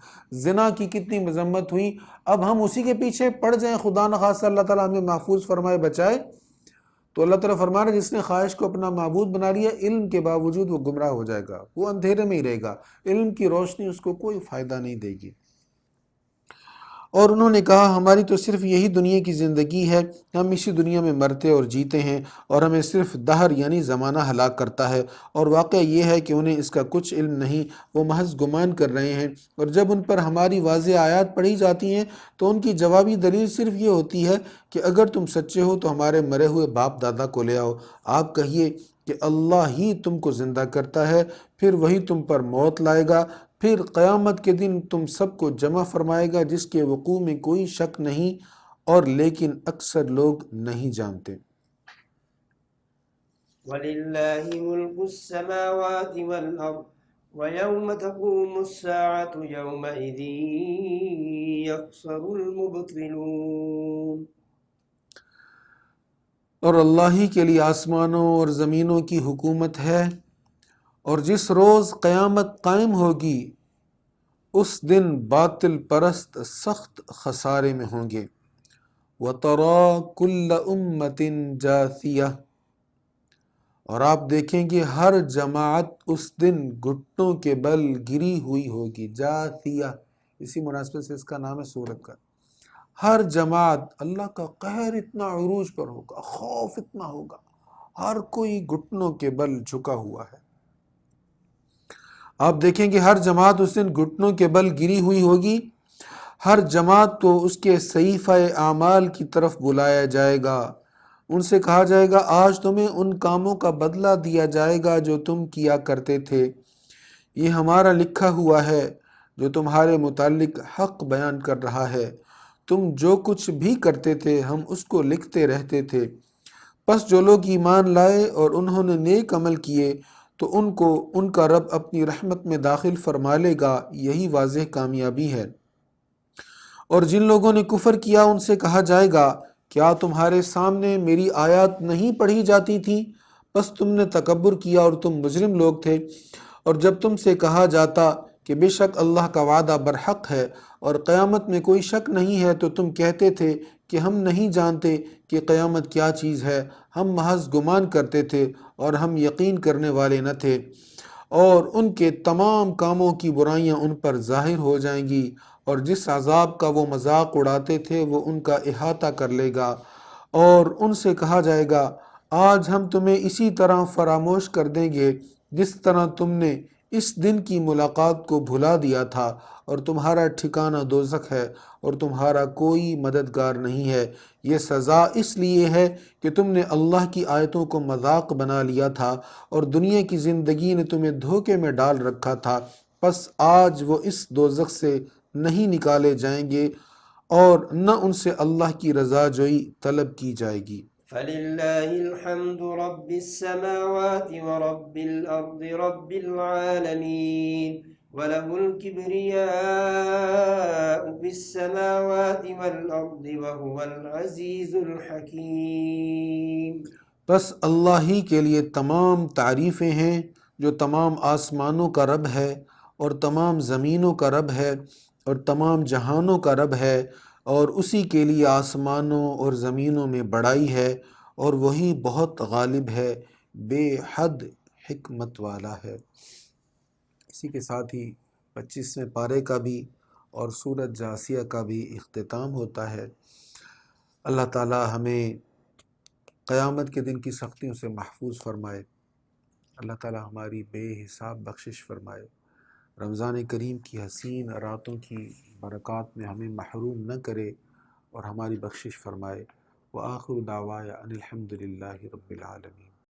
زنا کی کتنی مذمت ہوئی، اب ہم اسی کے پیچھے پڑ جائیں، خدا نخواستہ اللہ تعالیٰ ہمیں محفوظ فرمائے بچائے۔ تو اللہ تعالیٰ فرما رہا ہے جس نے خواہش کو اپنا معبود بنا لیا، علم کے باوجود وہ گمراہ ہو جائے گا، وہ اندھیرے میں ہی رہے گا، علم کی روشنی اس کو کوئی فائدہ نہیں دے گی۔ اور انہوں نے کہا ہماری تو صرف یہی دنیا کی زندگی ہے، ہم اسی دنیا میں مرتے اور جیتے ہیں، اور ہمیں صرف دہر یعنی زمانہ ہلاک کرتا ہے، اور واقعہ یہ ہے کہ انہیں اس کا کچھ علم نہیں، وہ محض گمان کر رہے ہیں۔ اور جب ان پر ہماری واضح آیات پڑھی جاتی ہیں تو ان کی جوابی دلیل صرف یہ ہوتی ہے کہ اگر تم سچے ہو تو ہمارے مرے ہوئے باپ دادا کو لے آؤ۔ آپ کہیے کہ اللہ ہی تم کو زندہ کرتا ہے، پھر وہی تم پر موت لائے گا، پھر قیامت کے دن تم سب کو جمع فرمائے گا، جس کے وقوع میں کوئی شک نہیں، اور لیکن اکثر لوگ نہیں جانتے۔ وَلِلَّهِ مُلْكُ السَّمَاوَاتِ وَالْأَرْضِ وَيَوْمَ تَقُومُ السَّاعَةُ يَوْمَئِذٍ يَخْسَرُ الْمُبْطِلُونَ۔ اور اللہ ہی کے لیے آسمانوں اور زمینوں کی حکومت ہے، اور جس روز قیامت قائم ہوگی اس دن باطل پرست سخت خسارے میں ہوں گے۔ وَتَرَى كُلَّ أُمَّةٍ جَاثِيَةٍ، اور آپ دیکھیں گے ہر جماعت اس دن گھٹنوں کے بل گری ہوئی ہوگی۔ جاثیہ، اسی مناسبت سے اس کا نام ہے سورت کا۔ ہر جماعت، اللہ کا قہر اتنا عروج پر ہوگا، خوف اتنا ہوگا، ہر کوئی گھٹنوں کے بل جھکا ہوا ہے۔ آپ دیکھیں گے ہر جماعت اس دن گھٹنوں کے بل گری ہوئی ہوگی، ہر جماعت کو اس کے صحیفہ اعمال کی طرف بلایا جائے گا، ان سے کہا جائے گا آج تمہیں ان کاموں کا بدلہ دیا جائے گا جو تم کیا کرتے تھے، یہ ہمارا لکھا ہوا ہے جو تمہارے متعلق حق بیان کر رہا ہے، تم جو کچھ بھی کرتے تھے ہم اس کو لکھتے رہتے تھے۔ پس جو لوگ ایمان لائے اور انہوں نے نیک عمل کیے تو ان کو ان کا رب اپنی رحمت میں داخل فرما لے گا، یہی واضح کامیابی ہے۔ اور جن لوگوں نے کفر کیا ان سے کہا جائے گا کیا تمہارے سامنے میری آیات نہیں پڑھی جاتی تھیں؟ بس تم نے تکبر کیا اور تم مجرم لوگ تھے۔ اور جب تم سے کہا جاتا کہ بے شک اللہ کا وعدہ برحق ہے اور قیامت میں کوئی شک نہیں ہے، تو تم کہتے تھے کہ ہم نہیں جانتے کہ قیامت کیا چیز ہے، ہم محض گمان کرتے تھے اور ہم یقین کرنے والے نہ تھے۔ اور ان کے تمام کاموں کی برائیاں ان پر ظاہر ہو جائیں گی، اور جس عذاب کا وہ مذاق اڑاتے تھے وہ ان کا احاطہ کر لے گا، اور ان سے کہا جائے گا آج ہم تمہیں اسی طرح فراموش کر دیں گے جس طرح تم نے اس دن کی ملاقات کو بھلا دیا تھا، اور تمہارا ٹھکانہ دوزخ ہے اور تمہارا کوئی مددگار نہیں ہے۔ یہ سزا اس لیے ہے کہ تم نے اللہ کی آیتوں کو مذاق بنا لیا تھا اور دنیا کی زندگی نے تمہیں دھوکے میں ڈال رکھا تھا، پس آج وہ اس دوزخ سے نہیں نکالے جائیں گے اور نہ ان سے اللہ کی رضا جوئی طلب کی جائے گی۔ فللہ الحمد رب السماوات ورب الأرض رب العالمين وله الكبرياء في السماوات والأرض وهو العزيز الحكيم۔ بس اللہ ہی کے لیے تمام تعریفیں ہیں جو تمام آسمانوں کا رب ہے اور تمام زمینوں کا رب ہے اور تمام جہانوں کا رب ہے، اور اسی کے لیے آسمانوں اور زمینوں میں بڑائی ہے، اور وہی بہت غالب ہے، بے حد حکمت والا ہے۔ اسی کے ساتھ ہی 25ویں پارے کا بھی اور سورۃ جاثیہ کا بھی اختتام ہوتا ہے۔ اللہ تعالی ہمیں قیامت کے دن کی سختیوں سے محفوظ فرمائے، اللہ تعالی ہماری بے حساب بخشش فرمائے، رمضان کریم کی حسین راتوں کی برکات میں ہمیں محروم نہ کرے اور ہماری بخشش فرمائے۔ وآخر دعوایا ان الحمد للہ رب العالمین۔